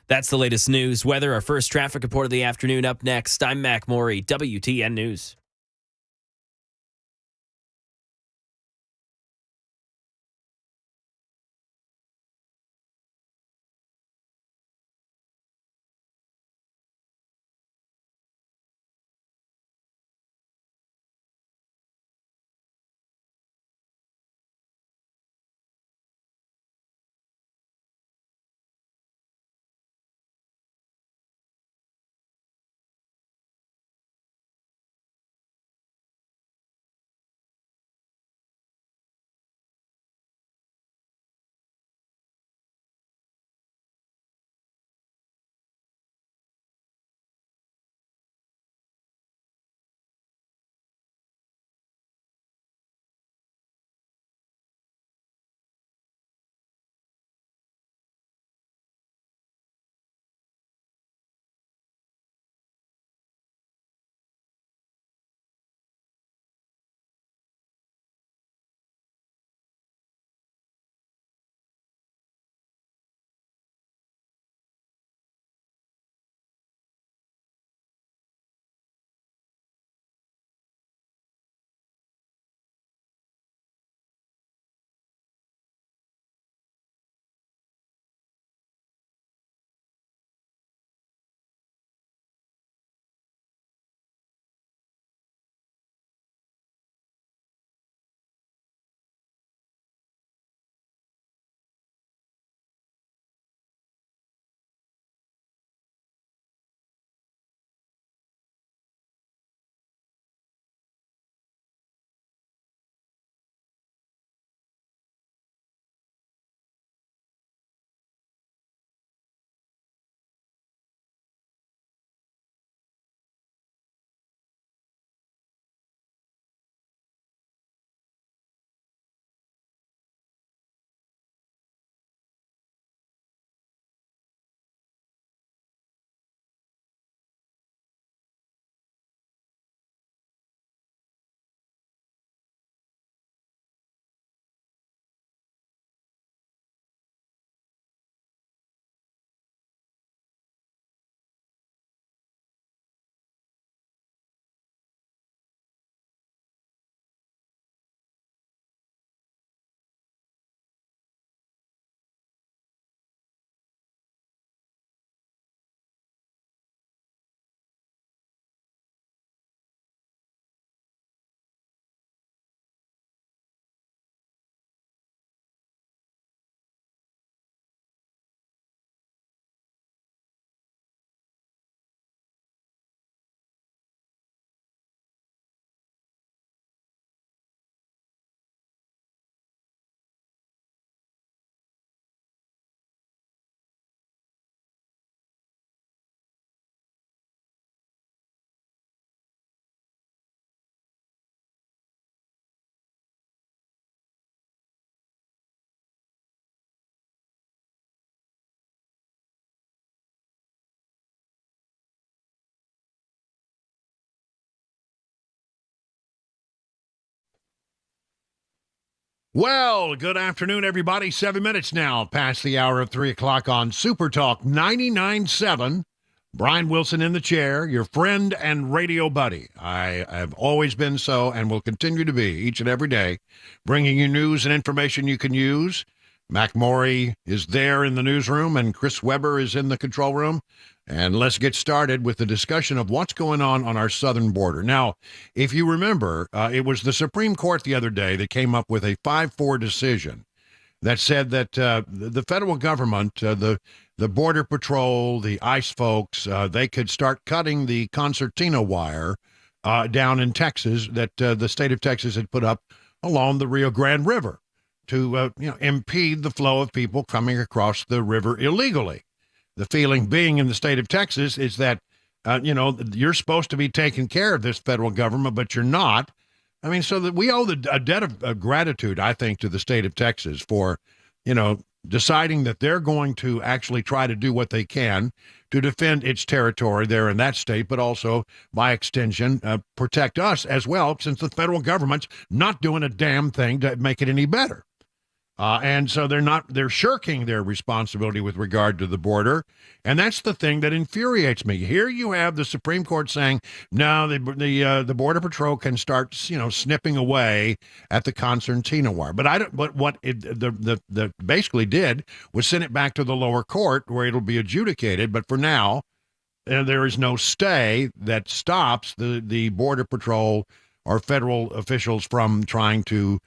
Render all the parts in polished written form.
That's the latest news. Weather, our first traffic report of the afternoon up next. I'm Mac Morey, WTN News. Well, good afternoon, everybody. 7 minutes now past the hour of 3 o'clock on Super Talk 99.7. Brian Wilson in the chair, your friend and radio buddy. I have always been so and will continue to be each and every day, bringing you news and information you can use. Mac Morey is there in the newsroom, and Chris Weber is in the control room. And let's get started with the discussion of what's going on our southern border. Now, if you remember, it was the Supreme Court the other day that came up with a 5-4 decision that said that the federal government, the Border Patrol, the ICE folks, they could start cutting the concertina wire down in Texas that the state of Texas had put up along the Rio Grande River to impede the flow of people coming across the river illegally. The feeling being in the state of Texas is that, you're supposed to be taking care of this federal government, but you're not. I mean, so that we owe a debt of gratitude, I think, to the state of Texas for, deciding that they're going to actually try to do what they can to defend its territory there in that state, but also, by extension, protect us as well, since the federal government's not doing a damn thing to make it any better. And so they're shirking their responsibility with regard to the border. And that's the thing that infuriates me. Here you have the Supreme Court saying, no, the Border Patrol can start, snipping away at the concertina wire. But what it basically did was send it back to the lower court where it'll be adjudicated. But for now, there is no stay that stops the Border Patrol or federal officials from trying to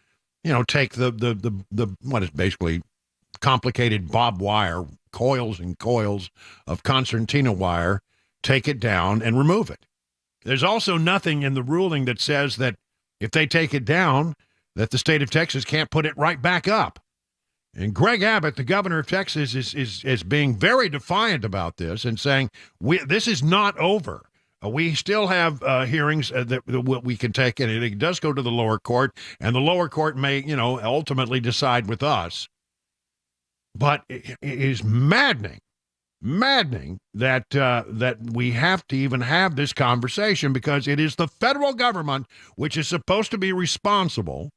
take the what is basically complicated barbed wire, coils and coils of concertina wire, take it down and remove it. There's also nothing in the ruling that says that if they take it down, that the state of Texas can't put it right back up. And Greg Abbott, the governor of Texas, is being very defiant about this and saying, this is not over. We still have hearings that we can take, and it does go to the lower court, and the lower court may, ultimately decide with us. But it is maddening that we have to even have this conversation, because it is the federal government which is supposed to be responsible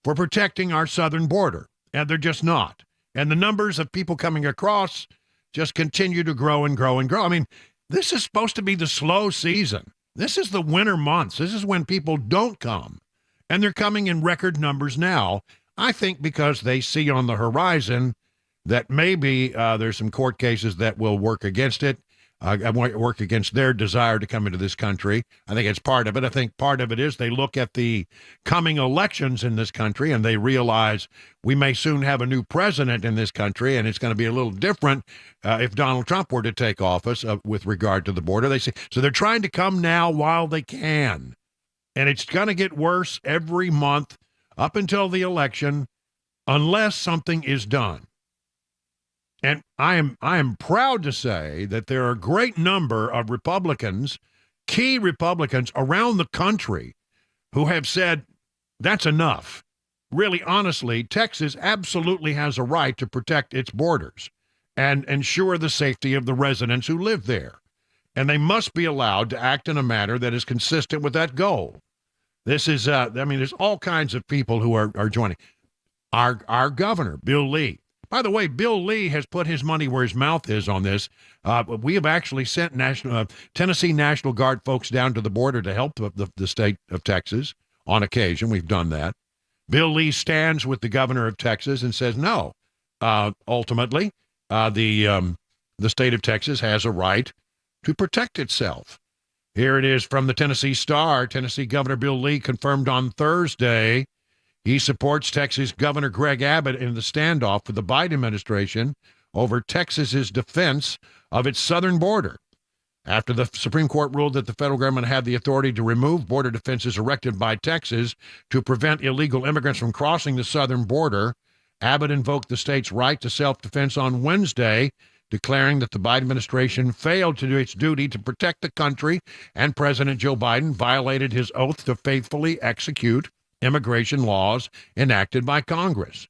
for protecting our southern border, and they're just not. And the numbers of people coming across just continue to grow and grow and grow. I mean, this is supposed to be the slow season. This is the winter months. This is when people don't come. And they're coming in record numbers now, I think because they see on the horizon that maybe there's some court cases that will work against it, work against their desire to come into this country. I think it's part of it. I think part of it is they look at the coming elections in this country and they realize we may soon have a new president in this country, and it's going to be a little different if Donald Trump were to take office with regard to the border. They say, so they're trying to come now while they can. And it's going to get worse every month up until the election unless something is done. And I am proud to say that there are a great number of Republicans, key Republicans around the country, who have said that's enough. Really, honestly, Texas absolutely has a right to protect its borders and ensure the safety of the residents who live there. And they must be allowed to act in a manner that is consistent with that goal. This is, there's all kinds of people who are joining. Our governor, Bill Lee. By the way, Bill Lee has put his money where his mouth is on this. We have actually sent Tennessee National Guard folks down to the border to help the state of Texas on occasion. We've done that. Bill Lee stands with the governor of Texas and says, no, ultimately, the state of Texas has a right to protect itself. Here it is from the Tennessee Star. Tennessee Governor Bill Lee confirmed on Thursday he supports Texas Governor Greg Abbott in the standoff with the Biden administration over Texas's defense of its southern border. After the Supreme Court ruled that the federal government had the authority to remove border defenses erected by Texas to prevent illegal immigrants from crossing the southern border, Abbott invoked the state's right to self-defense on Wednesday, declaring that the Biden administration failed to do its duty to protect the country and President Joe Biden violated his oath to faithfully execute immigration laws enacted by Congress.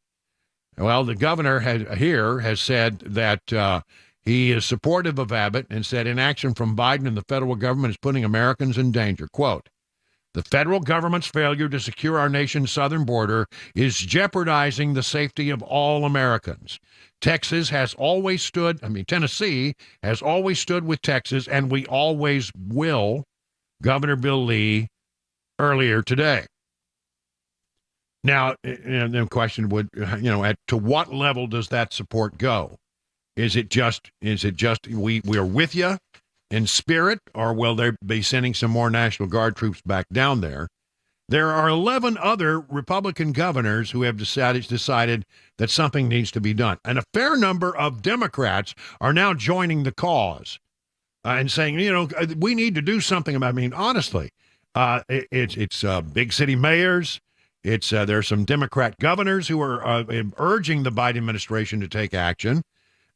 Well, the governor has said that he is supportive of Abbott and said inaction from Biden and the federal government is putting Americans in danger. Quote, the federal government's failure to secure our nation's southern border is jeopardizing the safety of all Americans. Tennessee has always stood with Texas, and we always will, Governor Bill Lee earlier today. Now, the question would, to what level does that support go? Is it just we are with you in spirit, or will they be sending some more National Guard troops back down there? There are 11 other Republican governors who have decided that something needs to be done. And a fair number of Democrats are now joining the cause and saying, we need to do something about it. I mean, honestly, it's big city mayors. There are some Democrat governors who are urging the Biden administration to take action,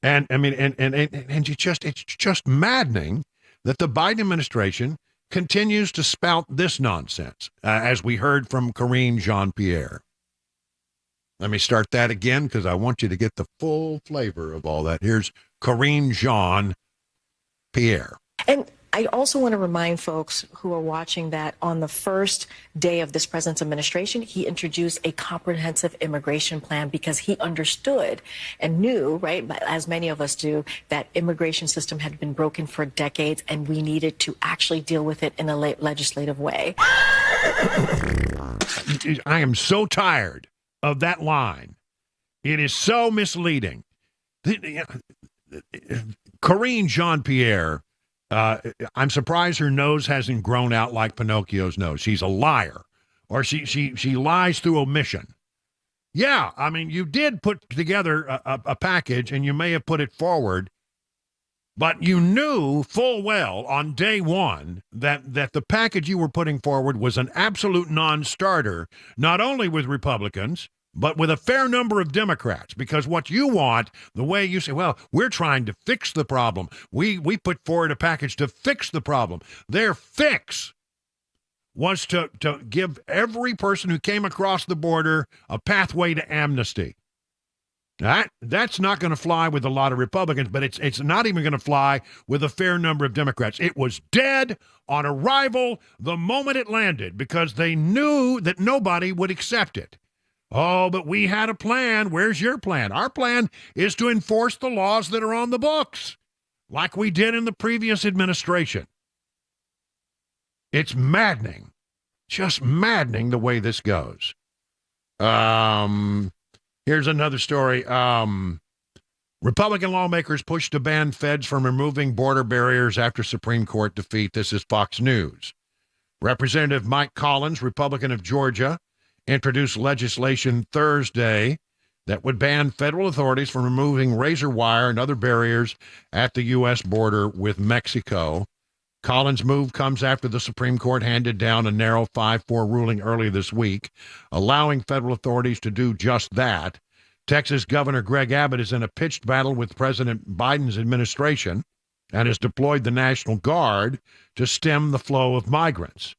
and I mean, it's just maddening that the Biden administration continues to spout this nonsense, as we heard from Karine Jean-Pierre. Let me start that again because I want you to get the full flavor of all that. Here's Karine Jean-Pierre. And I also want to remind folks who are watching that on the first day of this president's administration, he introduced a comprehensive immigration plan because he understood and knew, right, as many of us do, that immigration system had been broken for decades and we needed to actually deal with it in a legislative way. I am so tired of that line. It is so misleading. Karine Jean-Pierre, I'm surprised her nose hasn't grown out like Pinocchio's nose. She's a liar, or she lies through omission. Yeah, I mean, you did put together a package, and you may have put it forward, but you knew full well on day one that the package you were putting forward was an absolute non-starter, not only with Republicans, but with a fair number of Democrats, because what you want, the way you say, well, we're trying to fix the problem. We put forward a package to fix the problem. Their fix was to give every person who came across the border a pathway to amnesty. That's not going to fly with a lot of Republicans, but it's not even going to fly with a fair number of Democrats. It was dead on arrival the moment it landed because they knew that nobody would accept it. Oh, but we had a plan. Where's your plan? Our plan is to enforce the laws that are on the books, like we did in the previous administration. It's maddening, just maddening the way this goes. Here's another story. Republican lawmakers push to ban feds from removing border barriers after Supreme Court defeat. This is Fox News. Representative Mike Collins, Republican of Georgia, introduced legislation Thursday that would ban federal authorities from removing razor wire and other barriers at the U.S. border with Mexico. Collins' move comes after the Supreme Court handed down a narrow 5-4 ruling earlier this week, allowing federal authorities to do just that. Texas Governor Greg Abbott is in a pitched battle with President Biden's administration and has deployed the National Guard to stem the flow of migrants.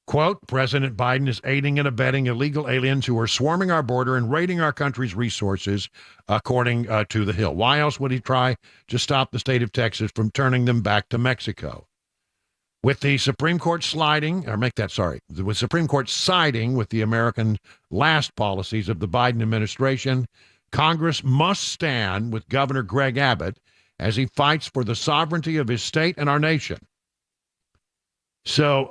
Quote, President Biden is aiding and abetting illegal aliens who are swarming our border and raiding our country's resources, according to The Hill. Why else would he try to stop the state of Texas from turning them back to Mexico? With the Supreme Court with Supreme Court siding with the American last policies of the Biden administration, Congress must stand with Governor Greg Abbott as he fights for the sovereignty of his state and our nation. So,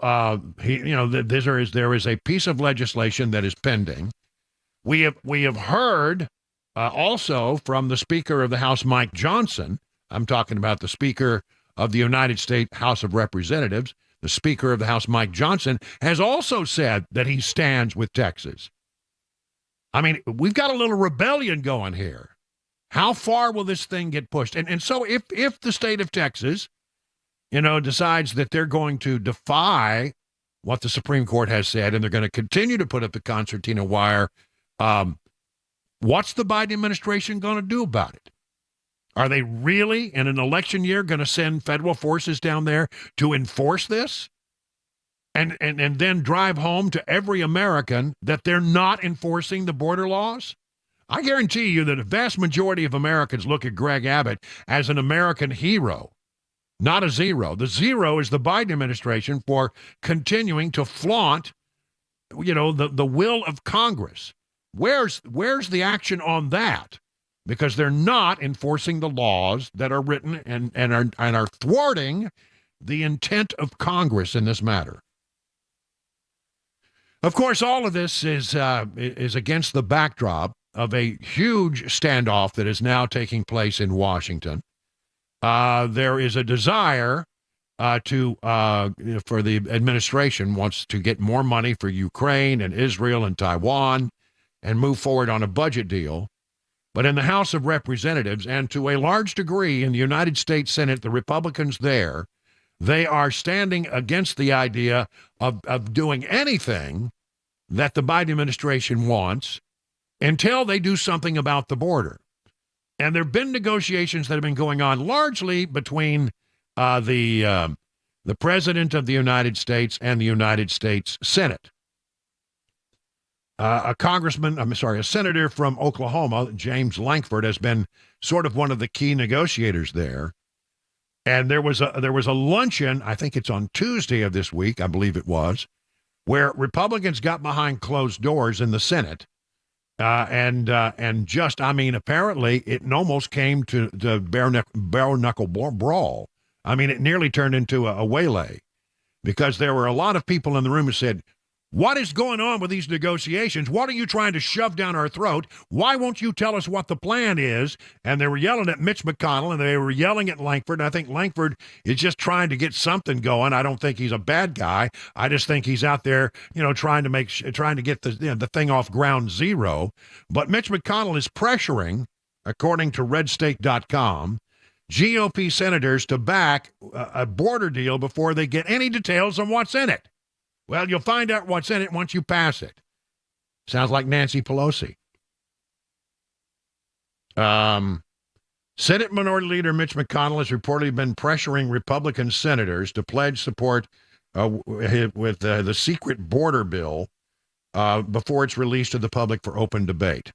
there is a piece of legislation that is pending. We have heard also from the Speaker of the House, Mike Johnson. I'm talking about the Speaker of the United States House of Representatives. The Speaker of the House, Mike Johnson, has also said that he stands with Texas. I mean, we've got a little rebellion going here. How far will this thing get pushed? And so if the state of Texas decides that they're going to defy what the Supreme Court has said, and they're going to continue to put up the concertina wire, what's the Biden administration going to do about it? Are they really, in an election year, going to send federal forces down there to enforce this? And then drive home to every American that they're not enforcing the border laws? I guarantee you that a vast majority of Americans look at Greg Abbott as an American hero. Not a zero. The zero is the Biden administration for continuing to flaunt, the will of Congress. Where's the action on that? Because they're not enforcing the laws that are written and are thwarting the intent of Congress in this matter. Of course, all of this is against the backdrop of a huge standoff that is now taking place in Washington. There is a desire for the administration wants to get more money for Ukraine and Israel and Taiwan and move forward on a budget deal. But in the House of Representatives and to a large degree in the United States Senate, the Republicans there, they are standing against the idea of doing anything that the Biden administration wants until they do something about the border. And there have been negotiations that have been going on largely between the President of the United States and the United States Senate. A senator from Oklahoma, James Lankford, has been sort of one of the key negotiators there. And there was a luncheon, I think it's on Tuesday of this week, I believe it was, where Republicans got behind closed doors in the Senate. And just, I mean, apparently it almost came to the bare knuckle brawl. I mean, it nearly turned into a waylay because there were a lot of people in the room who said, what is going on with these negotiations? What are you trying to shove down our throat? Why won't you tell us what the plan is? And they were yelling at Mitch McConnell, and they were yelling at Lankford. And I think Lankford is just trying to get something going. I don't think he's a bad guy. I just think he's out there, trying to get the thing off ground zero. But Mitch McConnell is pressuring, according to RedState.com, GOP senators to back a border deal before they get any details on what's in it. Well, you'll find out what's in it once you pass it. Sounds like Nancy Pelosi. Senate Minority Leader Mitch McConnell has reportedly been pressuring Republican senators to pledge support with the secret border bill before it's released to the public for open debate.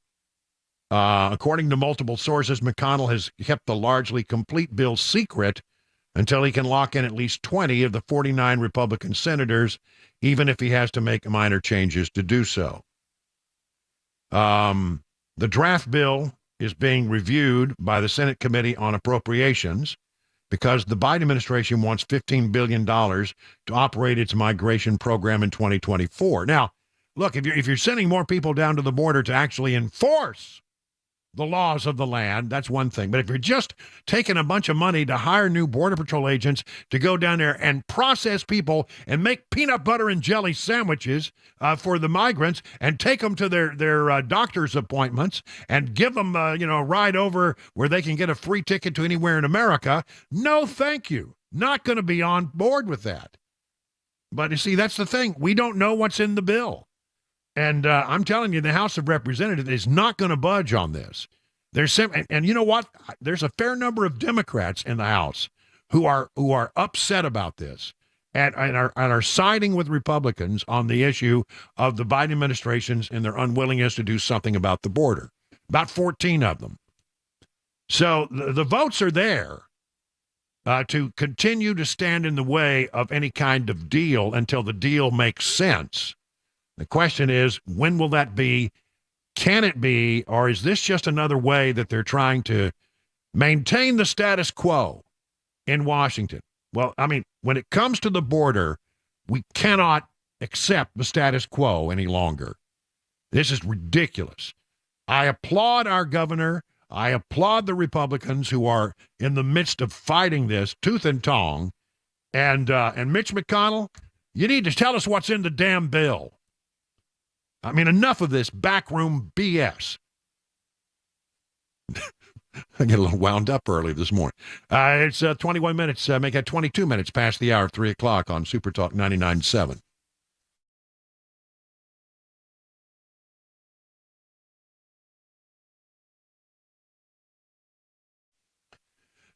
According to multiple sources, McConnell has kept the largely complete bill secret until he can lock in at least 20 of the 49 Republican senators, even if he has to make minor changes to do so. The draft bill is being reviewed by the Senate Committee on Appropriations because the Biden administration wants $15 billion to operate its migration program in 2024. Now, look, if you're sending more people down to the border to actually enforce the laws of the land, that's one thing. But if you're just taking a bunch of money to hire new Border Patrol agents to go down there and process people and make peanut butter and jelly sandwiches for the migrants and take them to their doctor's appointments and give them, a ride over where they can get a free ticket to anywhere in America, no thank you. Not going to be on board with that. But you see, that's the thing. We don't know what's in the bill. And I'm telling you, the House of Representatives is not going to budge on this. And you know what? There's a fair number of Democrats in the House who are upset about this and are siding with Republicans on the issue of the Biden administrations and their unwillingness to do something about the border. About 14 of them. So the votes are there to continue to stand in the way of any kind of deal until the deal makes sense. The question is, when will that be? Can it be? Or is this just another way that they're trying to maintain the status quo in Washington? Well, I mean, when it comes to the border, we cannot accept the status quo any longer. This is ridiculous. I applaud our governor. I applaud the Republicans who are in the midst of fighting this tooth and tongue. And Mitch McConnell, you need to tell us what's in the damn bill. I mean, enough of this backroom BS. I get a little wound up early this morning. It's 21 minutes, make it 22 minutes past the hour of 3 o'clock on Super Talk 99.7.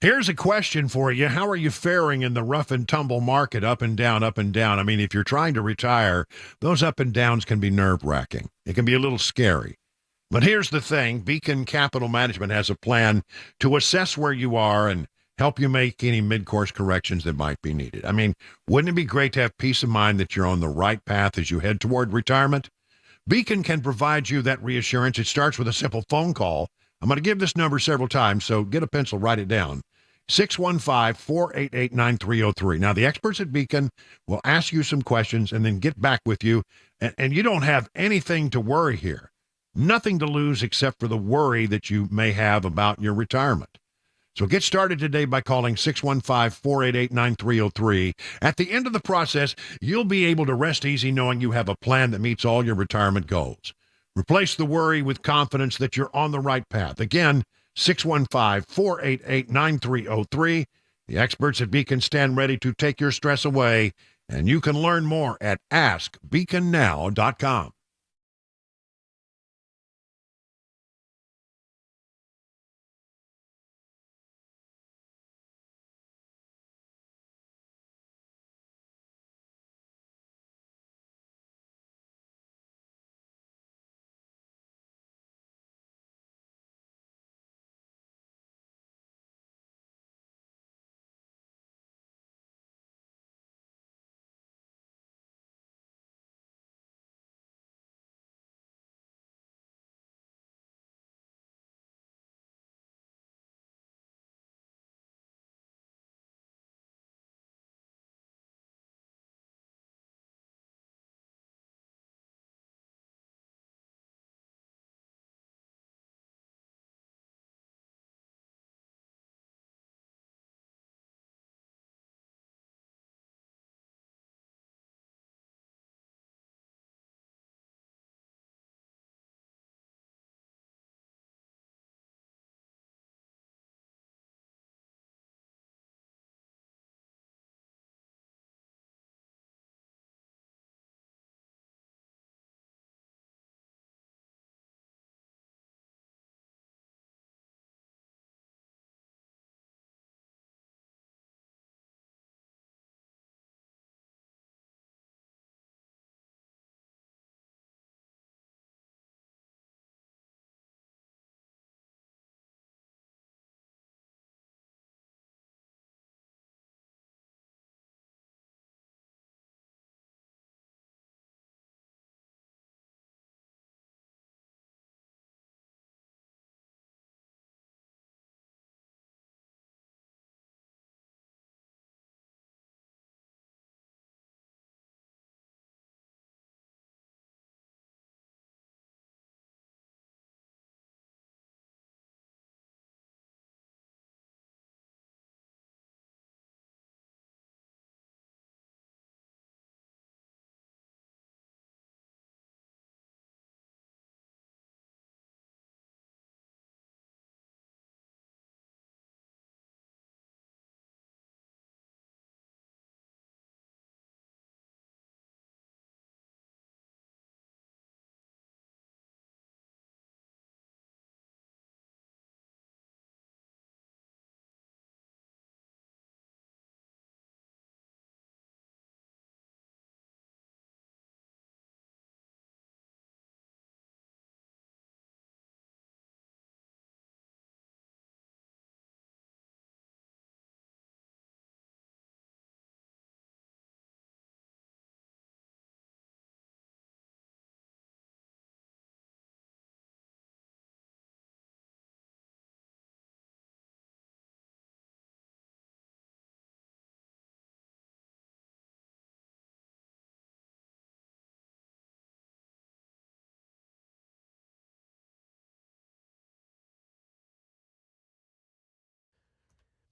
Here's a question for you. How are you faring in the rough and tumble market, up and down, up and down? I mean, if you're trying to retire, those up and downs can be nerve-wracking. It can be a little scary. But here's the thing. Beacon Capital Management has a plan to assess where you are and help you make any mid-course corrections that might be needed. I mean, wouldn't it be great to have peace of mind that you're on the right path as you head toward retirement? Beacon can provide you that reassurance. It starts with a simple phone call. I'm going to give this number several times, so get a pencil, write it down. 615-488-9303. Now, the experts at Beacon will ask you some questions and then get back with you, and you don't have anything to worry here. Nothing to lose except for the worry that you may have about your retirement. So get started today by calling 615-488-9303. At the end of the process, you'll be able to rest easy knowing you have a plan that meets all your retirement goals. Replace the worry with confidence that you're on the right path. Again, 615-488-9303. The experts at Beacon stand ready to take your stress away, and you can learn more at askbeaconnow.com.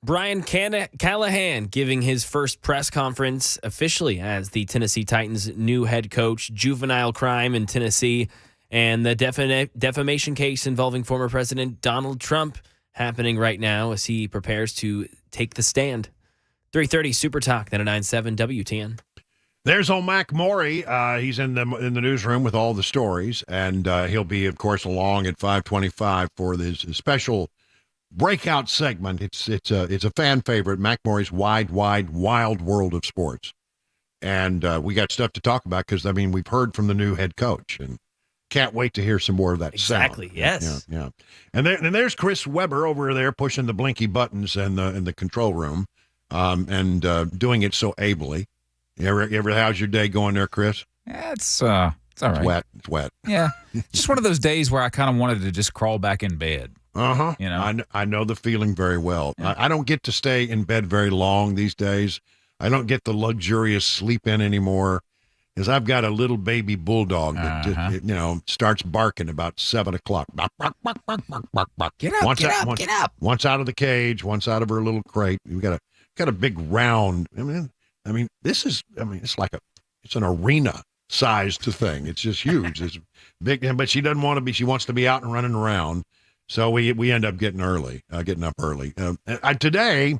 Brian Callahan giving his first press conference officially as the Tennessee Titans' new head coach. Juvenile crime in Tennessee and the defamation case involving former President Donald Trump happening right now as he prepares to take the stand. 3:30 Super Talk 99.7 WTN. There's old Mac Morey. He's in the newsroom with all the stories, and he'll be, of course, along at 5:25 for this special breakout segment. It's a fan favorite, Mac Morey's Wild World of Sports, and we got stuff to talk about because we've heard from the new head coach, and can't wait to hear some more of that exactly, sound. Yes. Yeah. And there's Chris Webber over there pushing the blinky buttons in the control room, and doing it so ably. How's your day going there, Chris? Yeah, it's all right. It's wet. Yeah, just one of those days where I kind of wanted to just crawl back in bed. Uh-huh. You know? I know the feeling very well. Yeah. I don't get to stay in bed very long these days. I don't get the luxurious sleep in anymore because I've got a little baby bulldog that just, starts barking about 7 o'clock. Bark, bark, bark, bark, bark, bark, bark. Get up. Once out of the cage, once out of her little crate. We've got a big round. It's an arena sized thing. It's just huge. It's big, but she doesn't want to be. She wants to be out and running around. So we end up getting up early. Today,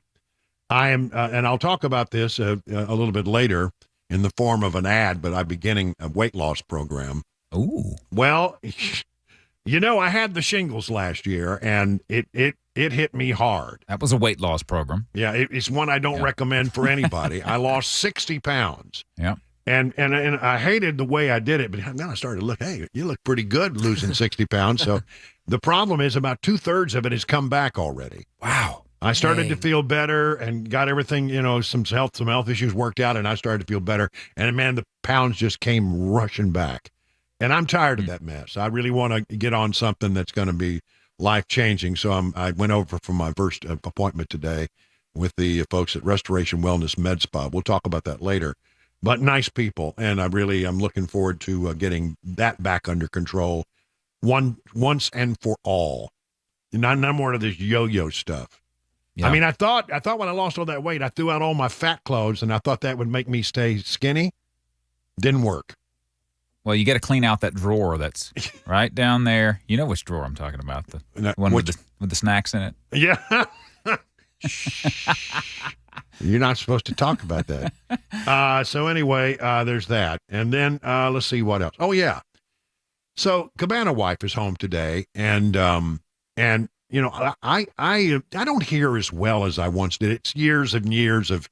I am, and I'll talk about this a little bit later in the form of an ad. But I'm beginning a weight loss program. Ooh. Well, I had the shingles last year, and it hit me hard. That was a weight loss program. Yeah, it's one I don't recommend for anybody. I lost 60 pounds. Yeah. And I hated the way I did it, but then I started to look, hey, you look pretty good losing 60 pounds. So the problem is about 2/3 of it has come back already. Wow. I started to feel better and got everything, some health issues worked out, and I started to feel better. And man, the pounds just came rushing back. And I'm tired of that mess. I really want to get on something that's going to be life-changing. So I went over for my first appointment today with the folks at Restoration Wellness Med Spa. We'll talk about that later. But nice people, and I'm looking forward to getting that back under control once and for all. Not more of this yo-yo stuff. Yeah. I thought when I lost all that weight, I threw out all my fat clothes, and I thought that would make me stay skinny. Didn't work. Well, you got to clean out that drawer that's right down there. You know which drawer I'm talking about, the one with the snacks in it. Yeah. You're not supposed to talk about that. So anyway, there's that. And then let's see what else. Oh, yeah. So Cabana Wife is home today, and I don't hear as well as I once did. It's years and years of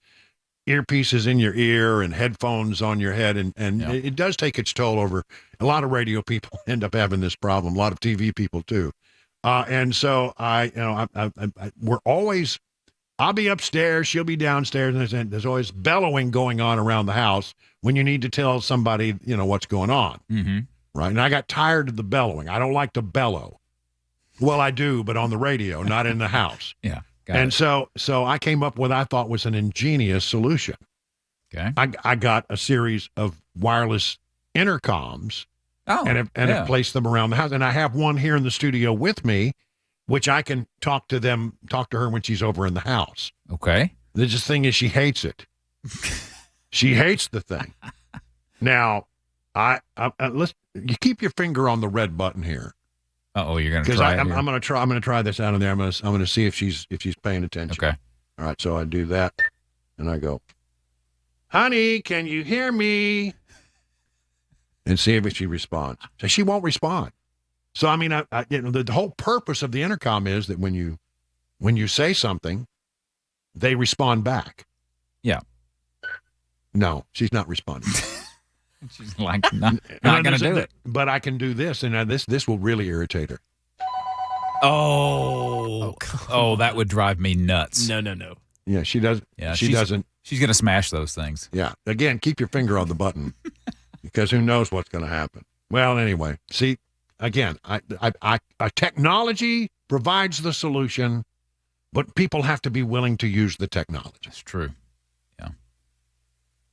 earpieces in your ear and headphones on your head, and it does take its toll over. A lot of radio people end up having this problem. A lot of TV people too. And so we're always. I'll be upstairs, she'll be downstairs, and there's always bellowing going on around the house when you need to tell somebody, what's going on. Mm-hmm. Right? And I got tired of the bellowing. I don't like to bellow. Well, I do, but on the radio, not in the house. Yeah. So I came up with, I thought was an ingenious solution. Okay. I got a series of wireless intercoms and have placed them around the house. And I have one here in the studio with me, which I can talk to her when she's over in the house. Okay. The thing is, she hates it. She hates the thing. Now, you keep your finger on the red button here. Uh-oh, you're going to try it I'm going to try this out in there. I'm going to see if she's paying attention. Okay. All right, so I do that, and I go, honey, can you hear me? And see if she responds. So she won't respond. So, the whole purpose of the intercom is that when you say something, they respond back. Yeah. No, she's not responding. She's like, not going to do it. But I can do this, and this will really irritate her. Oh, that would drive me nuts. No. Yeah, she does. Yeah, she doesn't. She's going to smash those things. Yeah. Again, keep your finger on the button because who knows what's going to happen. Well, anyway, see, again, technology provides the solution, but people have to be willing to use the technology. That's true. Yeah.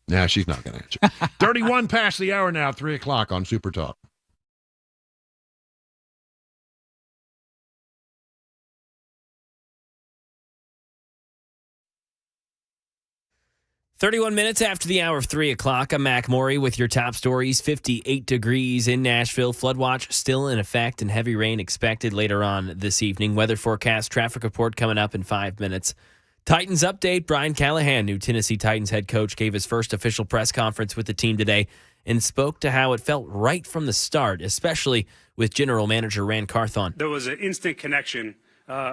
Nah, she's not going to answer. 31 past the hour now, 3 o'clock on Super Talk. 31 minutes after the hour of 3 o'clock, I'm Mac Maury with your top stories. 58 degrees in Nashville. Flood watch still in effect and heavy rain expected later on this evening. Weather forecast, traffic report coming up in 5 minutes. Titans update. Brian Callahan, new Tennessee Titans head coach, gave his first official press conference with the team today and spoke to how it felt right from the start, especially with general manager Ran Carthon. There was an instant connection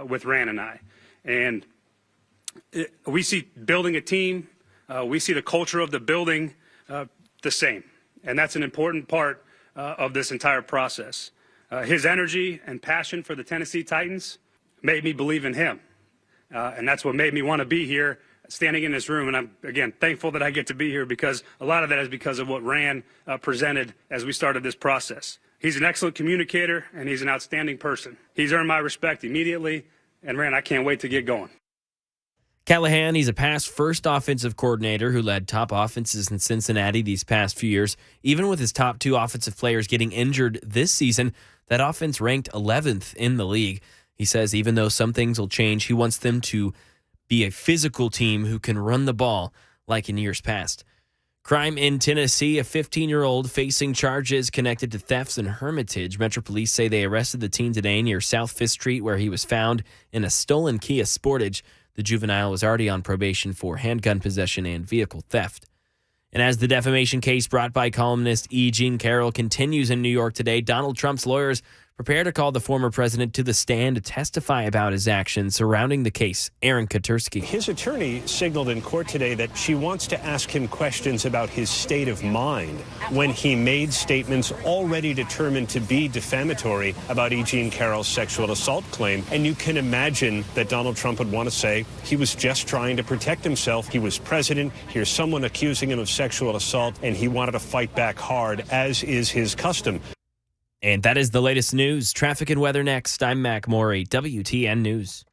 with Ran and I. And we see building a team, we see the culture of the building the same. And that's an important part of this entire process. His energy and passion for the Tennessee Titans made me believe in him. And that's what made me want to be here, standing in this room. And I'm, again, thankful that I get to be here because a lot of that is because of what Ran presented as we started this process. He's an excellent communicator, and he's an outstanding person. He's earned my respect immediately. And, Ran, I can't wait to get going. Callahan, he's a past first offensive coordinator who led top offenses in Cincinnati these past few years. Even with his top two offensive players getting injured this season, that offense ranked 11th in the league. He says even though some things will change, he wants them to be a physical team who can run the ball like in years past. Crime in Tennessee, a 15-year-old facing charges connected to thefts in Hermitage. Metro Police say they arrested the teen today near South 5th Street, where he was found in a stolen Kia Sportage. The juvenile was already on probation for handgun possession and vehicle theft. And as the defamation case brought by columnist E. Jean Carroll continues in New York today, Donald Trump's lawyers prepare to call the former president to the stand to testify about his actions surrounding the case. Aaron Katursky. His attorney signaled in court today that she wants to ask him questions about his state of mind when he made statements already determined to be defamatory about E. Jean Carroll's sexual assault claim. And you can imagine that Donald Trump would want to say he was just trying to protect himself. He was president. Here's someone accusing him of sexual assault, and he wanted to fight back hard, as is his custom. And that is the latest news. Traffic and weather next. I'm Mac Maury, WTN News.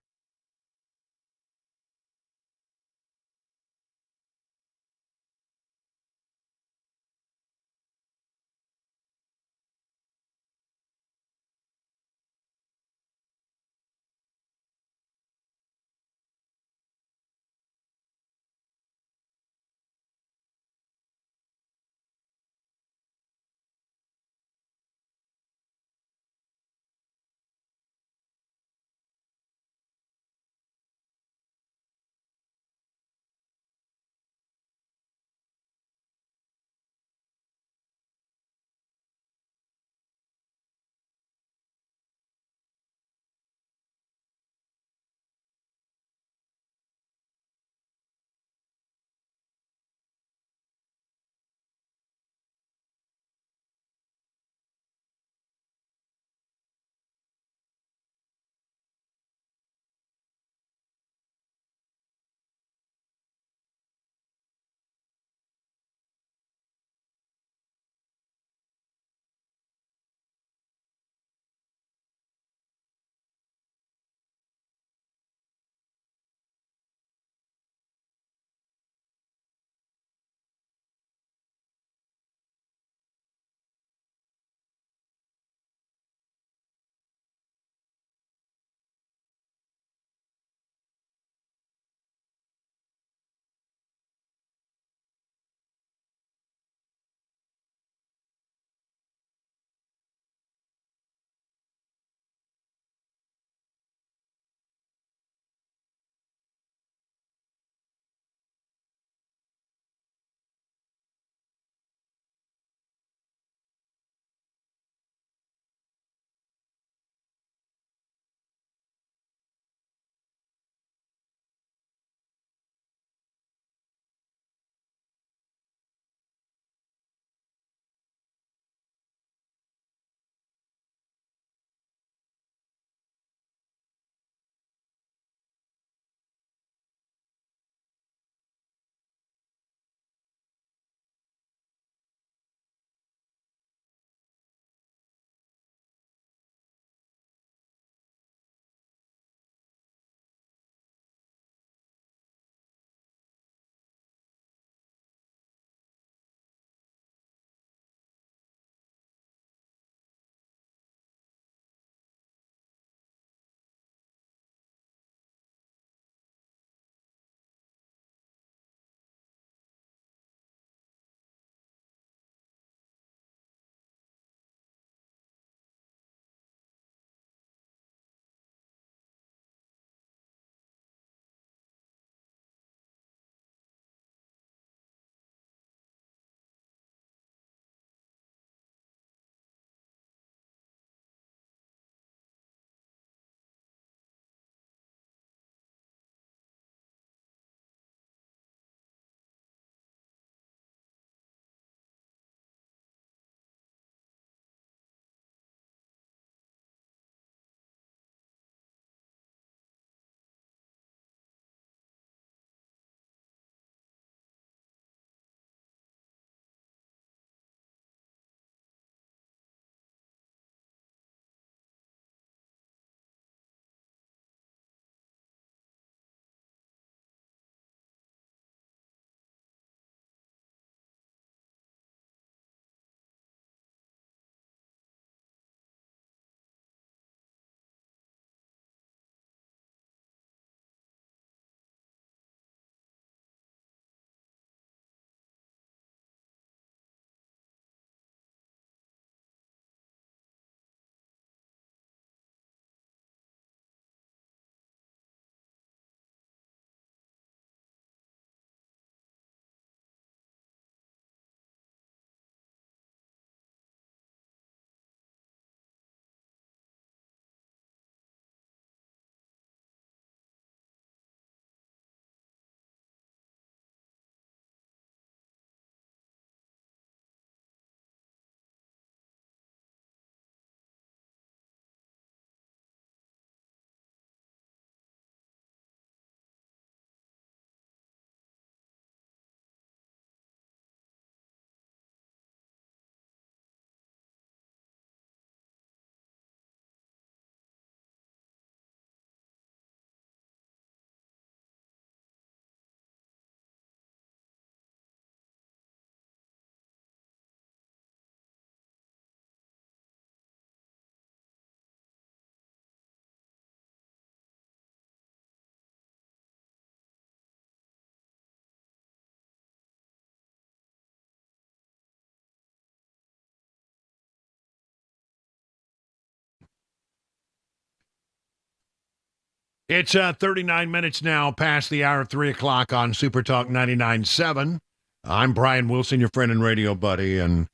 It's 39 minutes now past the hour of 3 o'clock on Super Talk 99.7. I'm Brian Wilson, your friend and radio buddy, and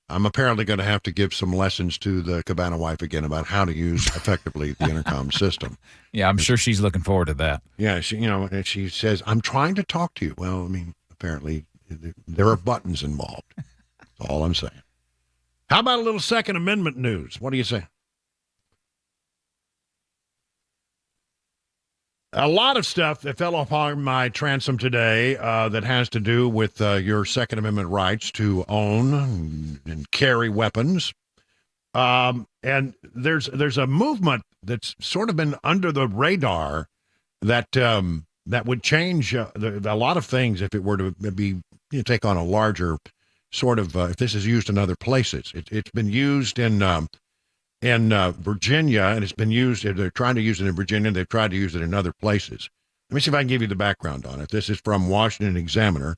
I'm apparently going to have to give some lessons to the Cabana wife again about how to use effectively the intercom system. Yeah, I'm sure she's looking forward to that. Yeah, and she says, I'm trying to talk to you. Well, I mean, apparently there are buttons involved. That's all I'm saying. How about a little Second Amendment news? What do you say? A lot of stuff that fell upon my transom today that has to do with your Second Amendment rights to own and carry weapons. And there's a movement that's sort of been under the radar that would change a lot of things if it were to be take on a larger sort of if this is used in other places. It's been used in Virginia, and it's been used. They're trying to use it in Virginia. They've tried to use it in other places. Let me see if I can give you the background on it. This is from Washington Examiner.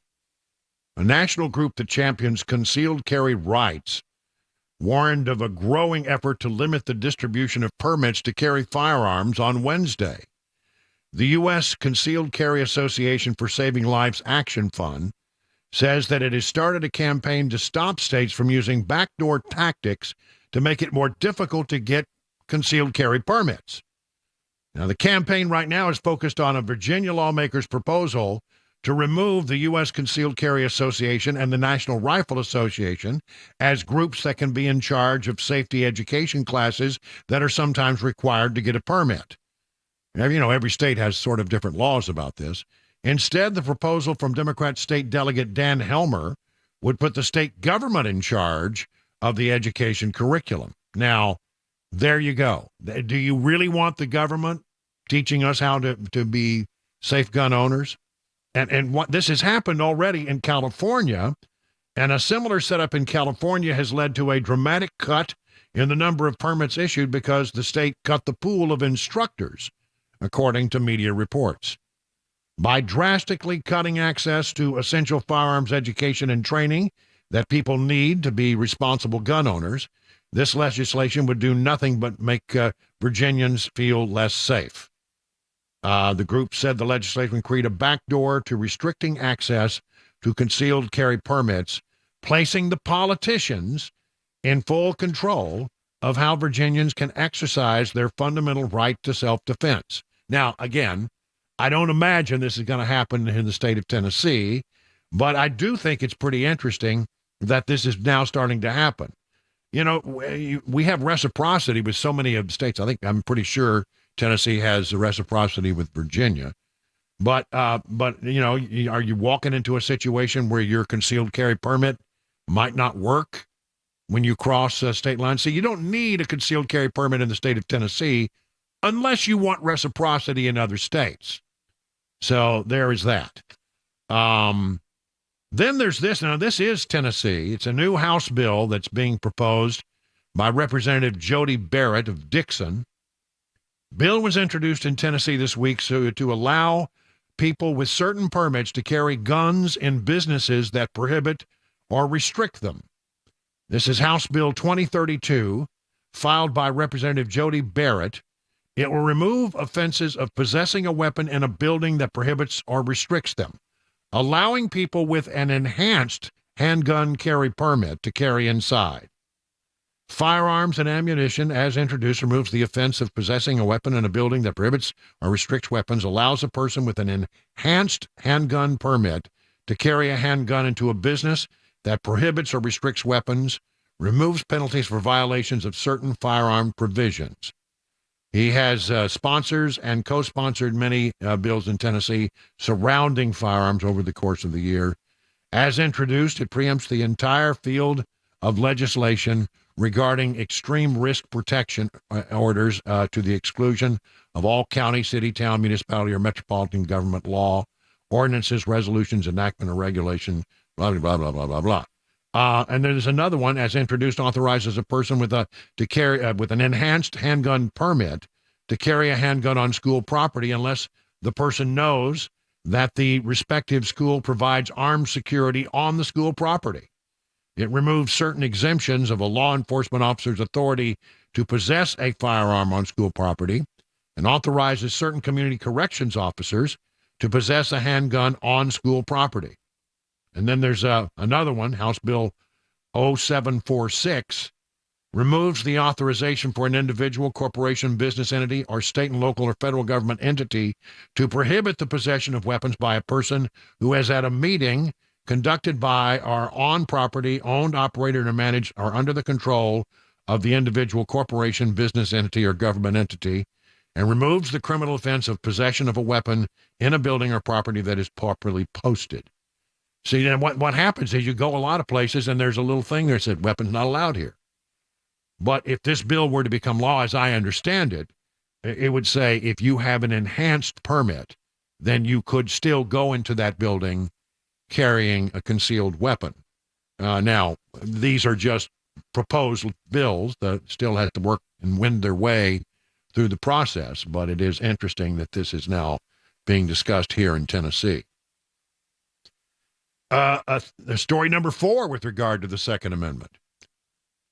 A national group that champions concealed carry rights warned of a growing effort to limit the distribution of permits to carry firearms on Wednesday. The U.S. Concealed Carry Association for Saving Lives Action Fund says that it has started a campaign to stop states from using backdoor tactics to make it more difficult to get concealed carry permits. Now, the campaign right now is focused on a Virginia lawmaker's proposal to remove the U.S. Concealed Carry Association and the National Rifle Association as groups that can be in charge of safety education classes that are sometimes required to get a permit. Now, every state has sort of different laws about this. Instead, the proposal from Democrat State Delegate Dan Helmer would put the state government in charge of the education curriculum. Now, there you go. Do you really want the government teaching us how to be safe gun owners? And what this has happened already in California, and a similar setup in California has led to a dramatic cut in the number of permits issued because the state cut the pool of instructors, according to media reports. By drastically cutting access to essential firearms education and training that people need to be responsible gun owners, this legislation would do nothing but make Virginians feel less safe. The group said the legislation would create a backdoor to restricting access to concealed carry permits, placing the politicians in full control of how Virginians can exercise their fundamental right to self-defense. Now, again, I don't imagine this is going to happen in the state of Tennessee, but I do think it's pretty interesting that this is now starting to happen. We have reciprocity with so many of the states. I'm pretty sure Tennessee has the reciprocity with Virginia. But are you walking into a situation where your concealed carry permit might not work when you cross state lines? So you don't need a concealed carry permit in the state of Tennessee unless you want reciprocity in other states. So there is that. Then there's this. Now, this is Tennessee. It's a new House bill that's being proposed by Representative Jody Barrett of Dixon. Bill was introduced in Tennessee this week to allow people with certain permits to carry guns in businesses that prohibit or restrict them. This is House Bill 2032, filed by Representative Jody Barrett. It will remove offenses of possessing a weapon in a building that prohibits or restricts them, allowing people with an enhanced handgun carry permit to carry inside. Firearms and ammunition, as introduced, removes the offense of possessing a weapon in a building that prohibits or restricts weapons, allows a person with an enhanced handgun permit to carry a handgun into a business that prohibits or restricts weapons, removes penalties for violations of certain firearm provisions. He has sponsors and co-sponsored many bills in Tennessee surrounding firearms over the course of the year. As introduced, it preempts the entire field of legislation regarding extreme risk protection orders to the exclusion of all county, city, town, municipality, or metropolitan government law, ordinances, resolutions, enactment, or regulation, blah, blah, blah, blah, blah, blah. And there's another one, as introduced, authorizes a person with an enhanced handgun permit to carry a handgun on school property unless the person knows that the respective school provides armed security on the school property. It removes certain exemptions of a law enforcement officer's authority to possess a firearm on school property and authorizes certain community corrections officers to possess a handgun on school property. And then there's another one, House Bill 0746, removes the authorization for an individual, corporation, business entity, or state and local or federal government entity to prohibit the possession of weapons by a person who has at a meeting conducted by or on property owned, operated, or managed or under the control of the individual, corporation, business entity, or government entity, and removes the criminal offense of possession of a weapon in a building or property that is properly posted. See, then what happens is you go a lot of places and there's a little thing there that said weapons not allowed here. But if this bill were to become law, as I understand it, it would say if you have an enhanced permit, then you could still go into that building carrying a concealed weapon. Now, these are just proposed bills that still have to work and win their way through the process, but it is interesting that this is now being discussed here in Tennessee. Story number 4 with regard to the Second Amendment.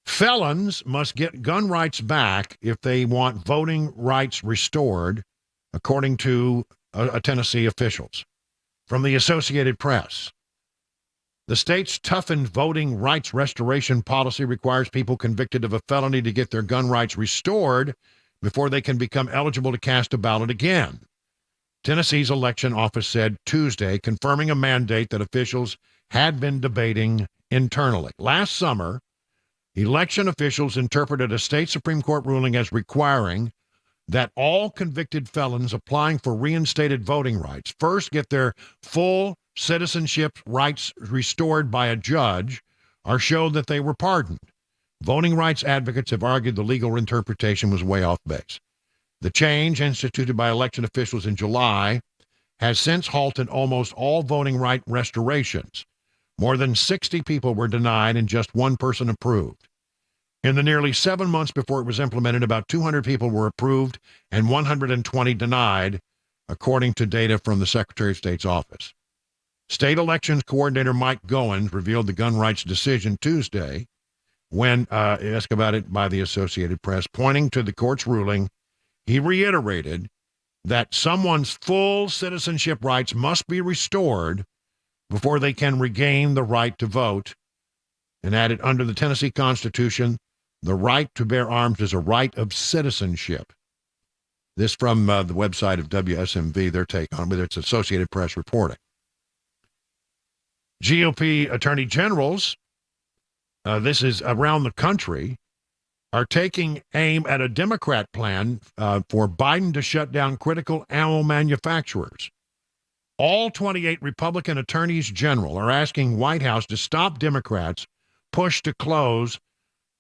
Felons must get gun rights back if they want voting rights restored, according to Tennessee officials. From the Associated Press, the state's toughened voting rights restoration policy requires people convicted of a felony to get their gun rights restored before they can become eligible to cast a ballot again. Tennessee's election office said Tuesday, confirming a mandate that officials had been debating internally. Last summer, election officials interpreted a state Supreme Court ruling as requiring that all convicted felons applying for reinstated voting rights first get their full citizenship rights restored by a judge or show that they were pardoned. Voting rights advocates have argued the legal interpretation was way off base. The change, instituted by election officials in July, has since halted almost all voting right restorations. More than 60 people were denied and just one person approved. In the nearly 7 months before it was implemented, about 200 people were approved and 120 denied, according to data from the Secretary of State's office. State Elections Coordinator Mike Goins revealed the gun rights decision Tuesday when asked about it by the Associated Press. Pointing to the court's ruling, he reiterated that someone's full citizenship rights must be restored before they can regain the right to vote, and added, under the Tennessee Constitution, the right to bear arms is a right of citizenship. This from the website of WSMV, their take on it, but it's Associated Press reporting. GOP attorney generals, this is around the country, are taking aim at a Democrat plan for Biden to shut down critical ammo manufacturers. All 28 Republican attorneys general are asking White House to stop Democrats' push to close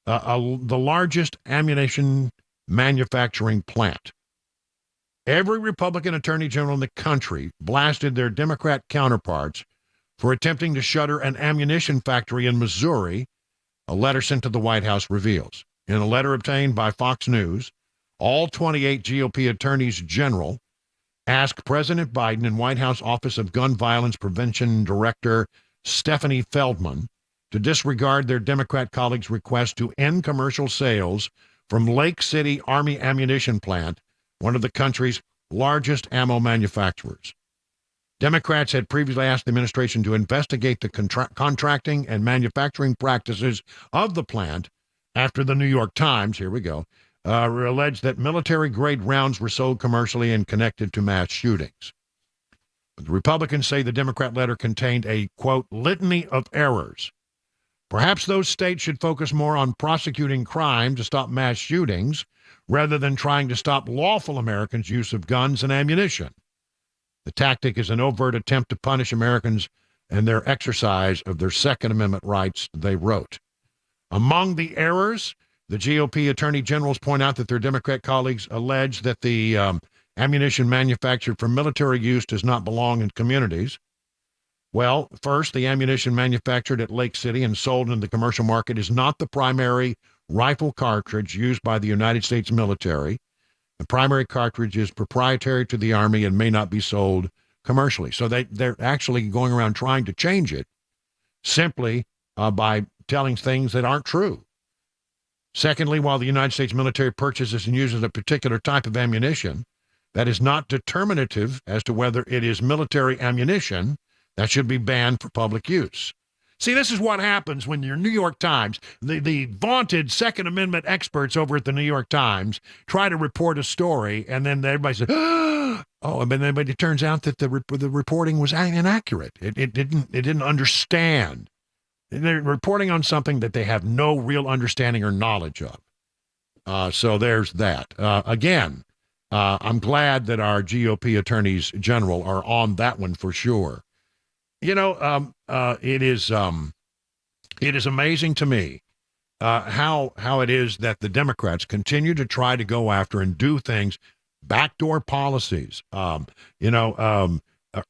the largest ammunition manufacturing plant. Every Republican attorney general in the country blasted their Democrat counterparts for attempting to shutter an ammunition factory in Missouri, a letter sent to the White House reveals. In a letter obtained by Fox News, all 28 GOP attorneys general asked President Biden and White House Office of Gun Violence Prevention Director Stephanie Feldman to disregard their Democrat colleagues' request to end commercial sales from Lake City Army Ammunition Plant, one of the country's largest ammo manufacturers. Democrats had previously asked the administration to investigate the contracting and manufacturing practices of the plant after the New York Times, here we go, alleged that military-grade rounds were sold commercially and connected to mass shootings. But the Republicans say the Democrat letter contained a, quote, litany of errors. Perhaps those states should focus more on prosecuting crime to stop mass shootings rather than trying to stop lawful Americans' use of guns and ammunition. The tactic is an overt attempt to punish Americans and their exercise of their Second Amendment rights, they wrote. Among the errors, the GOP attorney generals point out that their Democrat colleagues allege that the ammunition manufactured for military use does not belong in communities. Well, first, the ammunition manufactured at Lake City and sold in the commercial market is not the primary rifle cartridge used by the United States military. The primary cartridge is proprietary to the Army and may not be sold commercially. So they're actually going around trying to change it simply by telling things that aren't true. Secondly, while the United States military purchases and uses a particular type of ammunition, that is not determinative as to whether it is military ammunition that should be banned for public use. See, this is what happens when your New York Times, the vaunted Second Amendment experts over at the New York Times, try to report a story, and then everybody says, oh, but it turns out that the reporting was inaccurate. It didn't understand. They're reporting on something that they have no real understanding or knowledge of. So there's that. Again, I'm glad that our GOP attorneys general are on that one for sure. You know, it is amazing to me how it is that the Democrats continue to try to go after and do things, backdoor policies,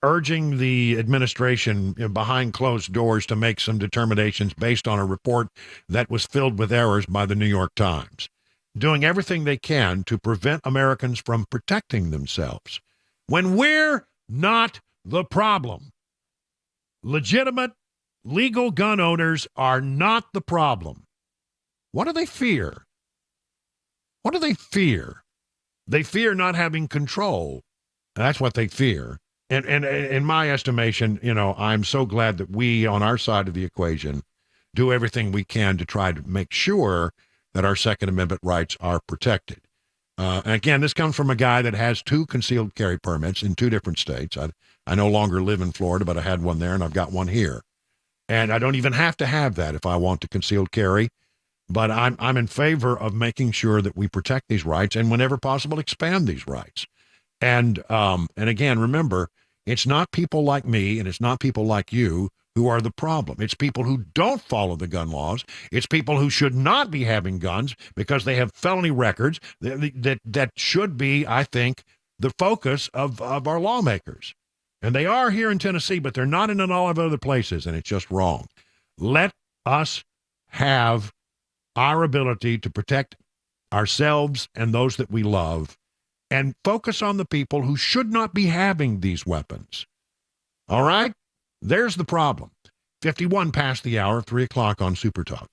urging the administration behind closed doors to make some determinations based on a report that was filled with errors by the New York Times, doing everything they can to prevent Americans from protecting themselves when we're not the problem. Legitimate, legal gun owners are not the problem. What do they fear? What do they fear? They fear not having control. That's what they fear. And in my estimation, I'm so glad that we, on our side of the equation, do everything we can to try to make sure that our Second Amendment rights are protected. And again, this comes from a guy that has 2 concealed carry permits in 2 different states. I no longer live in Florida, but I had one there, and I've got one here. And I don't even have to have that if I want to concealed carry. But I'm in favor of making sure that we protect these rights and, whenever possible, expand these rights. And again, remember, it's not people like me and it's not people like you who are the problem. It's people who don't follow the gun laws. It's people who should not be having guns because they have felony records that should be, I think, the focus of our lawmakers. And they are here in Tennessee, but they're not in all of other places, and it's just wrong. Let us have our ability to protect ourselves and those that we love, and focus on the people who should not be having these weapons. All right? There's the problem. 51 past the hour, 3 o'clock on Super Talk.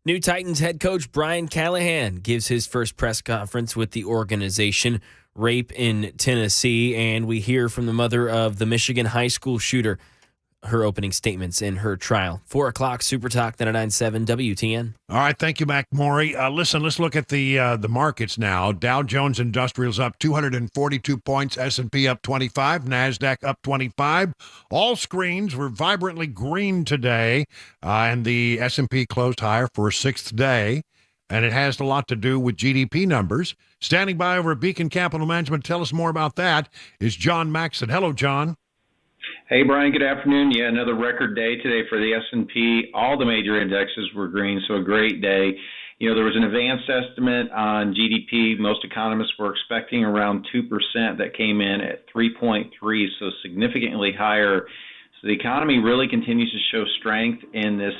New Titans head coach Brian Callahan gives his first press conference with the organization. Rape in Tennessee, and we hear from the mother of the Michigan high school shooter, her opening statements in her trial. 4 o'clock, Super Talk 99.7 WTN. All right, thank you, Mac Morey. Listen, let's look at the markets now. Dow Jones Industrials up 242 points, S&P up 25, NASDAQ up 25. All screens were vibrantly green today, and the S&P closed higher for a sixth day. And it has a lot to do with GDP numbers. Standing by over at Beacon Capital Management, tell us more about that, is John Maxson. Hello, John. Hey, Brian. Good afternoon. Yeah, another record day today for the S&P. All the major indexes were green, so a great day. You know, there was an advanced estimate on GDP. Most economists were expecting around 2%. That came in at 3.3, so significantly higher. So the economy really continues to show strength in this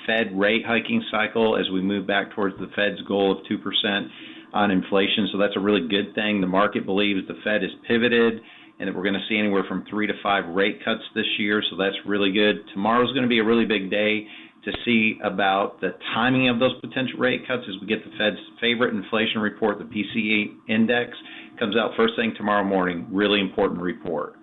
Fed rate hiking cycle as we move back towards the Fed's goal of 2% on inflation. So that's a really good thing. The market believes the Fed is pivoted and that we're going to see anywhere from 3 to 5 rate cuts this year. So that's really good. Tomorrow's going to be a really big day to see about the timing of those potential rate cuts as we get the Fed's favorite inflation report, the PCE index, comes out first thing tomorrow morning. Really important report.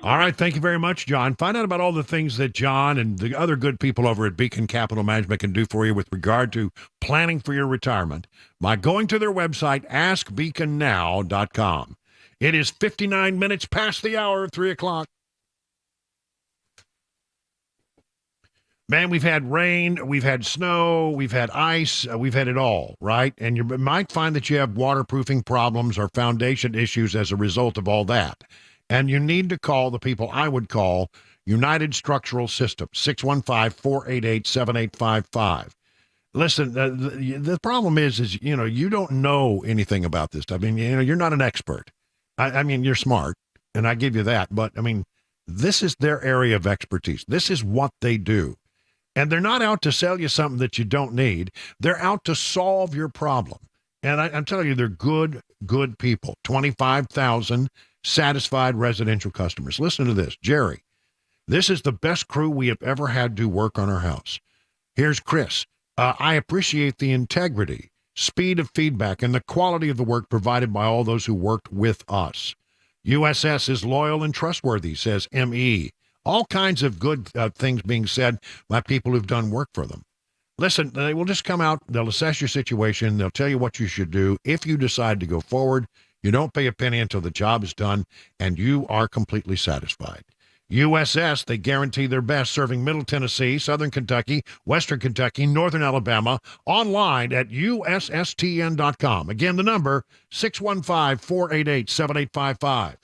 All right, thank you very much, John. Find out about all the things that John and the other good people over at Beacon Capital Management can do for you with regard to planning for your retirement by going to their website, askbeaconnow.com. It is 59 minutes past the hour of 3 o'clock. Man, we've had rain, we've had snow, we've had ice, we've had it all, right? And you might find that you have waterproofing problems or foundation issues as a result of all that. And you need to call the people I would call United Structural Systems, 615-488-7855. Listen, the problem is, you know, you don't know anything about this stuff. I mean, you know, you're not an expert. I mean, you're smart, and I give you that. But, I mean, this is their area of expertise. This is what they do. And they're not out to sell you something that you don't need. They're out to solve your problem. And I'm telling you, they're good people. 25,000 satisfied residential customers. Listen to this. Jerry, this is the best crew we have ever had do work on our house. Here's Chris. I appreciate the integrity, speed of feedback, and the quality of the work provided by all those who worked with us. USS is loyal and trustworthy, says ME. All kinds of good things being said by people who've done work for them. Listen, they will just come out, they'll assess your situation, they'll tell you what you should do. If you decide to go forward, you don't pay a penny until the job is done, and you are completely satisfied. USS, they guarantee their best, serving Middle Tennessee, Southern Kentucky, Western Kentucky, Northern Alabama, online at USSTN.com. Again, the number, 615-488-7855.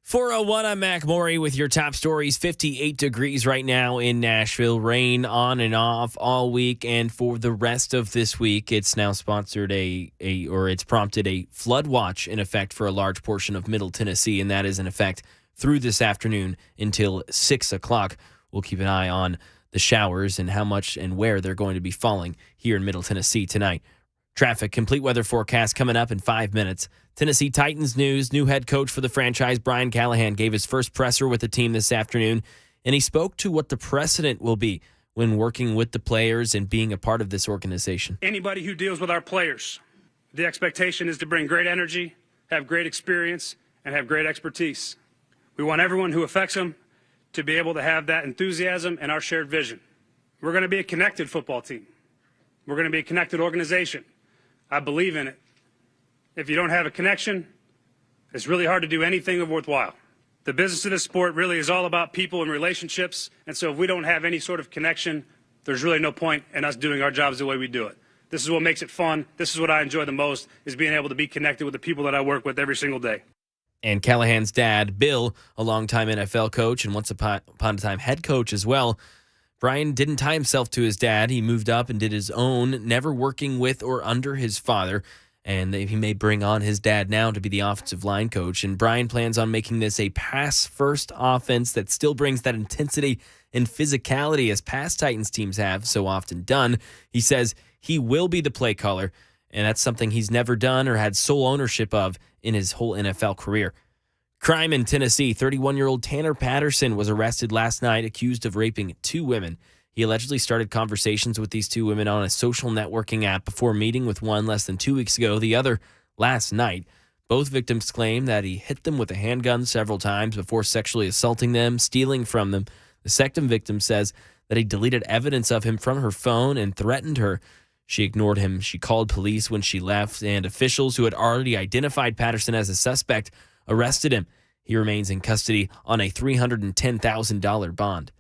.401, I'm Mac Morey with your top stories. 58 degrees right now in Nashville. Rain on and off all week. And for the rest of this week, it's now sponsored it's prompted a flood watch in effect for a large portion of Middle Tennessee. And that is in effect through this afternoon until 6 o'clock. We'll keep an eye on the showers and how much and where they're going to be falling here in Middle Tennessee tonight. Traffic, complete weather forecast coming up in 5 minutes. Tennessee Titans news. New head coach for the franchise, Brian Callahan, gave his first presser with the team this afternoon, and he spoke to what the precedent will be when working with the players and being a part of this organization. Anybody who deals with our players, the expectation is to bring great energy, have great experience, and have great expertise. We want everyone who affects them to be able to have that enthusiasm and our shared vision. We're going to be a connected football team. We're going to be a connected organization. I believe in it. If you don't have a connection, it's really hard to do anything of worthwhile. The business of this sport really is all about people and relationships, and so if we don't have any sort of connection, there's really no point in us doing our jobs the way we do it. This is what makes it fun. This is what I enjoy the most, is being able to be connected with the people that I work with every single day. And Callahan's dad, Bill, a longtime NFL coach and once upon a time head coach as well, Brian didn't tie himself to his dad. He moved up and did his own, never working with or under his father. And he may bring on his dad now to be the offensive line coach. And Brian plans on making this a pass-first offense that still brings that intensity and physicality as past Titans teams have so often done. He says he will be the play caller, and that's something he's never done or had sole ownership of in his whole NFL career. Crime in Tennessee. 31-year-old Tanner Patterson was arrested last night accused of raping 2 women. He allegedly started conversations with these 2 women on a social networking app before meeting with one less than 2 weeks ago, the other last night. Both victims claim that he hit them with a handgun several times before sexually assaulting them, stealing from them. The second victim says that he deleted evidence of him from her phone and threatened her. She ignored him. She called police when she left, and officials who had already identified Patterson as a suspect arrested him. He remains in custody on a $310,000 bond.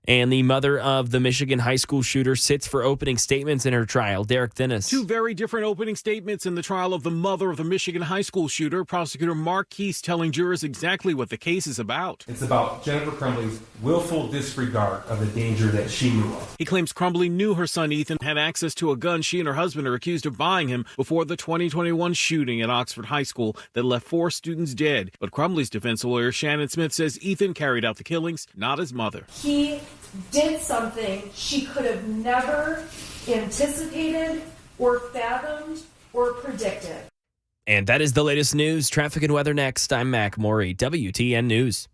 And the mother of the Michigan high school shooter sits for opening statements in her trial. Derek Dennis. 2 very different opening statements in the trial of the mother of the Michigan high school shooter. Prosecutor Mark Keese telling jurors exactly what the case is about. It's about Jennifer Crumbley's willful disregard of the danger that she knew of. He claims Crumbley knew her son Ethan had access to a gun she and her husband are accused of buying him before the 2021 shooting at Oxford High School that left 4 students dead. But Crumbley's defense lawyer Shannon Smith says Ethan carried out the killings, not his mother. He did something she could have never anticipated or fathomed or predicted. And that is the latest news. Traffic and weather next. I'm Mac Morey, WTN News.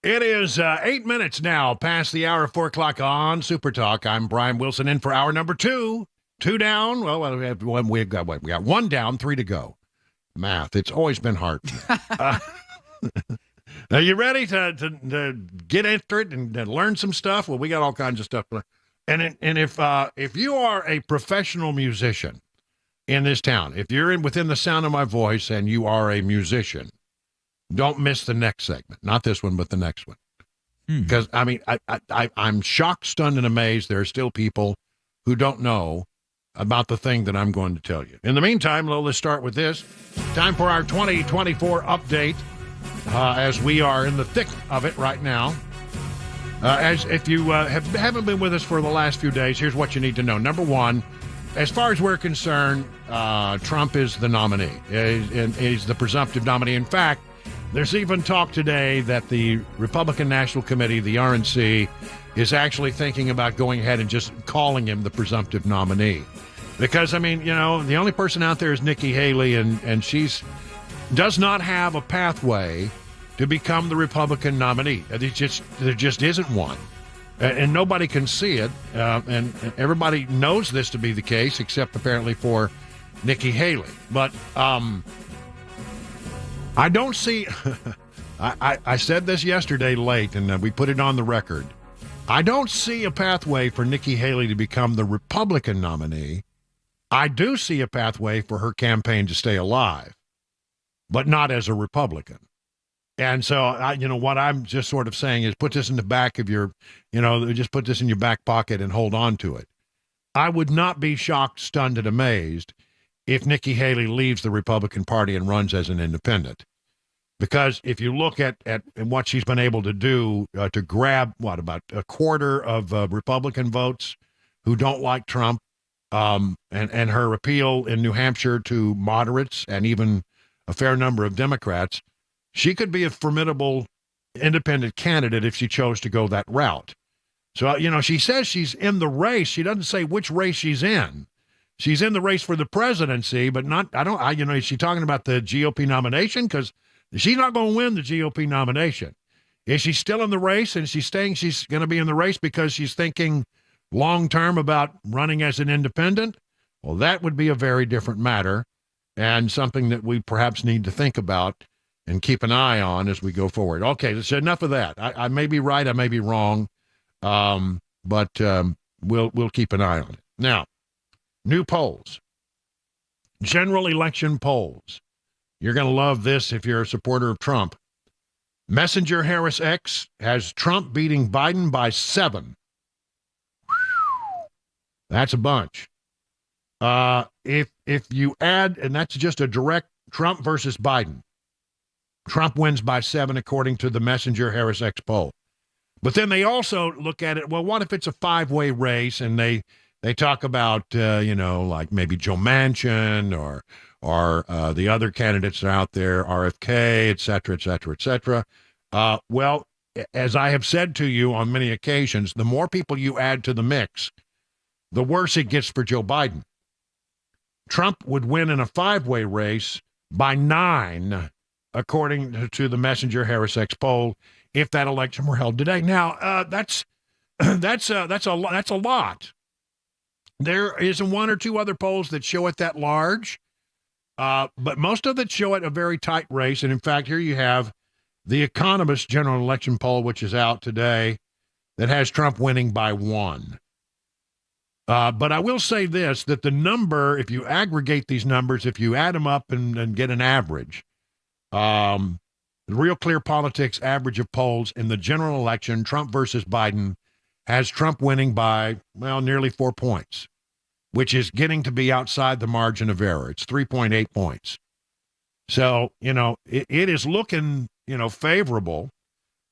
It is 8 minutes now past the hour of 4 o'clock on Super Talk. I'm Brian Wilson in for hour number 2. 2 down. Well, we got 1 down, 3 to go. Math. It's always been hard. Are you ready to get after it and learn some stuff? Well, we got all kinds of stuff. And if you are a professional musician in this town, if you're within the sound of my voice and you are a musician, don't miss the next segment. Not this one, but the next one. Because, I mean, I'm shocked, stunned, and amazed there are still people who don't know about the thing that I'm going to tell you. In the meantime, let's start with this. Time for our 2024 update, as we are in the thick of it right now. As if you haven't been with us for the last few days, here's what you need to know. Number one, as far as we're concerned, Trump is the nominee. He's the presumptive nominee. In fact, there's even talk today that the Republican National Committee, the RNC, is actually thinking about going ahead and just calling him the presumptive nominee. Because, I mean, you know, the only person out there is Nikki Haley, and she's does not have a pathway to become the Republican nominee. There just isn't one. And nobody can see it. And everybody knows this to be the case, except apparently for Nikki Haley. But I don't see, I said this yesterday late, and we put it on the record. I don't see a pathway for Nikki Haley to become the Republican nominee. I do see a pathway for her campaign to stay alive, but not as a Republican. And so, what I'm just sort of saying is put this in the back of your, just put this in your back pocket and hold on to it. I would not be shocked, stunned, and amazed if Nikki Haley leaves the Republican Party and runs as an independent. Because if you look at what she's been able to do to grab, about a quarter of Republican votes who don't like Trump, and her appeal in New Hampshire to moderates and even a fair number of Democrats, she could be a formidable independent candidate if she chose to go that route. So, she says she's in the race. She doesn't say which race she's in. She's in the race for the presidency, but not, is she talking about the GOP nomination? Because she's not going to win the GOP nomination. Is she still in the race, and she's saying she's going to be in the race because she's thinking long-term about running as an independent? Well, that would be a very different matter and something that we perhaps need to think about and keep an eye on as we go forward. Okay, that's enough of that. I may be right, I may be wrong, but we'll keep an eye on it. Now, new polls, general election polls. You're going to love this if you're a supporter of Trump. Messenger Harris X has Trump beating Biden by 7. That's a bunch. If you add, and that's just a direct Trump versus Biden, Trump wins by 7 according to the Messenger Harris X poll. But then they also look at it, well, what if it's a 5-way race, and they talk about, like maybe Joe Manchin or the other candidates out there, RFK, et cetera, et cetera, et cetera. Well, as I have said to you on many occasions, the more people you add to the mix, the worse it gets for Joe Biden. Trump would win in a 5-way race by 9, according to the Messenger Harris X poll, if that election were held today. Now, that's a lot. There is 1 or 2 other polls that show it that large, but most of it show it a very tight race. And in fact, here you have the Economist general election poll, which is out today, that has Trump winning by 1. But I will say this, that the number, if you aggregate these numbers, if you add them up and get an average, the Real Clear Politics average of polls in the general election, Trump versus Biden, has Trump winning by, nearly 4 points, which is getting to be outside the margin of error. It's 3.8 points. So, it is looking, favorable.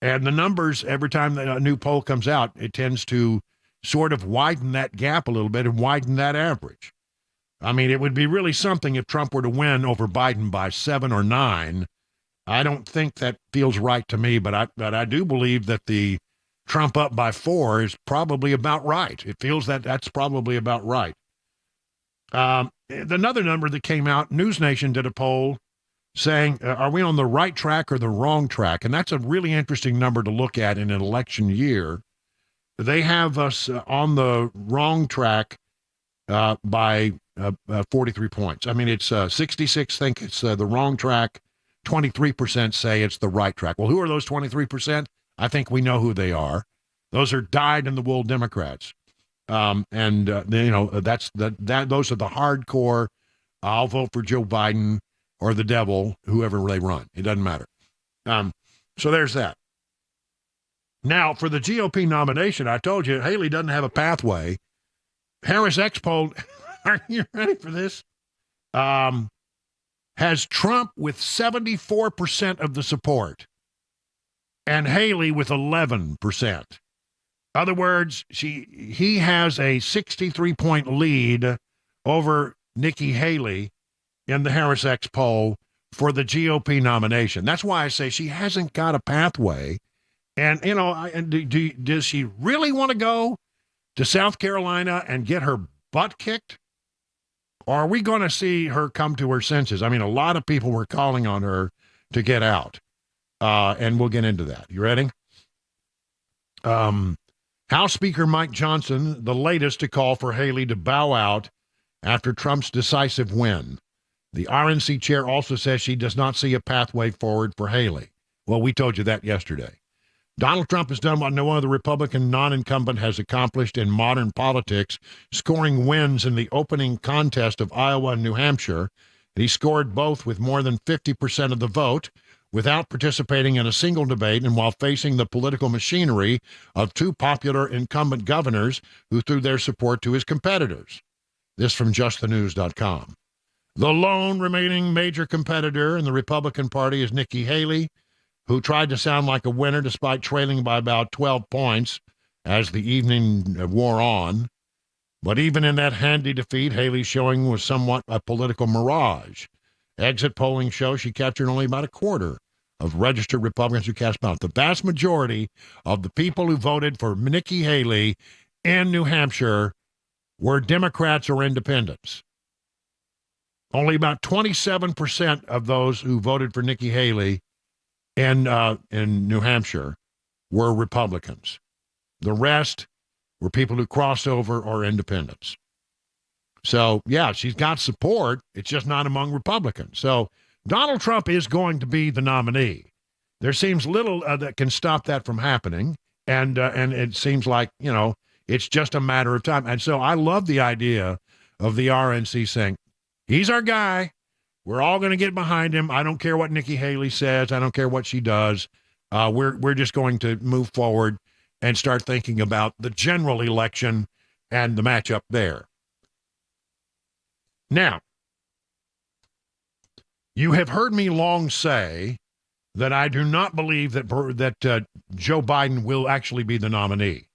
And the numbers, every time a new poll comes out, it tends to sort of widen that gap a little bit and widen that average. I mean, it would be really something if Trump were to win over Biden by 7 or 9. I don't think that feels right to me, but I do believe that the Trump up by 4 is probably about right. It feels that that's probably about right. Another number that came out, News Nation did a poll saying, are we on the right track or the wrong track? And that's a really interesting number to look at in an election year. They have us on the wrong track by 43 points. I mean, it's 66 think it's the wrong track. 23% say it's the right track. Well, who are those 23%? I think we know who they are. Those are dyed-in-the-wool Democrats. Those are the hardcore, I'll vote for Joe Biden or the devil, whoever they run. It doesn't matter. So there's that. Now, for the GOP nomination, I told you, Haley doesn't have a pathway. Harris X poll, are you ready for this? Has Trump with 74% of the support and Haley with 11%. Other words, he has a 63-point lead over Nikki Haley in the Harris X poll for the GOP nomination. That's why I say she hasn't got a pathway. And, does she really want to go to South Carolina and get her butt kicked? Or are we going to see her come to her senses? I mean, a lot of people were calling on her to get out. And we'll get into that. You ready? House Speaker Mike Johnson, the latest to call for Haley to bow out after Trump's decisive win. The RNC chair also says she does not see a pathway forward for Haley. Well, we told you that yesterday. Donald Trump has done what no other Republican non-incumbent has accomplished in modern politics, scoring wins in the opening contest of Iowa and New Hampshire. He scored both with more than 50% of the vote, without participating in a single debate and while facing the political machinery of two popular incumbent governors who threw their support to his competitors. This from justthenews.com. The lone remaining major competitor in the Republican Party is Nikki Haley, who tried to sound like a winner despite trailing by about 12 points as the evening wore on. But even in that handy defeat, Haley's showing was somewhat a political mirage. Exit polling shows she captured only about a quarter of registered Republicans who cast ballots. The vast majority of the people who voted for Nikki Haley in New Hampshire were Democrats or independents. Only about 27% of those who voted for Nikki Haley in New Hampshire were Republicans. The rest were people who crossed over or independents. So, yeah, she's got support. It's just not among Republicans. So Donald Trump is going to be the nominee. There seems little that can stop that from happening. And it seems like, it's just a matter of time. And so I love the idea of the RNC saying, he's our guy. We're all going to get behind him. I don't care what Nikki Haley says. I don't care what she does. We're just going to move forward and start thinking about the general election and the matchup there. Now, you have heard me long say that I do not believe that Joe Biden will actually be the nominee.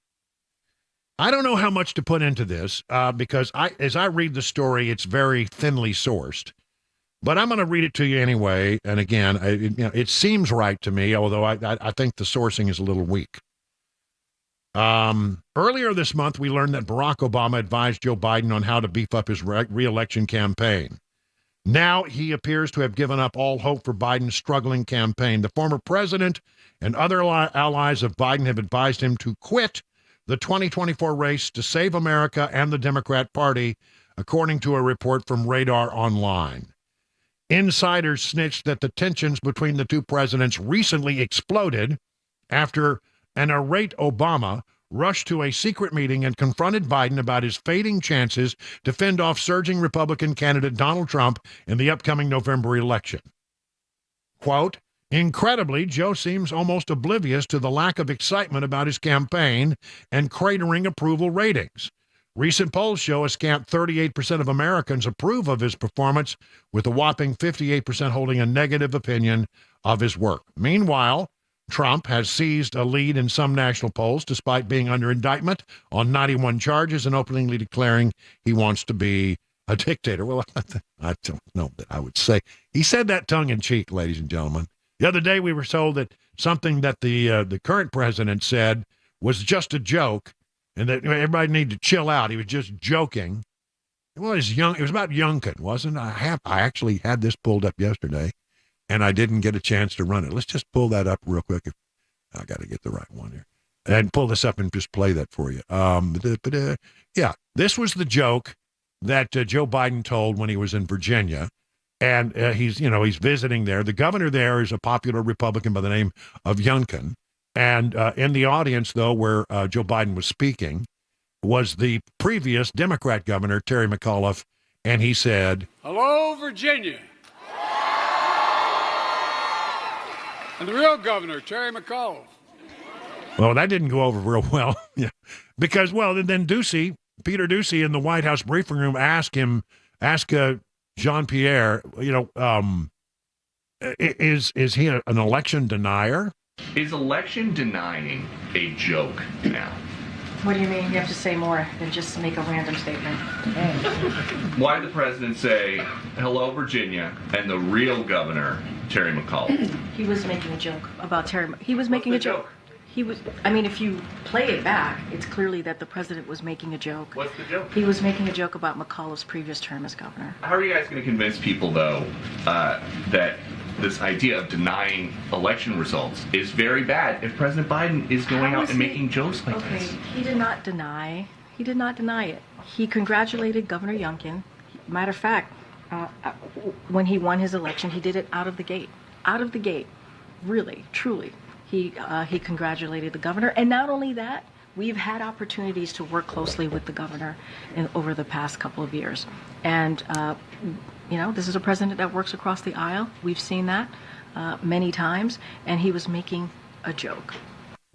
I don't know how much to put into this because as I read the story, it's very thinly sourced. But I'm going to read it to you anyway. And again, it seems right to me, although I think the sourcing is a little weak. Earlier this month, we learned that Barack Obama advised Joe Biden on how to beef up his re-election campaign. Now he appears to have given up all hope for Biden's struggling campaign. The former president and other allies of Biden have advised him to quit the 2024 race to save America and the Democrat Party, according to a report from Radar Online. Insiders snitched that the tensions between the two presidents recently exploded after an irate Obama rushed to a secret meeting and confronted Biden about his fading chances to fend off surging Republican candidate Donald Trump in the upcoming November election. Quote, incredibly, Joe seems almost oblivious to the lack of excitement about his campaign and cratering approval ratings. Recent polls show a scant 38% of Americans approve of his performance, with a whopping 58% holding a negative opinion of his work. Meanwhile, Trump has seized a lead in some national polls despite being under indictment on 91 charges and openly declaring he wants to be a dictator. Well, I don't know that I would say. He said that tongue-in-cheek, ladies and gentlemen. The other day we were told that something that the current president said was just a joke and that everybody needed to chill out. He was just joking. It was about Youngkin, wasn't it? I actually had this pulled up yesterday. and I didn't get a chance to run it. Let's just pull that up real quick. I got to get the right one here. And pull this up and just play that for you. Yeah, this was the joke that Joe Biden told when he was in Virginia. And he's visiting there. The governor there is a popular Republican by the name of Youngkin. And in the audience, though, where Joe Biden was speaking, was the previous Democrat governor, Terry McAuliffe. And he said, "Hello, Virginia." And the real governor, Terry McAuliffe. Well, that didn't go over real well. Yeah. Because, then Peter Doocy in the White House briefing room asked Jean-Pierre, is he an election denier? Is election denying a joke now? What do you mean? You have to say more than just make a random statement. Why did the president say, "Hello, Virginia," and the real governor, Terry McAuliffe? He was making a joke about Terry. He was making a joke. If you play it back, it's clearly that the president was making a joke. What's the joke? He was making a joke about McAuliffe's previous term as governor. How are you guys going to convince people, though, that this idea of denying election results is very bad if President Biden is going out and making jokes like this? Okay, he did not deny it. He congratulated Governor Youngkin. Matter of fact, when he won his election, he did it out of the gate. Out of the gate. Really, truly. He congratulated the governor. And not only that, we've had opportunities to work closely with the governor over the past couple of years. And, this is a president that works across the aisle. We've seen that many times. And he was making a joke.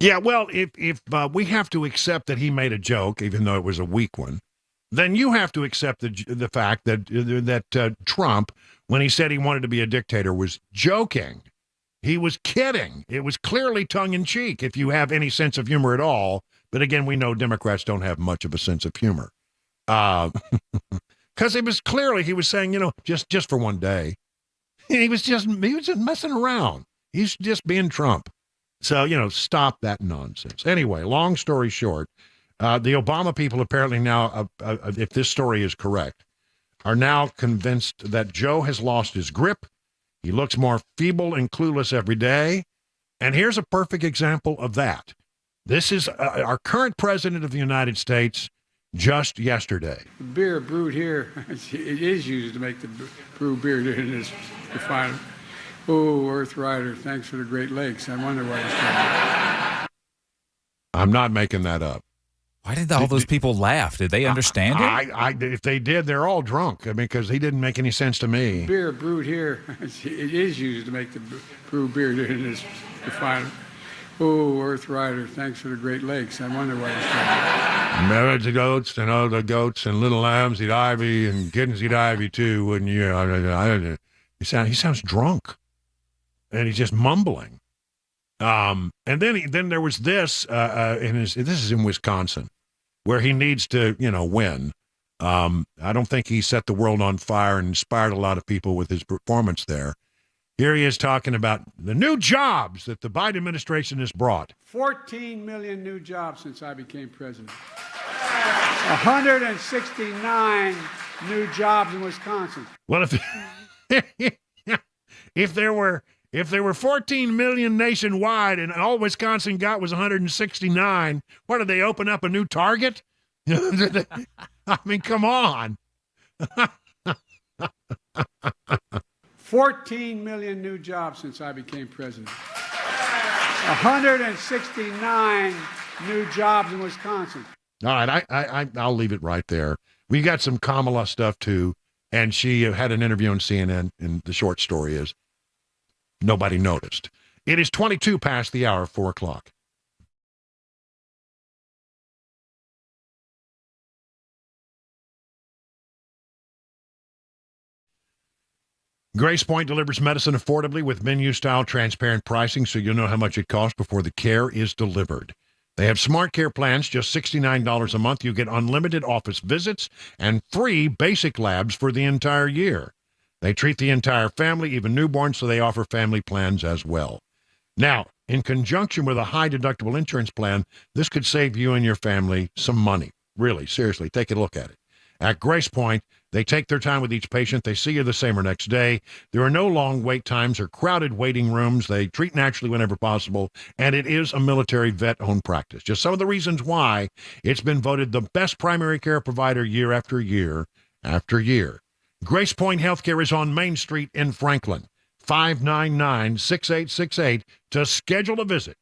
Yeah, well, if we have to accept that he made a joke, even though it was a weak one, then you have to accept the fact that Trump, when he said he wanted to be a dictator, was joking. He was kidding. It was clearly tongue-in-cheek, if you have any sense of humor at all. But again, we know Democrats don't have much of a sense of humor. Because it was clearly, he was saying, just for one day. He was just messing around. He's just being Trump. So, stop that nonsense. Anyway, long story short, the Obama people apparently now, if this story is correct, are now convinced that Joe has lost his grip. He looks more feeble and clueless every day. And here's a perfect example of that. This is our current president of the United States just yesterday. The beer brewed here, it is used to make the brew beer in this refinery. Oh, Earth Rider, thanks for the Great Lakes. I wonder why he's trying. I'm not making that up. Why did all those people laugh? Did they understand it? If they did, they're all drunk. Because he didn't make any sense to me. Beer brewed here, it is used to make the brew beer in this refinery. Oh, Earth Rider, thanks for the Great Lakes. I wonder why he's trying. Remember the goats and other goats and little lambs eat ivy and kittens eat ivy too, wouldn't you? He sounds drunk, and he's just mumbling. And then there was this. This is in Wisconsin, where he needs to, win. I don't think he set the world on fire and inspired a lot of people with his performance there. Here he is talking about the new jobs that the Biden administration has brought. 14 million new jobs since I became president. 169 new jobs in Wisconsin. Well, if there were 14 million nationwide and all Wisconsin got was 169, what, did they open up a new Target? I mean, come on. 14 million new jobs since I became president. 169 new jobs in Wisconsin. All right, I'll leave it right there. We got some Kamala stuff, too, and she had an interview on CNN, and the short story is nobody noticed. It is 22 past the hour, 4 o'clock. Grace Point delivers medicine affordably with menu-style transparent pricing so you'll know how much it costs before the care is delivered. They have smart care plans, just $69 a month. You get unlimited office visits and free basic labs for the entire year. They treat the entire family, even newborns, so they offer family plans as well. Now, in conjunction with a high-deductible insurance plan, this could save you and your family some money. Really, seriously, take a look at it. At Grace Point, They take their time with each patient. They see you the same or next day. There are no long wait times or crowded waiting rooms. They treat naturally whenever possible, and it is a military vet-owned practice. Just some of the reasons why it's been voted the best primary care provider year after year after year. Grace Point Healthcare is on Main Street in Franklin. 599-6868 to schedule a visit.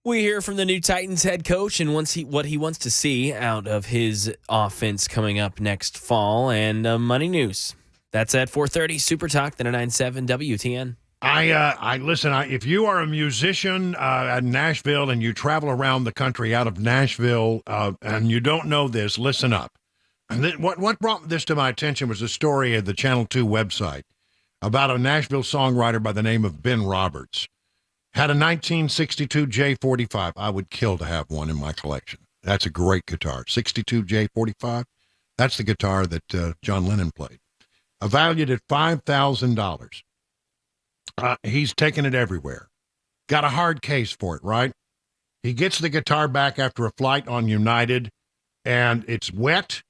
We hear from the new Titans head coach and what he wants to see out of his offense coming up next fall, and money news. That's at 4:30 Super Talk 99.7 WTN. I listen. If you are a musician at Nashville and you travel around the country out of Nashville and you don't know this, listen up. And what brought this to my attention was a story at the Channel 2 website about a Nashville songwriter by the name of Ben Roberts. Had a 1962 J45. I would kill to have one in my collection. That's a great guitar. 62 J45. That's the guitar that John Lennon played. valued at $5,000. He's taken it everywhere. Got a hard case for it, right? He gets the guitar back after a flight on United, and it's wet.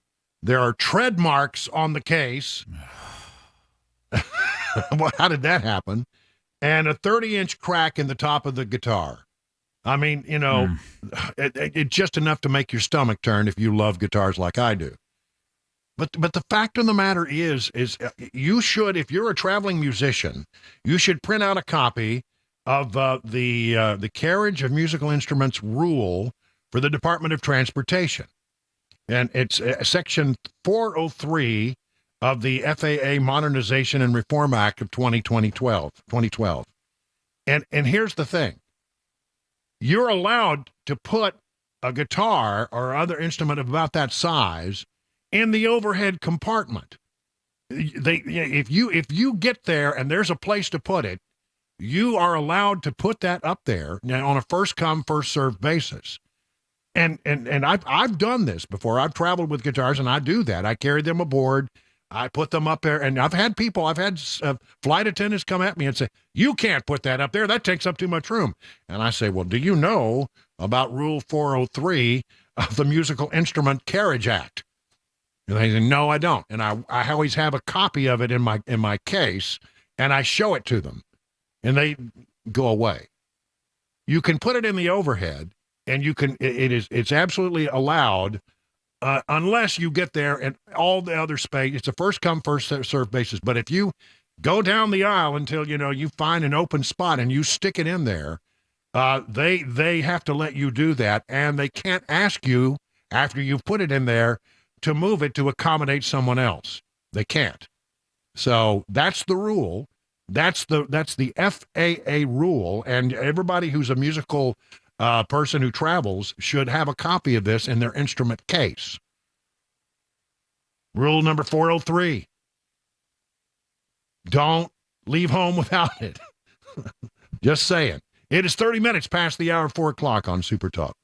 There are tread marks on the case. Well, how did that happen? And a 30-inch crack in the top of the guitar. I mean, it's just enough to make your stomach turn if you love guitars like I do. But the fact of the matter is you should, if you're a traveling musician, you should print out a copy of the carriage of musical instruments rule for the Department of Transportation. And it's Section 403 of the FAA Modernization and Reform Act of 2012. And here's the thing. You're allowed to put a guitar or other instrument of about that size in the overhead compartment. If you get there and there's a place to put it, you are allowed to put that up there on a first come, first served basis. And I've done this before. I've traveled with guitars, and I do that. I carry them aboard. I put them up there, and I've had flight attendants come at me and say, "You can't put that up there. That takes up too much room." And I say, "Well, do you know about Rule 403 of the Musical Instrument Carriage Act?" And they say, "No, I don't." And I always have a copy of it in my case, and I show it to them, and they go away. You can put it in the overhead, and it's absolutely allowed. Unless you get there and all the other space, it's a first come, first served basis. But if you go down the aisle until, you find an open spot and you stick it in there, they have to let you do that. And they can't ask you after you've put it in there to move it to accommodate someone else. They can't. So that's the rule. That's the FAA rule. And everybody who's a musical person who travels should have a copy of this in their instrument case. Rule number 403. Don't leave home without it. Just saying. It is 30 minutes past the hour of 4 o'clock on Super Talk.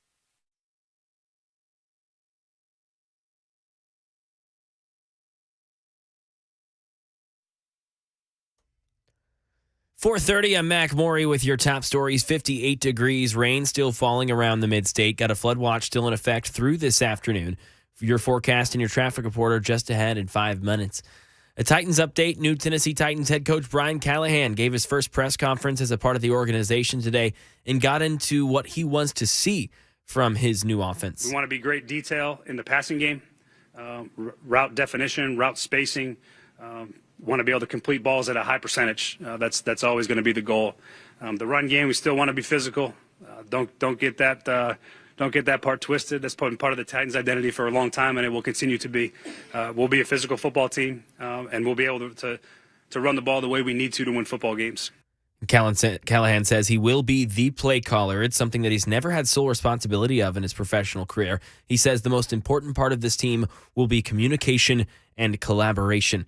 .30, I'm Mac Maury with your top stories. 58 degrees, rain still falling around the mid-state. Got a flood watch still in effect through this afternoon. Your forecast and your traffic reporter just ahead in 5 minutes. A Titans update. New Tennessee Titans head coach Brian Callahan gave his first press conference as a part of the organization today and got into what he wants to see from his new offense. We want to be great detail in the passing game, route definition, route spacing, want to be able to complete balls at a high percentage. That's always going to be the goal. The run game, we still want to be physical. Don't get that part twisted. That's been part of the Titans' identity for a long time, and it will continue to be. We'll be a physical football team, and we'll be able to run the ball the way we need to win football games. Callahan says he will be the play caller. It's something that he's never had sole responsibility of in his professional career. He says the most important part of this team will be communication and collaboration.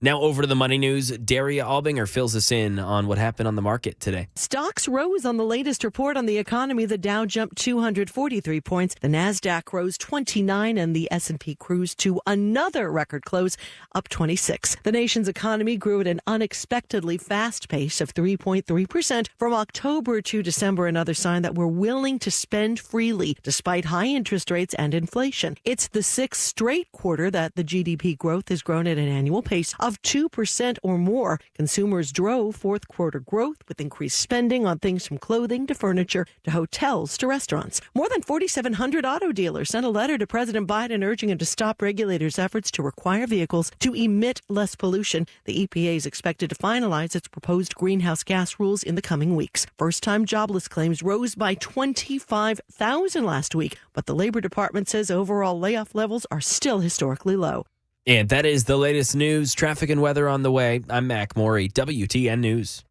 Now over to the money news. Daria Albinger fills us in on what happened on the market today. Stocks rose on the latest report on the economy. The Dow jumped 243 points. The Nasdaq rose 29 and the S&P cruised to another record close, up 26. The nation's economy grew at an unexpectedly fast pace of 3.3% from October to December, another sign that we're willing to spend freely despite high interest rates and inflation. It's the sixth straight quarter that the GDP growth has grown at an annual pace of 2% or more. Consumers drove fourth quarter growth with increased spending on things from clothing to furniture to hotels to restaurants. More than 4,700 auto dealers sent a letter to President Biden urging him to stop regulators' efforts to require vehicles to emit less pollution. The EPA is expected to finalize its proposed greenhouse gas rules in the coming weeks. First-time jobless claims rose by 25,000 last week, but the Labor Department says overall layoff levels are still historically low. And that is the latest news, traffic and weather on the way. I'm Mac Maury, WTN News.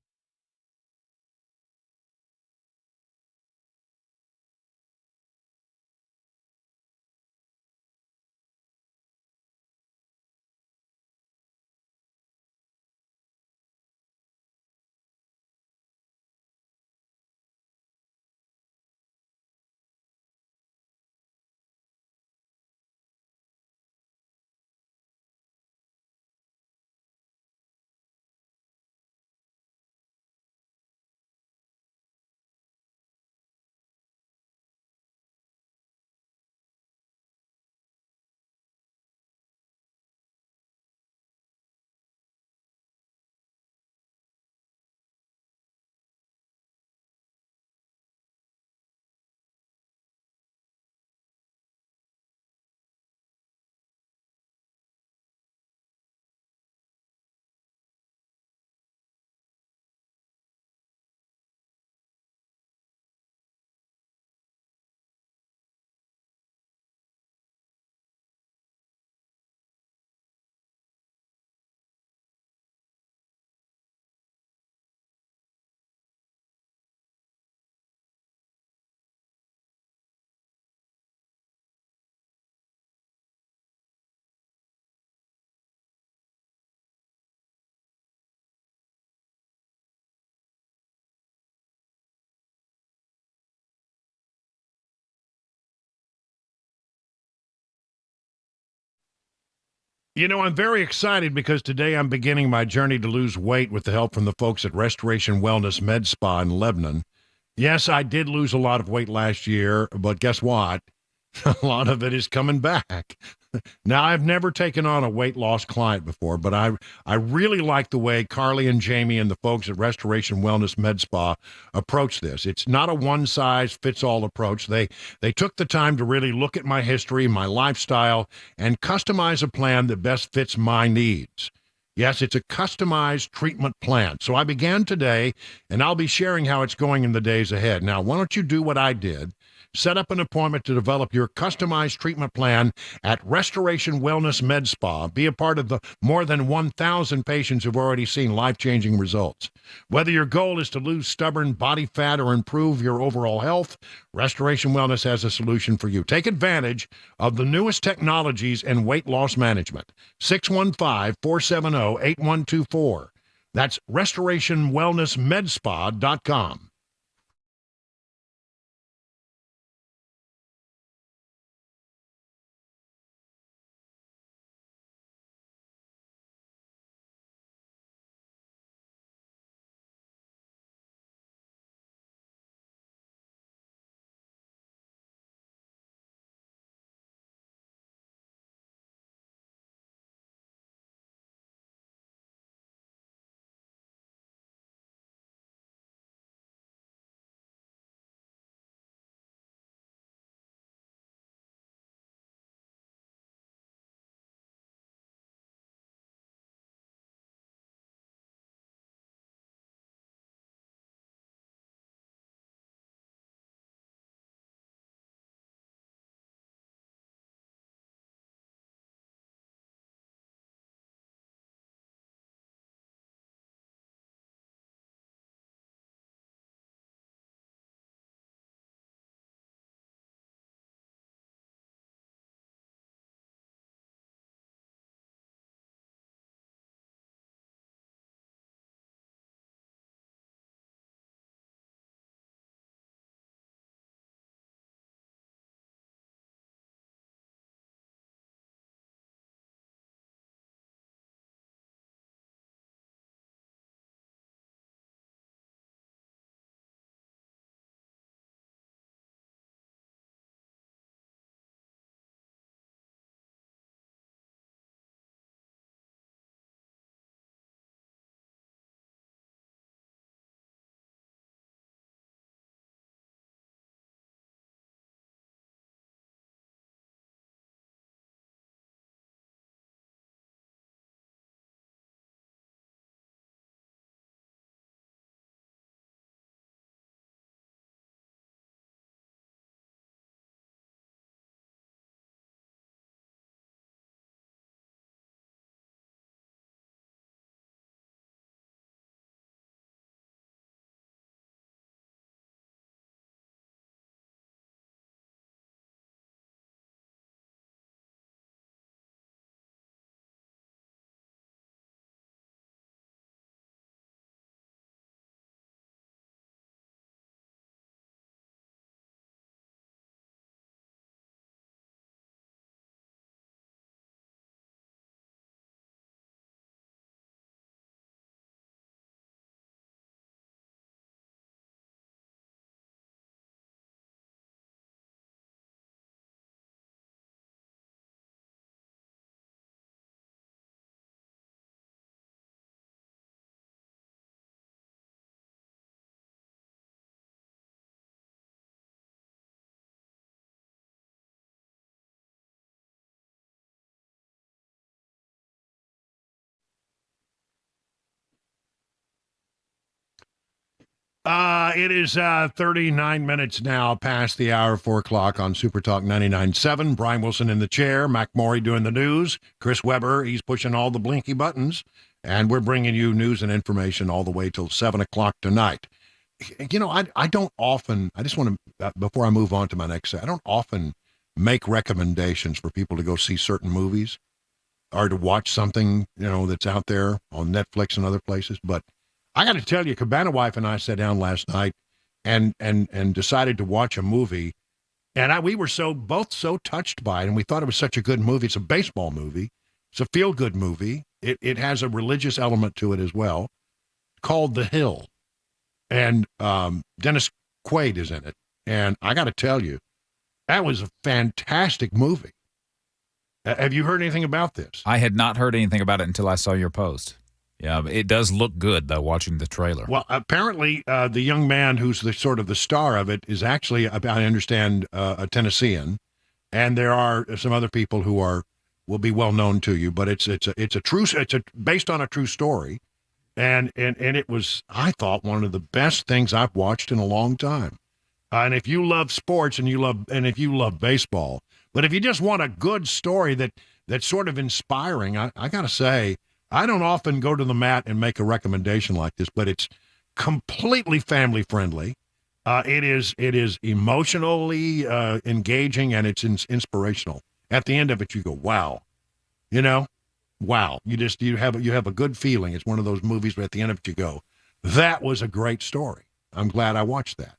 You know, I'm very excited because today I'm beginning my journey to lose weight with the help from the folks at Restoration Wellness Med Spa in Lebanon. Yes, I did lose a lot of weight last year, but guess what? A lot of it is coming back. Now, I've never taken on a weight loss client before, but I really like the way Carly and Jamie and the folks at Restoration Wellness Med Spa approach this. It's not a one-size-fits-all approach. They took the time to really look at my history, my lifestyle, and customize a plan that best fits my needs. Yes, it's a customized treatment plan. So I began today, and I'll be sharing how it's going in the days ahead. Now, why don't you do what I did? Set up an appointment to develop your customized treatment plan at Restoration Wellness Med Spa. Be a part of the more than 1,000 patients who've already seen life-changing results. Whether your goal is to lose stubborn body fat or improve your overall health, Restoration Wellness has a solution for you. Take advantage of the newest technologies in weight loss management. 615-470-8124. That's restorationwellnessmedspa.com. It is 39 minutes now past the hour, 4 o'clock on Super Talk 99.7. Brian Wilson in the chair, Mac Morey doing the news, Chris Weber, he's pushing all the blinky buttons, and we're bringing you news and information all the way till 7 o'clock tonight. You know, I don't often, I just want to, before I move on to my next set, I don't often make recommendations for people to go see certain movies or to watch something, you know, that's out there on Netflix and other places, but I got to tell you, Cabana Wife and I sat down last night and decided to watch a movie, and we were both so touched by it, and we thought it was such a good movie. It's a baseball movie, It's a feel-good movie. It has a religious element to it as well, called The Hill. And Dennis Quaid is in it. And I got to tell you, that was a fantastic movie. Have you heard anything about this? I had not heard anything about it until I saw your post. Yeah, it does look good, though, watching the trailer. Well, apparently the young man who's the sort of the star of it is actually, I understand, a Tennessean. And there are some other people who will be well known to you, but it's based on a true story. And it was, I thought, one of the best things I've watched in a long time. And if you love sports and if you love baseball, but if you just want a good story that's sort of inspiring, I got to say, I don't often go to the mat and make a recommendation like this, but it's completely family friendly. It is emotionally engaging, and it's inspirational. At the end of it, you go, wow, wow. You have a good feeling. It's one of those movies where at the end of it, you go, that was a great story. I'm glad I watched that.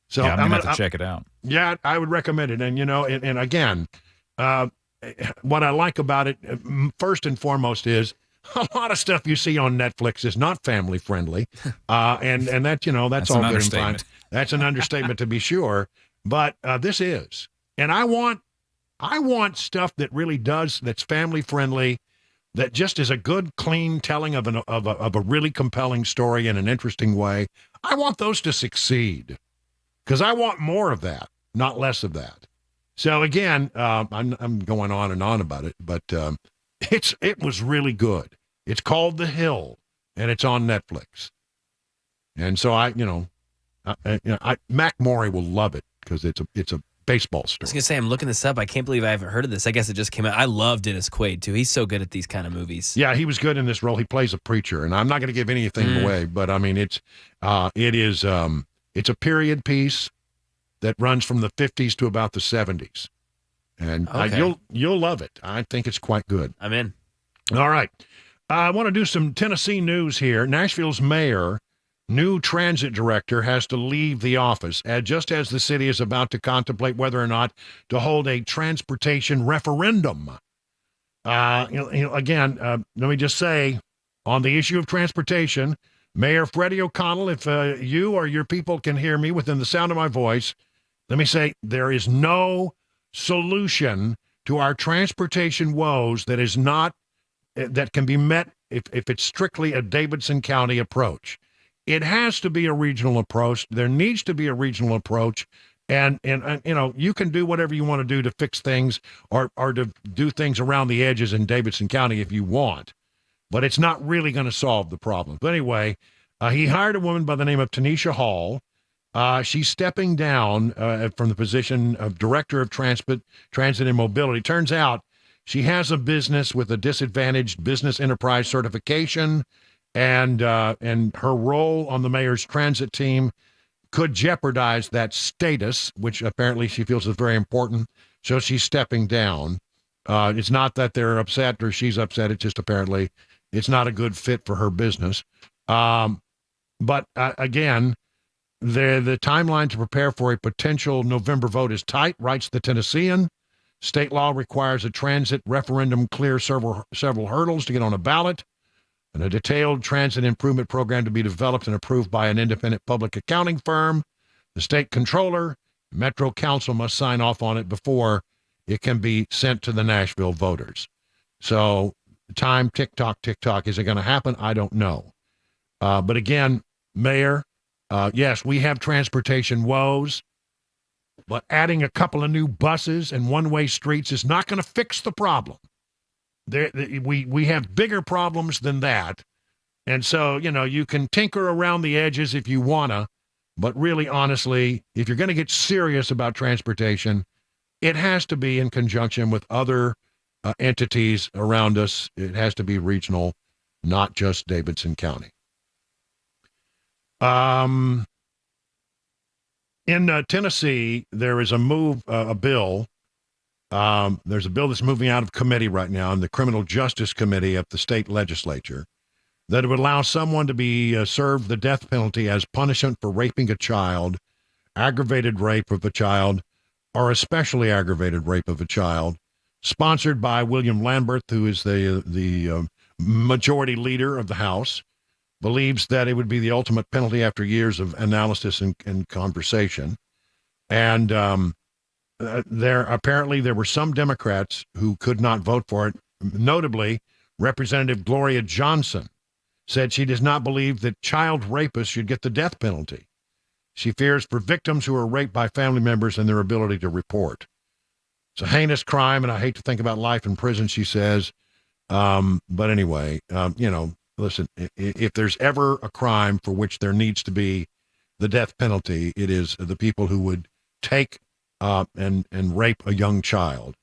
So yeah, I'm going to have to check it out. Yeah, I would recommend it. And, and again, what I like about it, first and foremost, is a lot of stuff you see on Netflix is not family friendly. And that, that's all good and fine. That's an understatement to be sure. But this is. And I want stuff that really that's family friendly, that just is a good, clean telling of a really compelling story in an interesting way. I want those to succeed. Because I want more of that, not less of that. So again, I'm going on and on about it, but it was really good. It's called The Hill, and it's on Netflix. And so Mac Morey will love it because it's a baseball story. I was gonna say, I'm looking this up. I can't believe I haven't heard of this. I guess it just came out. I love Dennis Quaid too. He's so good at these kind of movies. Yeah, he was good in this role. He plays a preacher, and I'm not going to give anything away, but I mean, it is. It's a period piece that runs from the 50s to about the 70s. And you'll love it. I think it's quite good. I'm in. All right. I want to do some Tennessee news here. Nashville's mayor, new transit director, has to leave the office just as the city is about to contemplate whether or not to hold a transportation referendum. Again, let me just say, on the issue of transportation, Mayor Freddie O'Connell, if you or your people can hear me within the sound of my voice, let me say there is no solution to our transportation woes that can be met if it's strictly a Davidson County approach. It has to be a regional approach. There needs to be a regional approach, and you can do whatever you want to do to fix things or to do things around the edges in Davidson County if you want. But it's not really going to solve the problem. But anyway, he hired a woman by the name of Tanisha Hall. She's stepping down from the position of Director of Transit and Mobility. Turns out she has a business with a disadvantaged business enterprise certification, and her role on the mayor's transit team could jeopardize that status, which apparently she feels is very important. So she's stepping down. It's not that they're upset or she's upset. It's just apparently it's not a good fit for her business. But again, the timeline to prepare for a potential November vote is tight, writes the Tennessean. State law requires a transit referendum clear several hurdles to get on a ballot, and a detailed transit improvement program to be developed and approved by an independent public accounting firm. The state controller, Metro Council must sign off on it before it can be sent to the Nashville voters. So time, tick-tock. Is it going to happen? I don't know. But again, Mayor, yes, we have transportation woes, but adding a couple of new buses and one-way streets is not going to fix the problem. We have bigger problems than that. And so, you can tinker around the edges if you want to, but really, honestly, if you're going to get serious about transportation, it has to be in conjunction with other entities around us. It has to be regional, not just Davidson County. In Tennessee, there is a bill. There's a bill that's moving out of committee right now in the Criminal Justice Committee of the state legislature that would allow someone to be served the death penalty as punishment for raping a child, aggravated rape of a child, or especially aggravated rape of a child, sponsored by William Lambert, who is the majority leader of the House, believes that it would be the ultimate penalty after years of analysis and conversation. And there were some Democrats who could not vote for it. Notably, Representative Gloria Johnson said she does not believe that child rapists should get the death penalty. She fears for victims who are raped by family members and their ability to report. It's a heinous crime, and I hate to think about life in prison, she says. But anyway, listen, if there's ever a crime for which there needs to be the death penalty, it is the people who would take and rape a young child.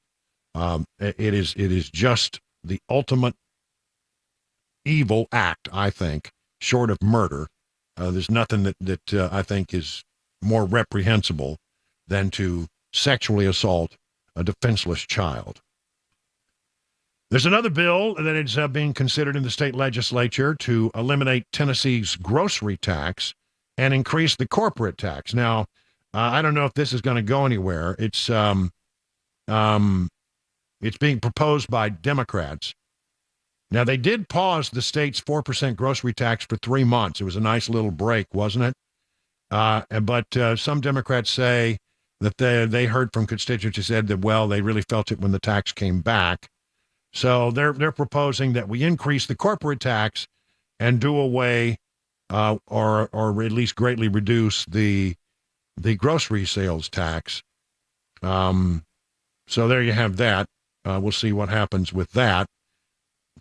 It is just the ultimate evil act, I think, short of murder. There's nothing that I think is more reprehensible than to sexually assault a defenseless child. There's another bill that is being considered in the state legislature to eliminate Tennessee's grocery tax and increase the corporate tax. Now, I don't know if this is going to go anywhere. It's being proposed by Democrats. Now, they did pause the state's 4% grocery tax for 3 months. It was a nice little break, wasn't it? But some Democrats say that they heard from constituents who said that, well, they really felt it when the tax came back. So they're proposing that we increase the corporate tax and do away or at least greatly reduce the grocery sales tax. So there you have that. We'll see what happens with that.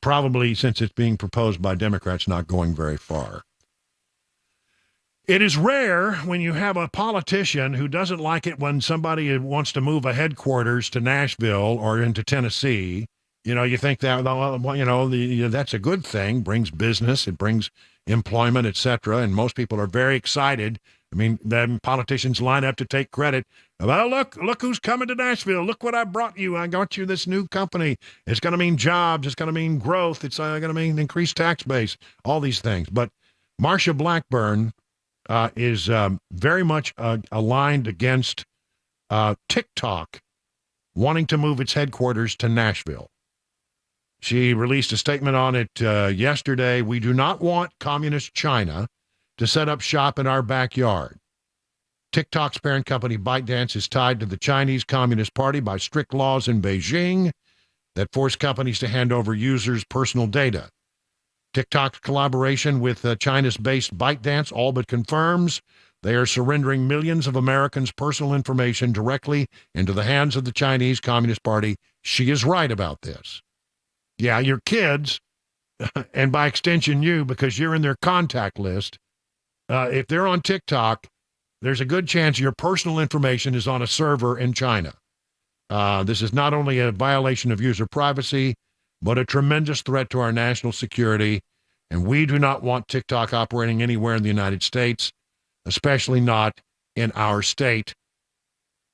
Probably, since it's being proposed by Democrats, not going very far. It is rare when you have a politician who doesn't like it when somebody wants to move a headquarters to Nashville or into Tennessee. You think that, that's a good thing, brings business, it brings employment, etc. And most people are very excited. I mean, then politicians line up to take credit. Well, look who's coming to Nashville. Look what I brought you. I got you this new company. It's going to mean jobs. It's going to mean growth. It's going to mean increased tax base, all these things. But Marsha Blackburn is very much aligned against TikTok wanting to move its headquarters to Nashville. She released a statement on it yesterday. We do not want communist China to set up shop in our backyard. TikTok's parent company ByteDance is tied to the Chinese Communist Party by strict laws in Beijing that force companies to hand over users' personal data. TikTok's collaboration with China's-based ByteDance all but confirms they are surrendering millions of Americans' personal information directly into the hands of the Chinese Communist Party. She is right about this. Yeah, your kids, and by extension you, because you're in their contact list, if they're on TikTok, there's a good chance your personal information is on a server in China. This is not only a violation of user privacy, but a tremendous threat to our national security, and we do not want TikTok operating anywhere in the United States, especially not in our state.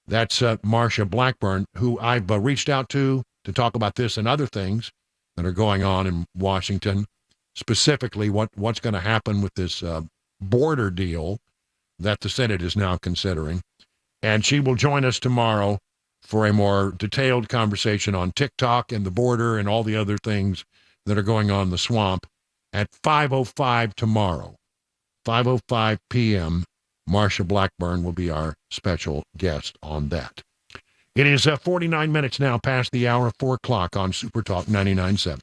That's Marsha Blackburn, who I've reached out to talk about this and other things that are going on in Washington, specifically what's going to happen with this border deal that the Senate is now considering. And she will join us tomorrow for a more detailed conversation on TikTok and the border and all the other things that are going on in the swamp at 5:05 tomorrow. 5:05 p.m., Marsha Blackburn will be our special guest on that. It is 49 minutes now past the hour of 4 o'clock on Super Talk 99.7.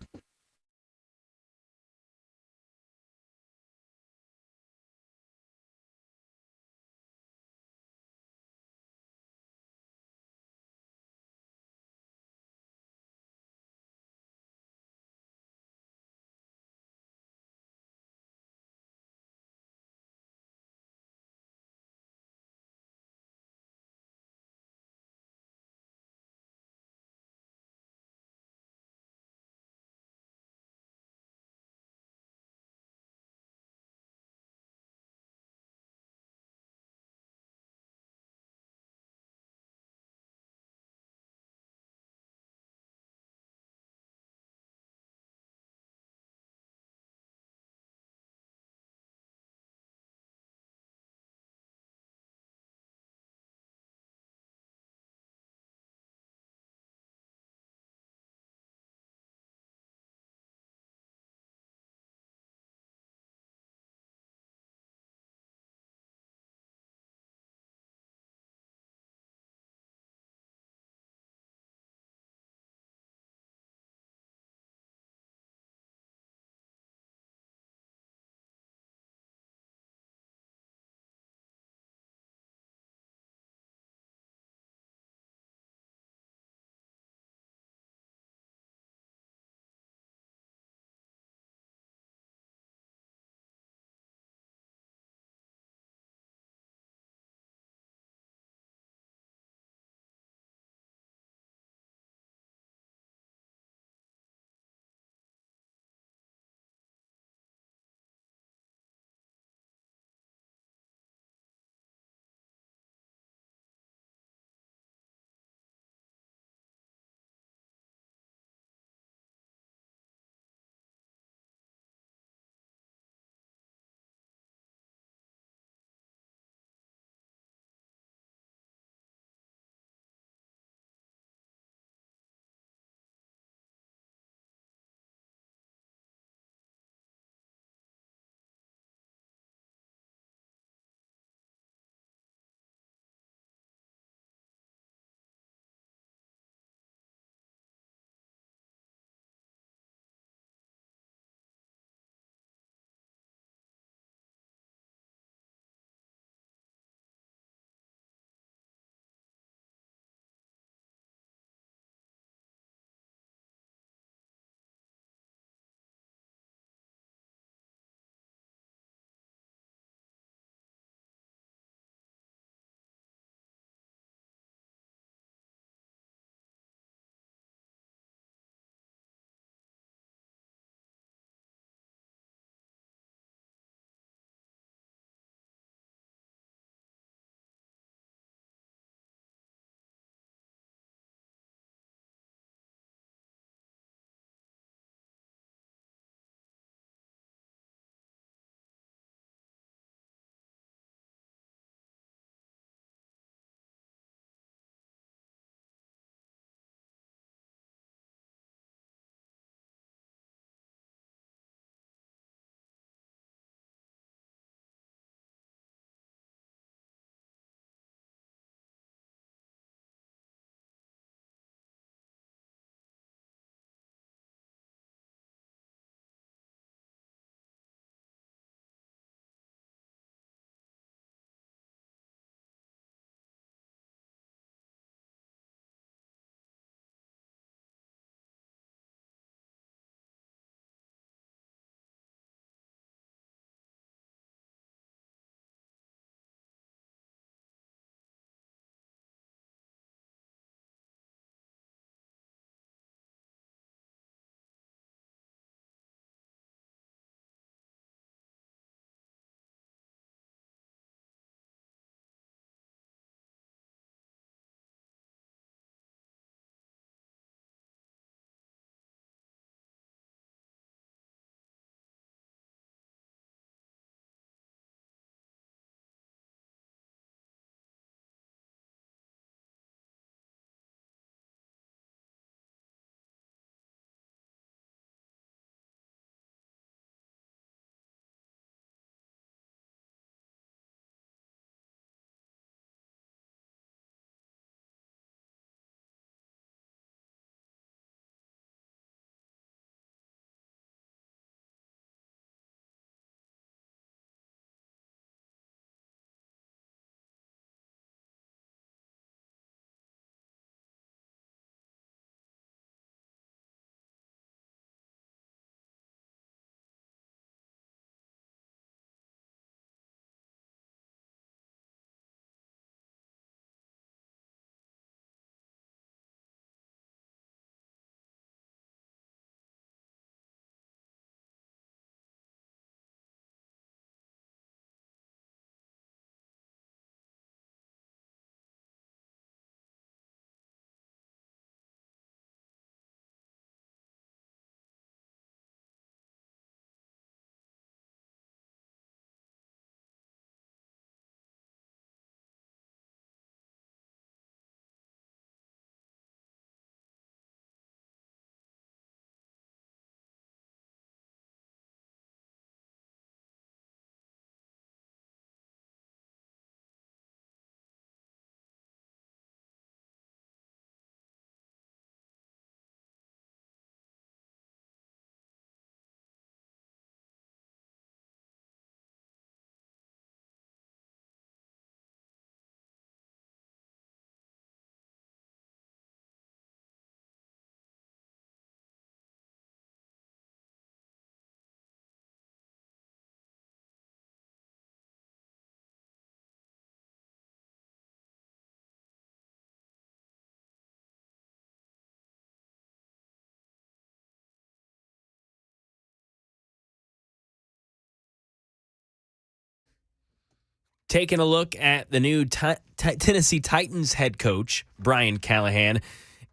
taking a look at the new Tennessee Titans head coach, Brian Callahan.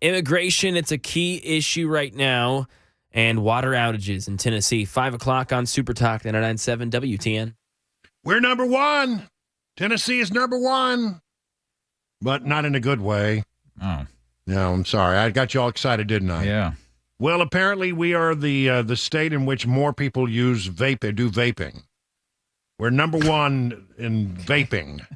Immigration, it's a key issue right now, and water outages in Tennessee. 5 o'clock on Super Talk 99.7 WTN. We're number one. Tennessee is number one, but not in a good way. Oh. No, I'm sorry. I got you all excited, didn't I? Yeah. Well, apparently we are the state in which more people do vaping. We're number one in vaping.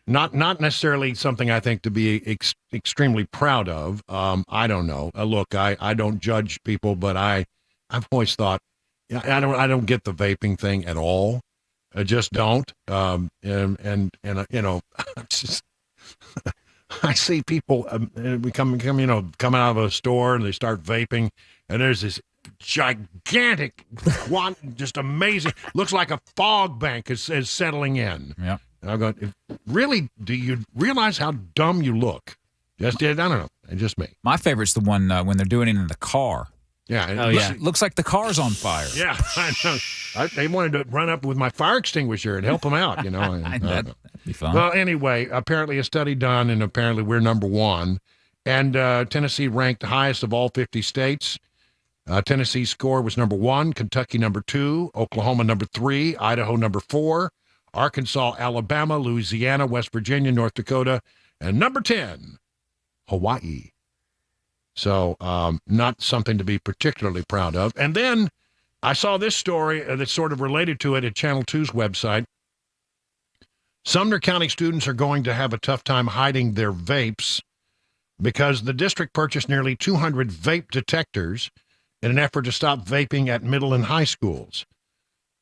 Not necessarily something I think to be extremely proud of. I don't know. Look, I don't judge people, but I've always thought I don't get the vaping thing at all. I just don't. And you know, just, I see people coming out of a store and they start vaping, and there's this gigantic, just amazing. Looks like a fog bank is settling in. Yeah. And I'm going, really? Do you realize how dumb you look? I don't know. It's just me. My favorite's the one when they're doing it in the car. Yeah. Looks like the car's on fire. Yeah, I know. They wanted to run up with my fire extinguisher and help them out, you know. That'd be fun. Well, anyway, apparently a study done, and apparently we're number one. And Tennessee ranked highest of all 50 states. Tennessee's score was number 1, Kentucky number 2, Oklahoma number 3, Idaho number 4, Arkansas, Alabama, Louisiana, West Virginia, North Dakota, and number 10, Hawaii. So not something to be particularly proud of. And then I saw this story that's sort of related to it at Channel 2's website. Sumner County students are going to have a tough time hiding their vapes because the district purchased nearly 200 vape detectors in an effort to stop vaping at middle and high schools.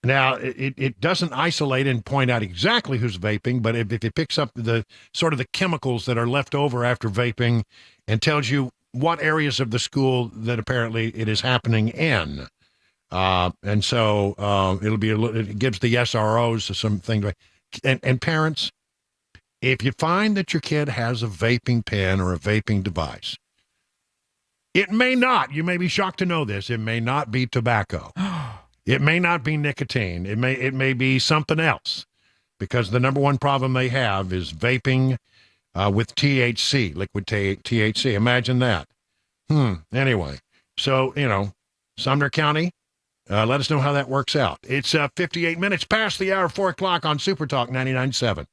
Now, it doesn't isolate and point out exactly who's vaping, but if it picks up the sort of the chemicals that are left over after vaping and tells you what areas of the school that apparently it is happening in. And so it gives the SROs something. And parents, if you find that your kid has a vaping pen or a vaping device, it may not, you may be shocked to know this, it may not be tobacco. It may not be nicotine. It may be something else, because the number one problem they have is vaping with THC, liquid THC. Imagine that. Anyway, so, Sumner County, let us know how that works out. It's 58 minutes past the hour, 4 o'clock on Super Talk 99.7.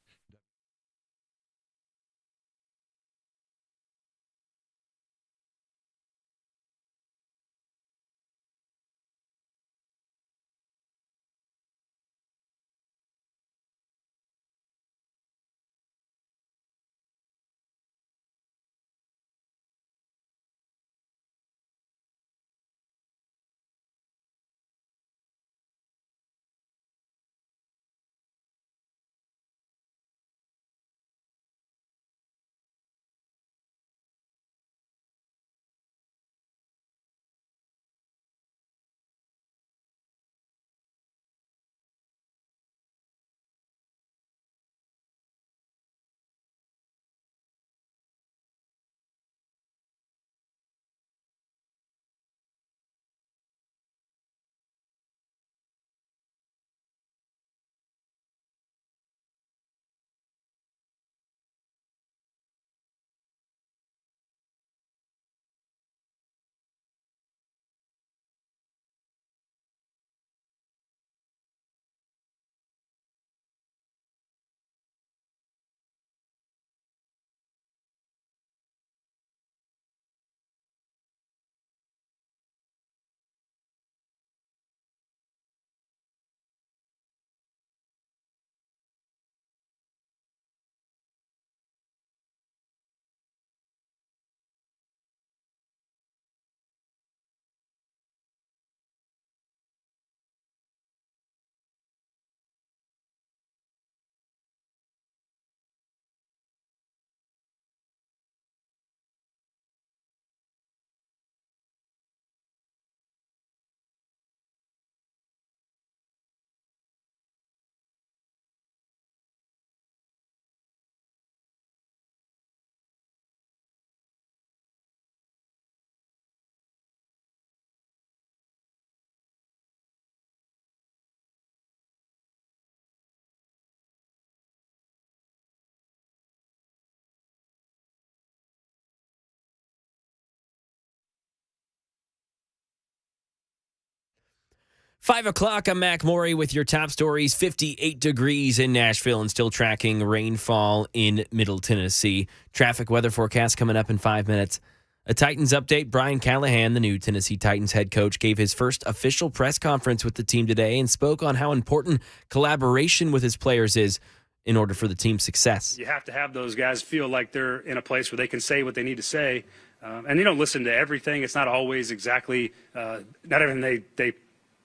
5 o'clock, I'm Mac Morey with your top stories. 58 degrees in Nashville and still tracking rainfall in Middle Tennessee. Traffic weather forecast coming up in 5 minutes. A Titans update. Brian Callahan, the new Tennessee Titans head coach, gave his first official press conference with the team today and spoke on how important collaboration with his players is in order for the team's success. You have to have those guys feel like they're in a place where they can say what they need to say. And they don't listen to everything. It's not always exactly, not everything they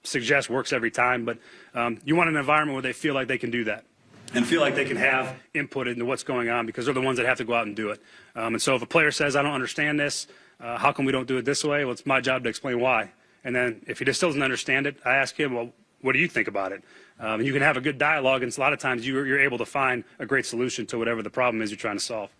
suggest works every time, but you want an environment where they feel like they can do that and feel like they can have input into what's going on because they're the ones that have to go out and do it. And so if a player says, I don't understand this, how come we don't do it this way? Well, it's my job to explain why. And then if he just doesn't understand it, I ask him, well, what do you think about it? And you can have a good dialogue, and a lot of times you're able to find a great solution to whatever the problem is you're trying to solve.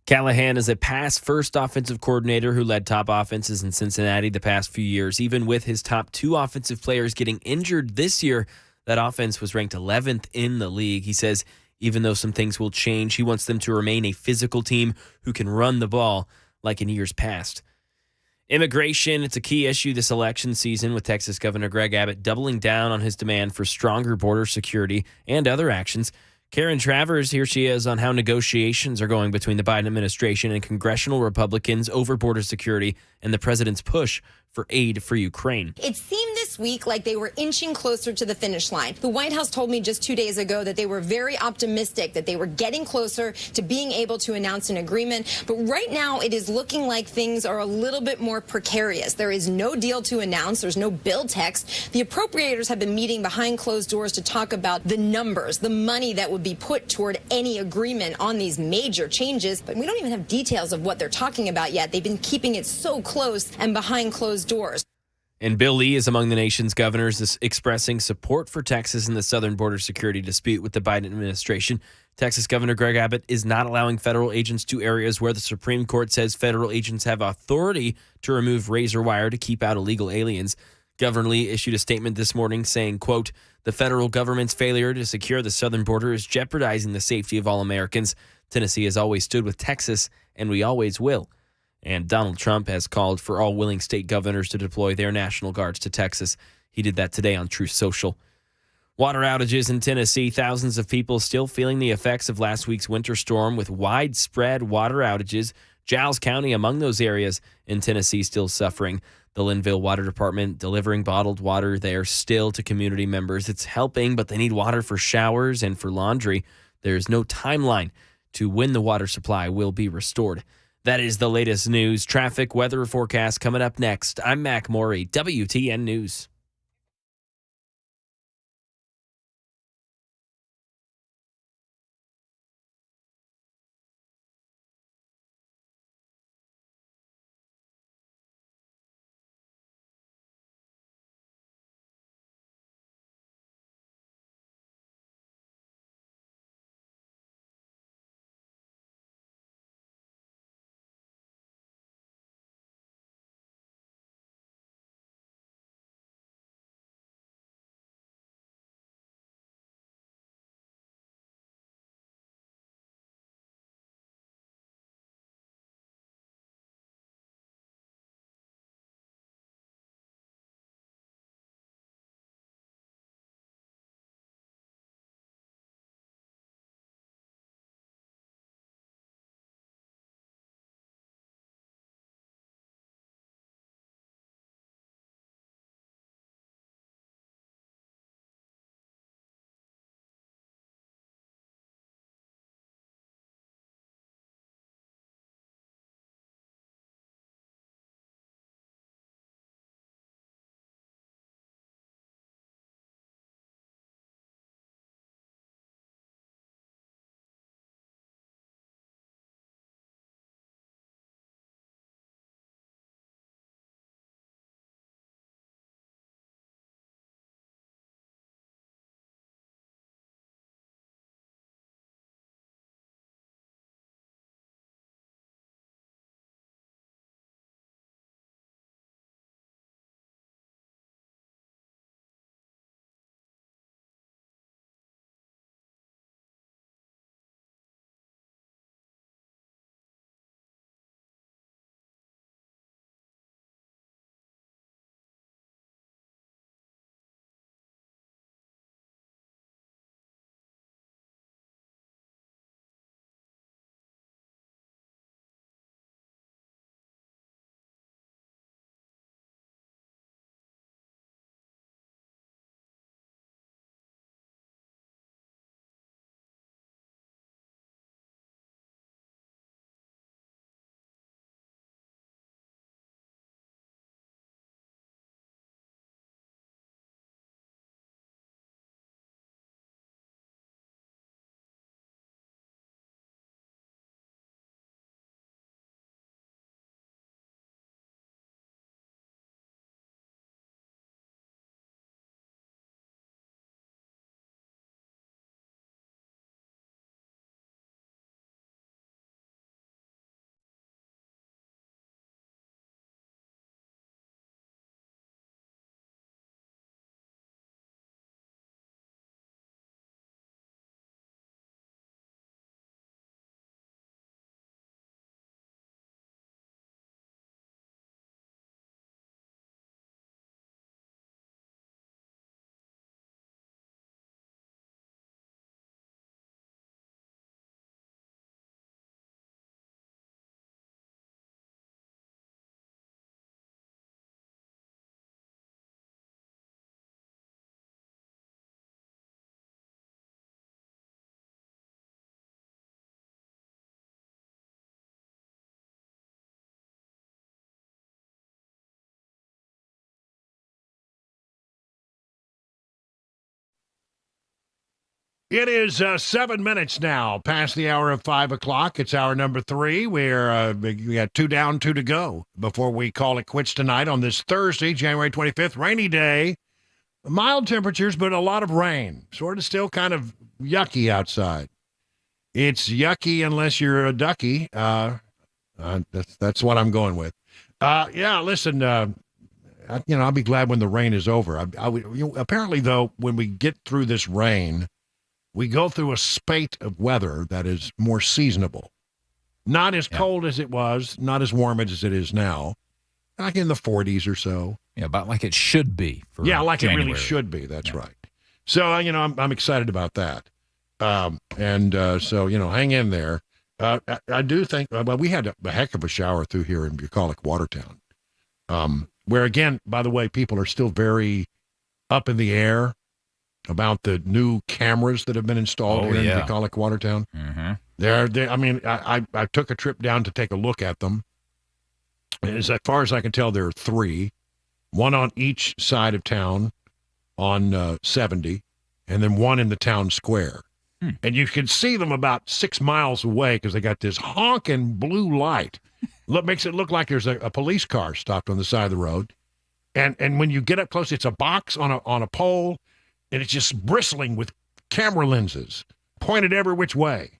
Callahan is a pass-first offensive coordinator who led top offenses in Cincinnati the past few years. Even with his top two offensive players getting injured this year, that offense was ranked 11th in the league. He says even though some things will change, he wants them to remain a physical team who can run the ball like in years past. Immigration, it's a key issue this election season, with Texas Governor Greg Abbott doubling down on his demand for stronger border security and other actions. Karen Travers, here she is on how negotiations are going between the Biden administration and congressional Republicans over border security and the president's push for aid for Ukraine. It seemed this week like they were inching closer to the finish line. The White House told me just 2 days ago that they were very optimistic that they were getting closer to being able to announce an agreement. But right now it is looking like things are a little bit more precarious. There is no deal to announce. There's no bill text. The appropriators have been meeting behind closed doors to talk about the numbers, the money that would be put toward any agreement on these major changes. But we don't even have details of what they're talking about yet. They've been keeping it so close and behind closed doors. And Bill Lee is among the nation's governors expressing support for Texas in the southern border security dispute with the Biden administration. Texas Governor Greg Abbott is not allowing federal agents to areas where the Supreme Court says federal agents have authority to remove razor wire to keep out illegal aliens. Governor Lee issued a statement this morning saying, quote, the federal government's failure to secure the southern border is jeopardizing the safety of all Americans. Tennessee has always stood with Texas, and we always will. And Donald Trump has called for all willing state governors to deploy their National Guards to Texas. He did that today on Truth Social. Water outages in Tennessee. Thousands of people still feeling the effects of last week's winter storm with widespread water outages. Giles County among those areas in Tennessee still suffering. The Linville Water Department delivering bottled water there still to community members. It's helping, but they need water for showers and for laundry. There's no timeline to when the water supply will be restored. That is the latest news. Traffic, weather forecast coming up next. I'm Mac Morey, WTN News. It is 7 minutes now past the hour of 5 o'clock. It's hour number 3. We got 2 down, 2 to go before we call it quits tonight on this Thursday, January 25th, rainy day. Mild temperatures, but a lot of rain. Sort of still kind of yucky outside. It's yucky unless you're a ducky. That's what I'm going with. Listen, I'll be glad when the rain is over. Apparently, though, when we get through this rain, we go through a spate of weather that is more seasonable. Not as cold as it was, not as warm as it is now. Like in the 40s or so. Yeah, about like it should be. Like January. It really should be. That's right. So, I'm excited about that. So, hang in there. I do think, we had a heck of a shower through here in Bucolic, Watertown. Where, again, by the way, people are still very up in the air about the new cameras that have been installed here in Bucolic, Watertown. Mm-hmm. I took a trip down to take a look at them. As far as I can tell, there are 3, one on each side of town on 70, and then one in the town square. And you can see them about 6 miles away because they got this honking blue light. Makes it look like there's a police car stopped on the side of the road. And when you get up close, it's a box on a pole, and it's just bristling with camera lenses pointed every which way.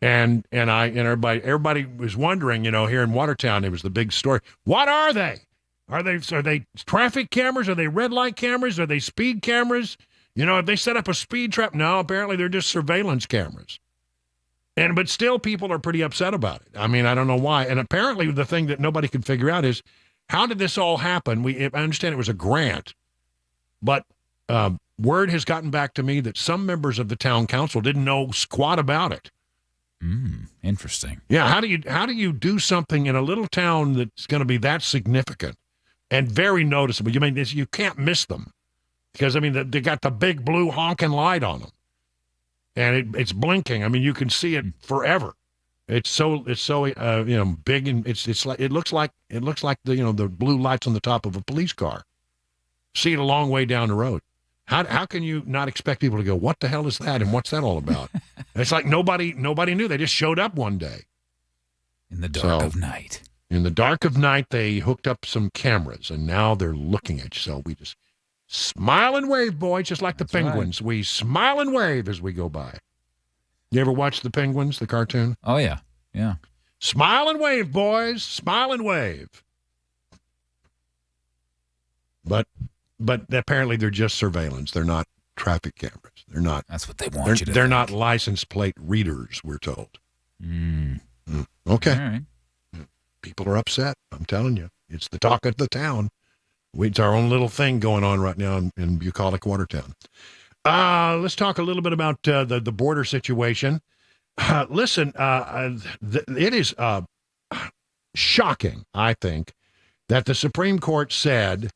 And everybody was wondering, here in Watertown, it was the big story. What are they? Are they traffic cameras? Are they red light cameras? Are they speed cameras? If they set up a speed trap, no, apparently they're just surveillance cameras. But still, people are pretty upset about it. I don't know why. And apparently the thing that nobody could figure out is, how did this all happen? I understand it was a grant, but word has gotten back to me that some members of the town council didn't know squat about it. Interesting. Yeah, how do you do something in a little town that's going to be that significant and very noticeable? You can't miss them. Because, they got the big blue honking light on them. And it's blinking. You can see it forever. It's so big, and it looks like the blue lights on the top of a police car. See it a long way down the road. How can you not expect people to go, what the hell is that, and what's that all about? It's like nobody knew. They just showed up one day. In the dark of night. In the dark of night, they hooked up some cameras, and now they're looking at you. So we just smile and wave, boy, just like the Penguins. Right. We smile and wave as we go by. You ever watch the Penguins, the cartoon? Oh, yeah. Yeah. Smile and wave, boys. Smile and wave. But apparently they're just surveillance. They're not traffic cameras. They're not. That's what they want you to They're think. not license plate readers, we're told. Okay. All right. People are upset. I'm telling you. It's the talk of the town. It's our own little thing going on right now in Bucolic, Watertown. Let's talk a little bit about the border situation. Listen, it is shocking, I think, that the Supreme Court said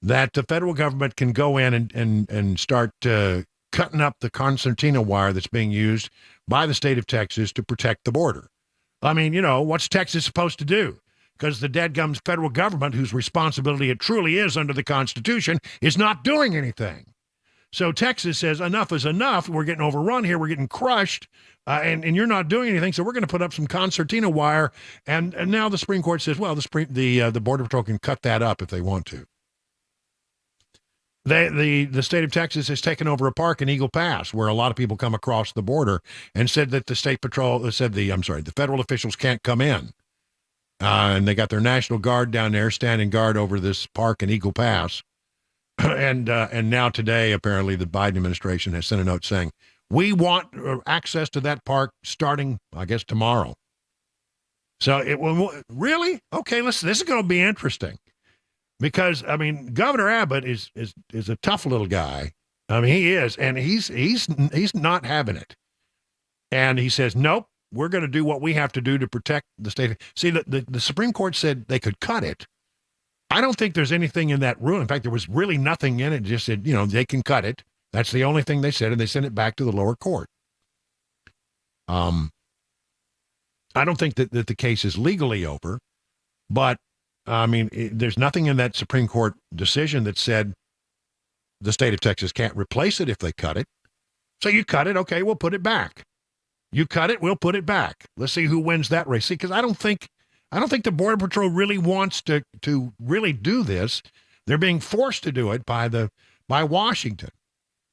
that the federal government can go in and start cutting up the concertina wire that's being used by the state of Texas to protect the border. What's Texas supposed to do? Because the dadgum federal government, whose responsibility it truly is under the Constitution, is not doing anything. So Texas says, enough is enough. We're getting overrun here. We're getting crushed, and you're not doing anything. So we're going to put up some concertina wire. And now the Supreme Court says, well, the Border Patrol can cut that up if they want to. The state of Texas has taken over a park in Eagle Pass where a lot of people come across the border, and said that the federal officials can't come in. And they got their National Guard down there standing guard over this park in Eagle Pass. And now today, apparently, the Biden administration has sent a note saying, we want access to that park starting, I guess, tomorrow. So really? Okay, this is going to be interesting. Because, Governor Abbott is a tough little guy. He is, and he's not having it. And he says, nope. We're going to do what we have to do to protect the state. See, the Supreme Court said they could cut it. I don't think there's anything in that rule. In fact, there was really nothing in it. It just said, they can cut it. That's the only thing they said, and they sent it back to the lower court. I don't think that the case is legally over, but, there's nothing in that Supreme Court decision that said the state of Texas can't replace it if they cut it. So you cut it, okay, we'll put it back. You cut it, we'll put it back. Let's see who wins that race. See, because I don't think the Border Patrol really wants to really do this. They're being forced to do it by Washington,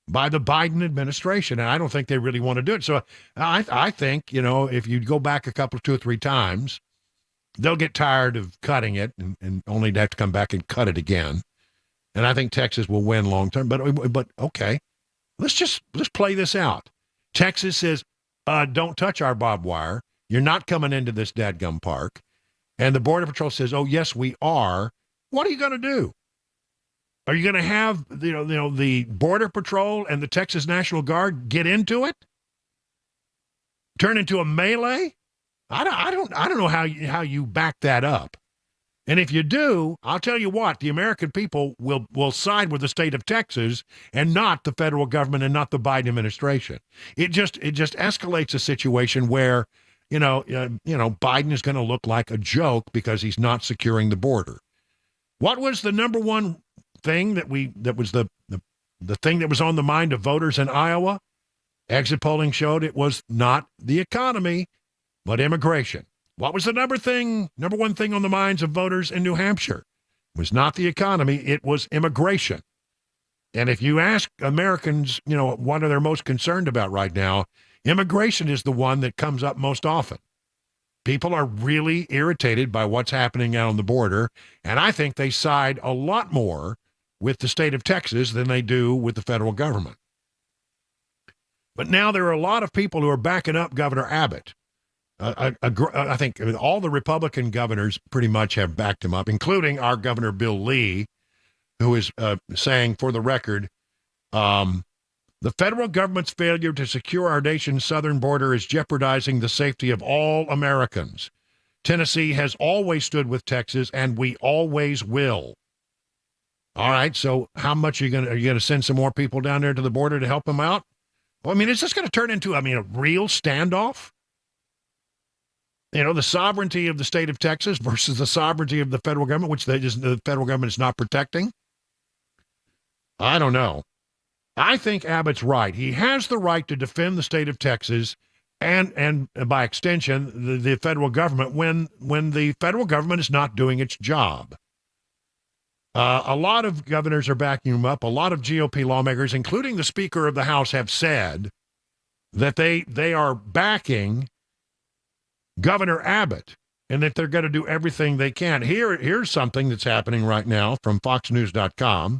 by the Biden administration, and I don't think they really want to do it. So I think, if you go back two or three times, they'll get tired of cutting it and only have to come back and cut it again. And I think Texas will win long term. But okay, let's play this out. Texas says, don't touch our barbed wire. You're not coming into this dadgum park. And the Border Patrol says, oh, yes, we are. What are you going to do? Are you going to have the Border Patrol and the Texas National Guard get into it? Turn into a melee? I don't know how you back that up. And if you do, I'll tell you what, the American people will side with the state of Texas and not the federal government and not the Biden administration. It just escalates a situation where, Biden is going to look like a joke because he's not securing the border. What was the number one thing that was the thing that was on the mind of voters in Iowa? Exit polling showed it was not the economy, but immigration. What was the number one thing on the minds of voters in New Hampshire? It was not the economy, it was immigration. And if you ask Americans, what are they most concerned about right now, immigration is the one that comes up most often. People are really irritated by what's happening out on the border, and I think they side a lot more with the state of Texas than they do with the federal government. But now there are a lot of people who are backing up Governor Abbott. I think all the Republican governors pretty much have backed him up, including our Governor Bill Lee, who is saying, for the record, the federal government's failure to secure our nation's southern border is jeopardizing the safety of all Americans. Tennessee has always stood with Texas, and we always will. All right, so how much are you going to send some more people down there to the border to help them out? Well, is this going to turn into, a real standoff? The sovereignty of the state of Texas versus the sovereignty of the federal government, which the federal government is not protecting? I don't know. I think Abbott's right. He has the right to defend the state of Texas and by extension, the federal government when the federal government is not doing its job. A lot of governors are backing him up. A lot of GOP lawmakers, including the Speaker of the House, have said that they are backing Governor Abbott and that they're going to do everything they can. Here's something that's happening right now from FoxNews.com.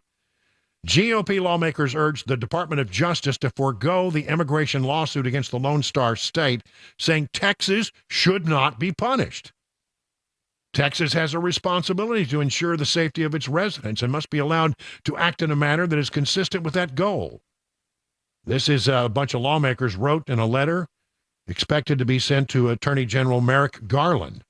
GOP lawmakers urged the Department of Justice to forego the immigration lawsuit against the Lone Star State, saying Texas should not be punished. Texas has a responsibility to ensure the safety of its residents and must be allowed to act in a manner that is consistent with that goal. This is a bunch of lawmakers wrote in a letter expected to be sent to Attorney General Merrick Garland.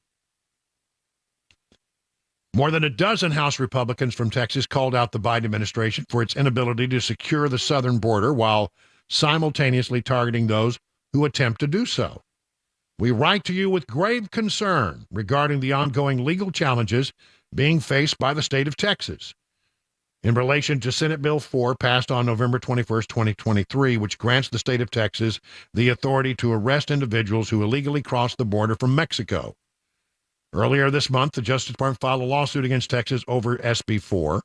More than a dozen House Republicans from Texas called out the Biden administration for its inability to secure the southern border while simultaneously targeting those who attempt to do so. We write to you with grave concern regarding the ongoing legal challenges being faced by the state of Texas in relation to Senate Bill 4 passed on November 21st, 2023, which grants the state of Texas the authority to arrest individuals who illegally cross the border from Mexico. Earlier this month, the Justice Department filed a lawsuit against Texas over SB 4,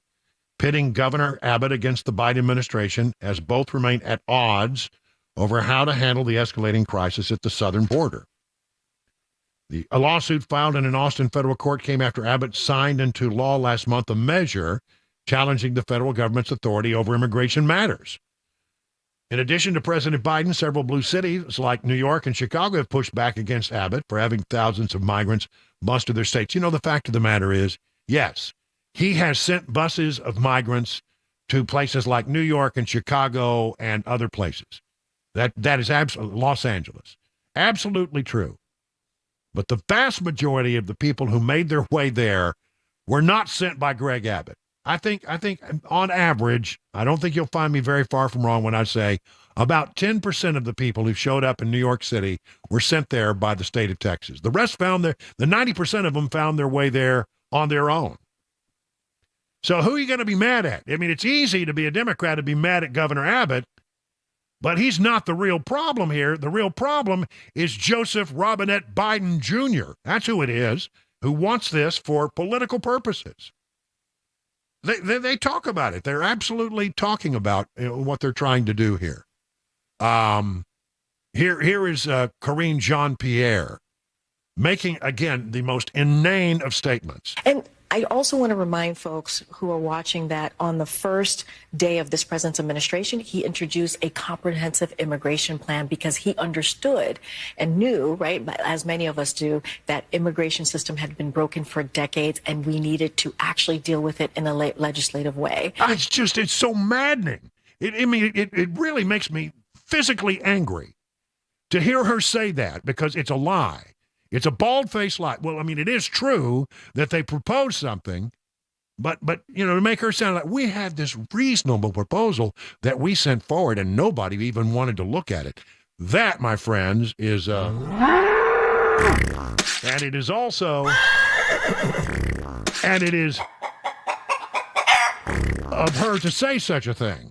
pitting Governor Abbott against the Biden administration as both remain at odds over how to handle the escalating crisis at the southern border. A lawsuit filed in an Austin federal court came after Abbott signed into law last month a measure challenging the federal government's authority over immigration matters. In addition to President Biden, several blue cities like New York and Chicago have pushed back against Abbott for having thousands of migrants bus to their states. The fact of the matter is, yes, he has sent buses of migrants to places like New York and Chicago and other places. That is absolutely Los Angeles. Absolutely true. But the vast majority of the people who made their way there were not sent by Greg Abbott. I think on average, I don't think you'll find me very far from wrong when I say about 10% of the people who showed up in New York City were sent there by the state of Texas. The rest the 90% of them found their way there on their own. So who are you going to be mad at? It's easy to be a Democrat and be mad at Governor Abbott, But he's not the real problem here. The real problem is Joseph Robinette Biden Jr. That's who it is, who wants this for political purposes. They talk about it. They're absolutely talking about what they're trying to do here. Here is Karine Jean-Pierre making, again, the most inane of statements. And I also want to remind folks who are watching that on the first day of this president's administration, he introduced a comprehensive immigration plan because he understood and knew, right, as many of us do, that immigration system had been broken for decades and we needed to actually deal with it in a legislative way. It's so maddening. It really makes me physically angry to hear her say that, because it's a lie. It's a bald-faced lie. Well, I mean, it is true that they proposed something, but to make her sound like we had this reasonable proposal that we sent forward and nobody even wanted to look at it. That, my friends, is and it is also, and it is of her to say such a thing.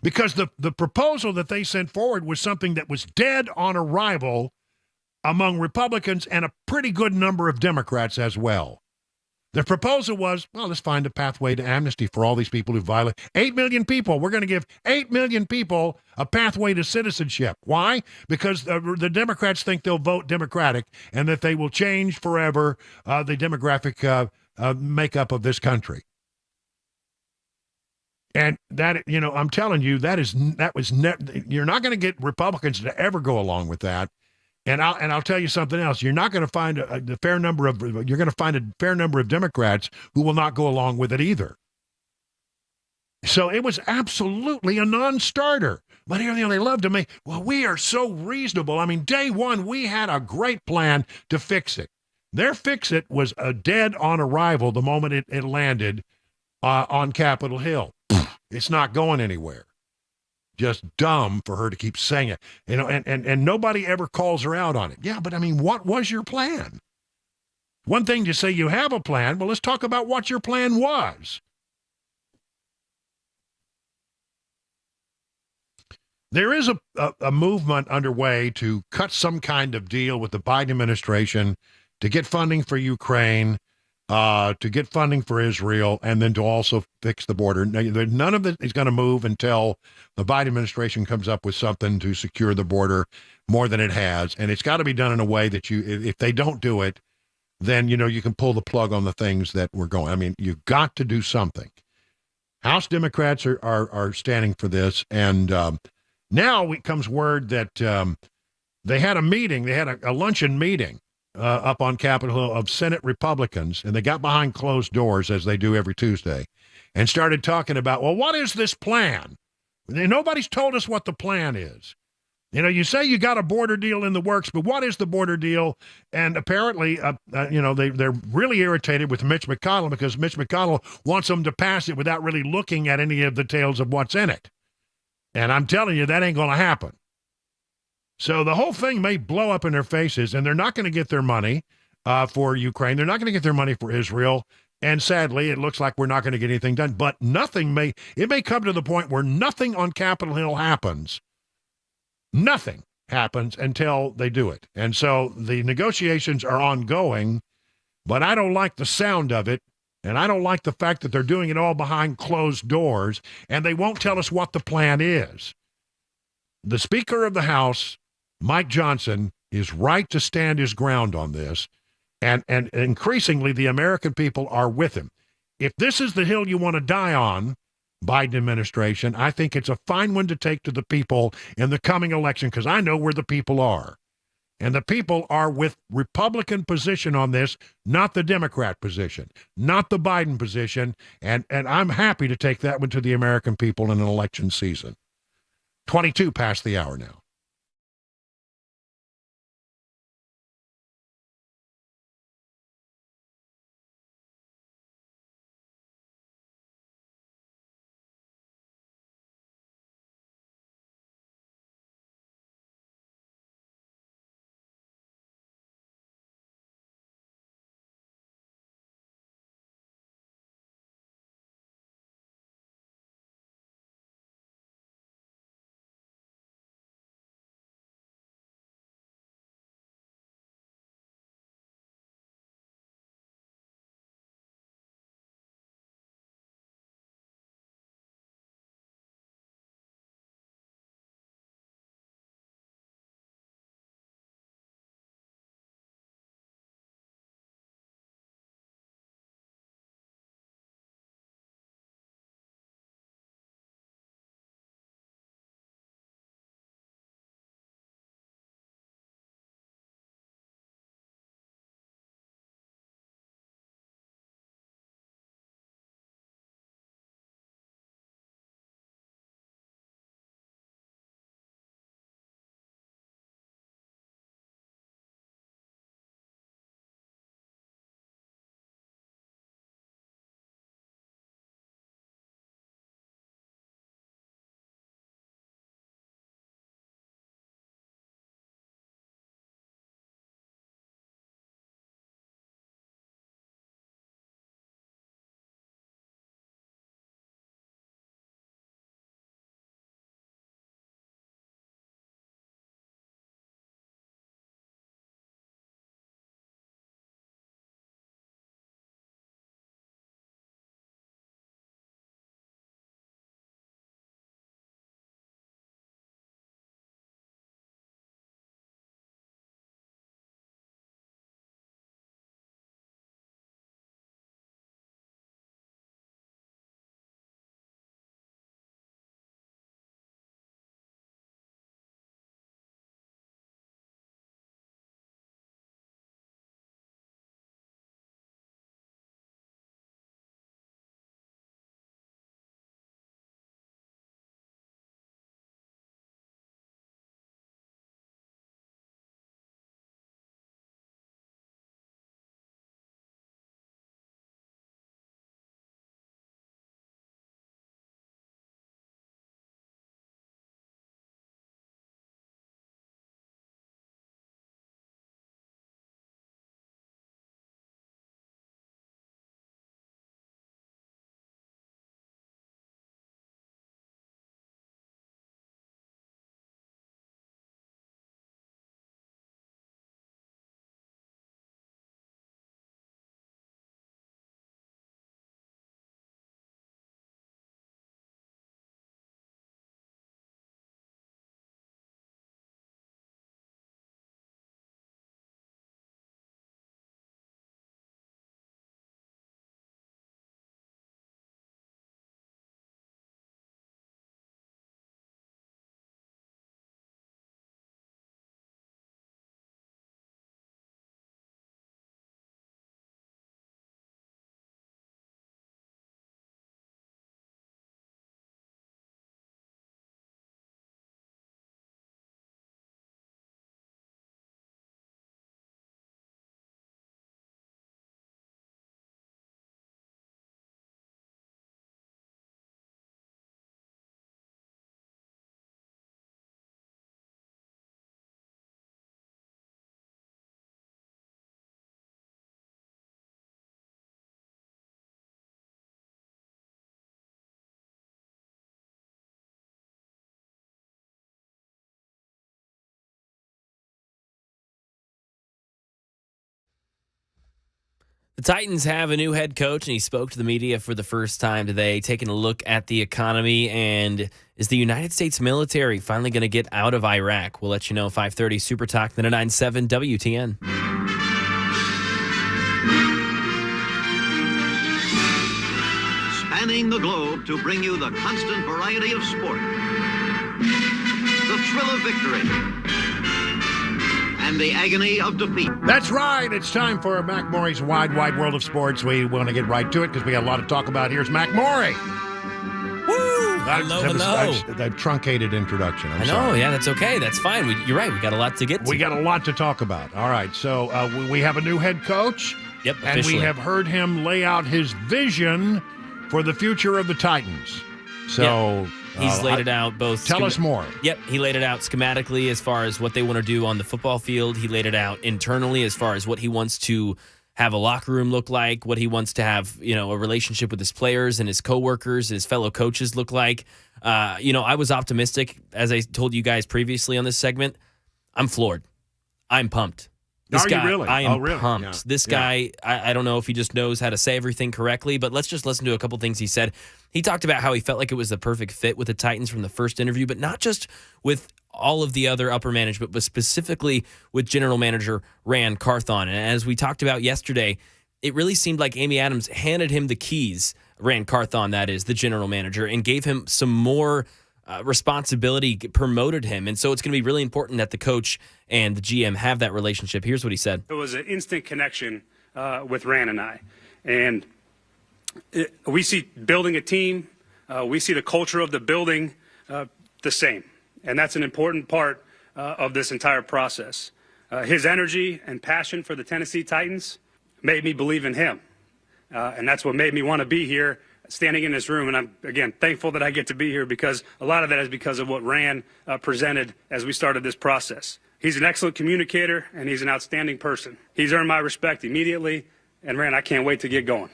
Because the proposal that they sent forward was something that was dead on arrival among Republicans and a pretty good number of Democrats as well. The proposal was, well, let's find a pathway to amnesty for all these people who violate. 8 million people. We're going to give 8 million people a pathway to citizenship. Why? Because the Democrats think they'll vote Democratic and that they will change forever the demographic makeup of this country. And that, I'm telling you, you're not going to get Republicans to ever go along with that. And I'll tell you something else. You're not going to find a fair number of Democrats who will not go along with it either. So it was absolutely a non-starter. But they love to make, well, we are so reasonable. I mean, day one, we had a great plan to fix it. Their fix-it was dead on arrival the moment it landed on Capitol Hill. It's not going anywhere. Just dumb for her to keep saying it. And nobody ever calls her out on it. Yeah, but I mean, what was your plan? One thing to say you have a plan. Well, let's talk about what your plan was. There is a movement underway to cut some kind of deal with the Biden administration to get funding for Ukraine, to get funding for Israel, and then to also fix the border. None of it is going to move until the Biden administration comes up with something to secure the border more than it has. And it's got to be done in a way that if they don't do it, then, you can pull the plug on the things that we're going. I mean, you've got to do something. House Democrats are standing for this. And now comes word that they had a meeting. They had a luncheon meeting up on Capitol Hill of Senate Republicans, and they got behind closed doors, as they do every Tuesday, and started talking about, well, what is this plan? Nobody's told us what the plan is. You say you got a border deal in the works, but what is the border deal? And apparently, they're really irritated with Mitch McConnell because Mitch McConnell wants them to pass it without really looking at any of the details of what's in it. And I'm telling you, that ain't going to happen. So the whole thing may blow up in their faces, and they're not going to get their money for Ukraine. They're not going to get their money for Israel. And sadly, it looks like we're not going to get anything done. But it may come to the point where nothing on Capitol Hill happens. Nothing happens until they do it. And so the negotiations are ongoing, but I don't like the sound of it. And I don't like the fact that they're doing it all behind closed doors, and they won't tell us what the plan is. The Speaker of the House, Mike Johnson, is right to stand his ground on this, and increasingly the American people are with him. If this is the hill you want to die on, Biden administration, I think it's a fine one to take to the people in the coming election, because I know where the people are. And the people are with Republican position on this, not the Democrat position, not the Biden position, and I'm happy to take that one to the American people in an election season. 22 past the hour now. The Titans have a new head coach, and he spoke to the media for the first time today, taking a look at the economy. And is the United States military finally going to get out of Iraq? We'll let you know. 5:30 Super Talk 99.7 WTN. Spanning the globe to bring you the constant variety of sport, the thrill of victory, and the agony of defeat. That's right. It's time for Mac Morey's Wide World of Sports. We want to get right to it because we got a lot to talk about. Here's Mac Morey. Woo! I've truncated introduction. I know. Sorry. Yeah, that's okay. That's fine. You're right. We got a lot to get to. We got a lot to talk about. All right. So we have a new head coach. Yep, and officially. we have heard him lay out his vision for the future of the Titans. So he's laid it out both. Tell us more. Yep, he laid it out schematically as far as what they want to do on the football field. He laid it out internally as far as what he wants to have a locker room look like, what he wants to have, a relationship with his players and his coworkers and his fellow coaches look like. I was optimistic, as I told you guys previously on this segment. I'm floored. I'm pumped. This Are guy, you really? I am really? pumped. Yeah. This guy, I don't know if he just knows how to say everything correctly, but let's just listen to a couple things he said. He talked about how he felt like it was the perfect fit with the Titans from the first interview, but not just with all of the other upper management, but specifically with general manager Ran Carthon. And as we talked about yesterday, it really seemed like Amy Adams handed him the keys, Ran Carthon, that is, the general manager, and gave him some more responsibility, promoted him. And so it's going to be really important that the coach and the GM have that relationship. Here's what he said. It was an instant connection with Ran and I. And we see building a team, we see the culture of the building the same. And that's an important part of this entire process. His energy and passion for the Tennessee Titans made me believe in him. And that's what made me want to be here, standing in this room. And I'm, again, thankful that I get to be here because a lot of that is because of what Ran presented as we started this process. He's an excellent communicator, and he's an outstanding person. He's earned my respect immediately. And Ran, I can't wait to get going.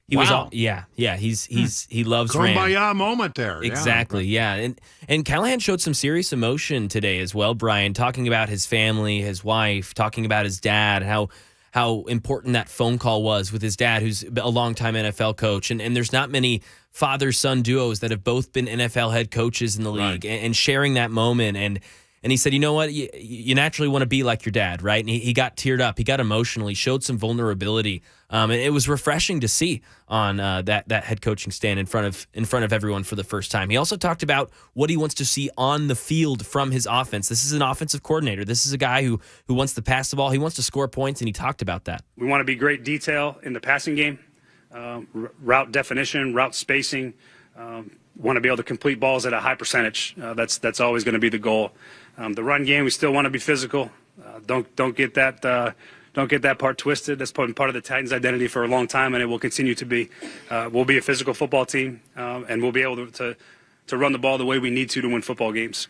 He was he loves Ran. Kumbaya moment there. Exactly, yeah. And Callahan showed some serious emotion today as well, Brian, talking about his family, his wife, talking about his dad, how important that phone call was with his dad, who's a longtime NFL coach. And there's not many father-son duos that have both been NFL head coaches in the league, and sharing that moment. And he said, you know what, you naturally want to be like your dad, right? And he got teared up. He got emotional. He showed some vulnerability. And it was refreshing to see on that head coaching stand in front of everyone for the first time. He also talked about what he wants to see on the field from his offense. This is an offensive coordinator. This is a guy who wants to pass the ball. He wants to score points, and he talked about that. We want to be great detail in the passing game, route definition, route spacing. Want to be able to complete balls at a high percentage. That's always going to be the goal. The run game, we still want to be physical. Don't get that part twisted. That's been part of the Titans' identity for a long time, and it will continue to be. We'll be a physical football team, and we'll be able to run the ball the way we need to win football games.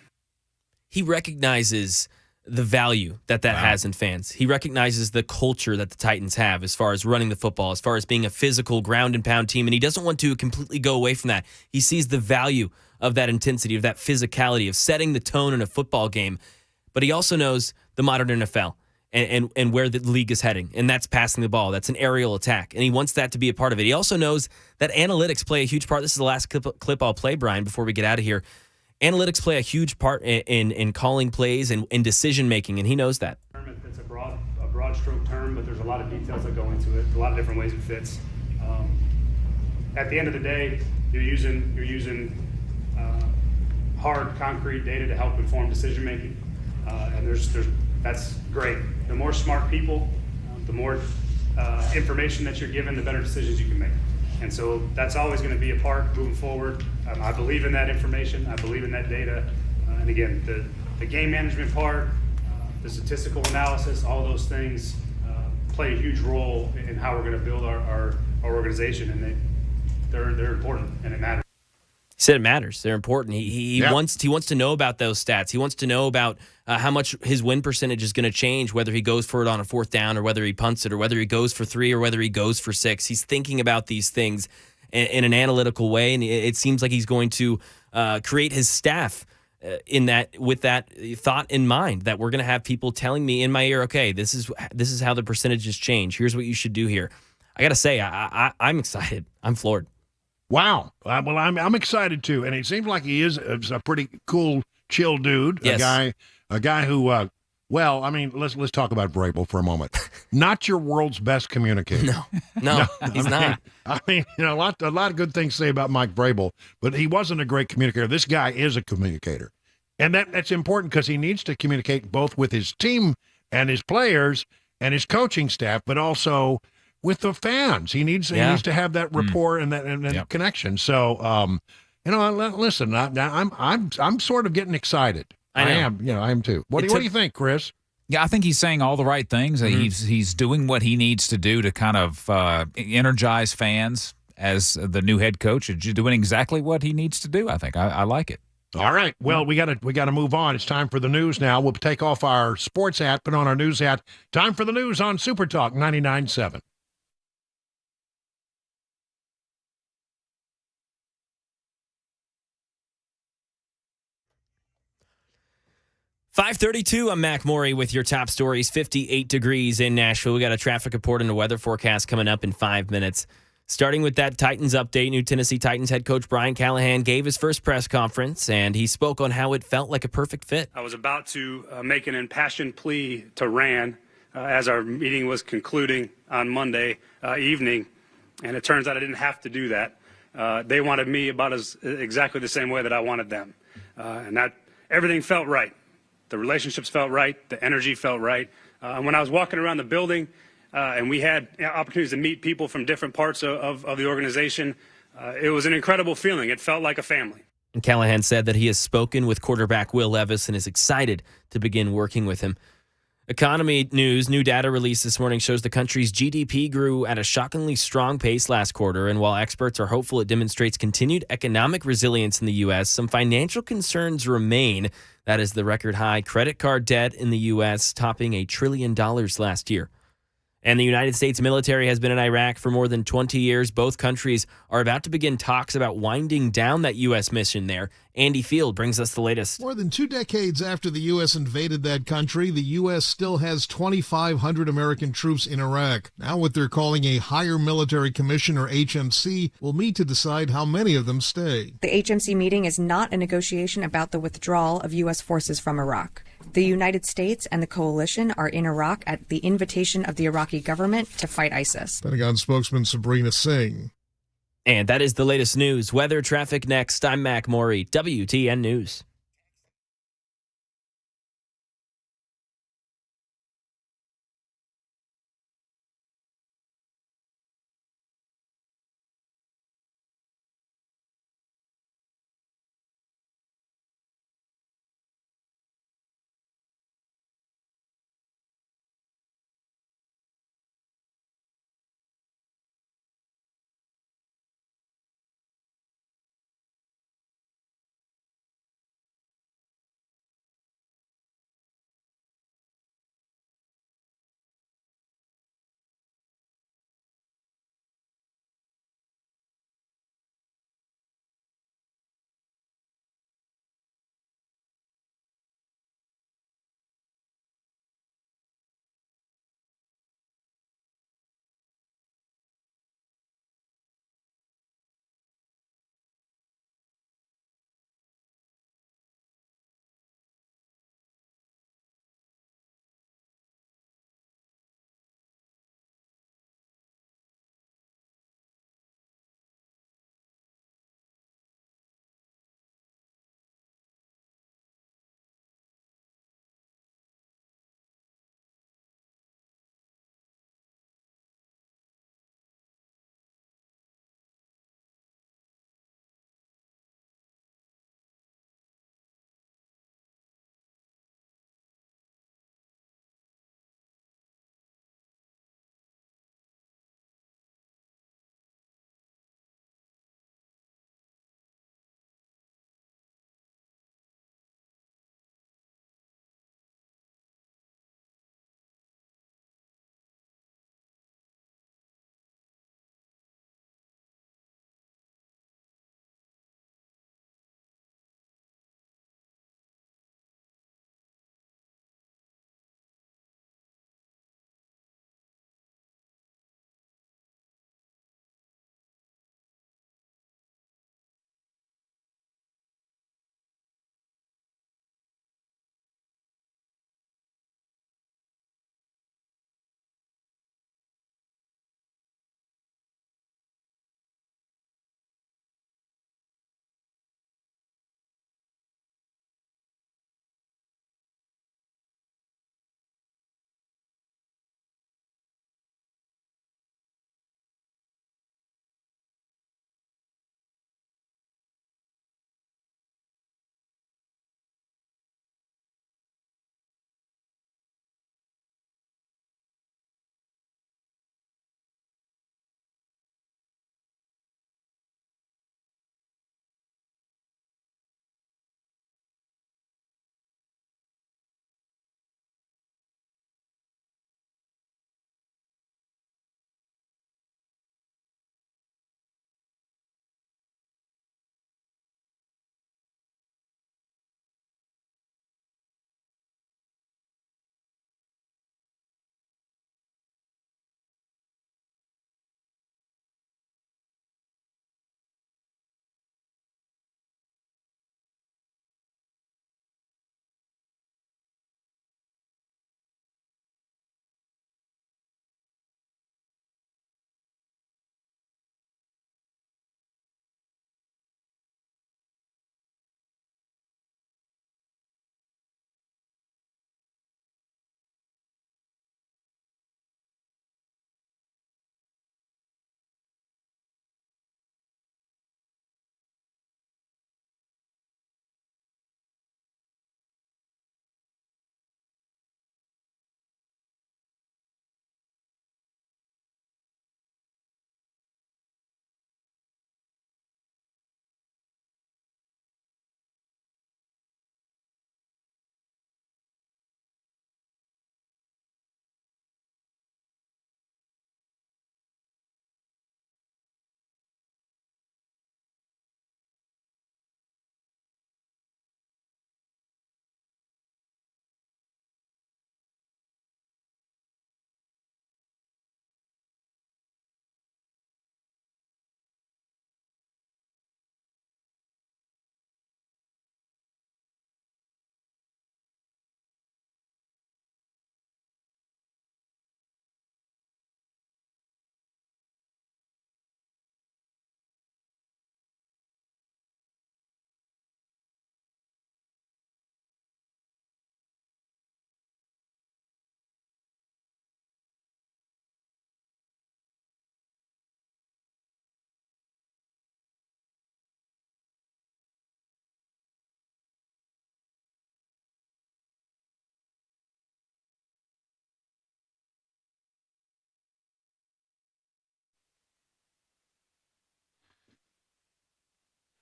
He recognizes the value that has in fans. He recognizes the culture that the Titans have as far as running the football, as far as being a physical ground and pound team, and he doesn't want to completely go away from that. He sees the value of that intensity, of that physicality, of setting the tone in a football game. But he also knows the modern NFL and where the league is heading, and that's passing the ball. That's an aerial attack, and he wants that to be a part of it. He also knows that analytics play a huge part. This is the last clip I'll play, Brian, before we get out of here. Analytics play a huge part in calling plays and in decision-making, and he knows that. It's a broad stroke term, but there's a lot of details that go into it, a lot of different ways it fits. At the end of the day, you're using hard, concrete data to help inform decision-making, and that's great. The more smart people, the more information that you're given, the better decisions you can make. And so that's always going to be a part moving forward. I believe in that information. I believe in that data. And again, the game management part, the statistical analysis, all those things play a huge role in how we're going to build our organization. And they're important, and it matters. He said it matters. They're important. He wants to know about those stats. He wants to know about how much his win percentage is going to change, whether he goes for it on a fourth down or whether he punts it or whether he goes for 3 or whether he goes for 6. He's thinking about these things in an analytical way, and it seems like he's going to create his staff with that thought in mind, that we're going to have people telling me in my ear, okay, this is how the percentages change. Here's what you should do here. I got to say, I'm excited. I'm floored. Wow. Well, I'm excited too, and it seems like he is a pretty cool, chill dude. Yes. A guy who. Well, I mean, let's talk about Vrabel for a moment. Not your world's best communicator. No, he's not. I mean, a lot of good things to say about Mike Vrabel, but he wasn't a great communicator. This guy is a communicator, and that's important because he needs to communicate both with his team and his players and his coaching staff, but also with the fans. He needs to have that rapport and that connection. So, listen, I'm sort of getting excited. I am too. What do you think, Chris? Yeah, I think he's saying all the right things. He's doing what he needs to do to kind of energize fans as the new head coach. He's doing exactly what he needs to do. I think I like it. All right. Well, we got to move on. It's time for the news now. We'll take off our sports hat, put on our news hat. Time for the news on Super Talk 99.7. .532, I'm Mac Morey with your top stories. 58 degrees in Nashville. We got a traffic report and a weather forecast coming up in 5 minutes. Starting with that Titans update, new Tennessee Titans head coach Brian Callahan gave his first press conference, and he spoke on how it felt like a perfect fit. I was about to make an impassioned plea to Ran as our meeting was concluding on Monday evening, and it turns out I didn't have to do that. They wanted me about exactly the same way that I wanted them, and that everything felt right. The relationships felt right. The energy felt right. And when I was walking around the building and we had opportunities to meet people from different parts of the organization, it was an incredible feeling. It felt like a family. And Callahan said that he has spoken with quarterback Will Levis and is excited to begin working with him. Economy news. New data released this morning shows the country's GDP grew at a shockingly strong pace last quarter. And while experts are hopeful it demonstrates continued economic resilience in the U.S., some financial concerns remain. That is the record high credit card debt in the U.S. topping $1 trillion last year. And the United States military has been in Iraq for more than 20 years. Both countries are about to begin talks about winding down that U.S. mission there. Andy Field brings us the latest. More than 2 decades after the U.S. invaded that country, the U.S. still has 2,500 American troops in Iraq. Now what they're calling a Higher Military Commission, or HMC, will meet to decide how many of them stay. The HMC meeting is not a negotiation about the withdrawal of U.S. forces from Iraq. The United States and the coalition are in Iraq at the invitation of the Iraqi government to fight ISIS. Pentagon spokesman Sabrina Singh. And that is the latest news. Weather, traffic next. I'm Mac Morey, WTN News.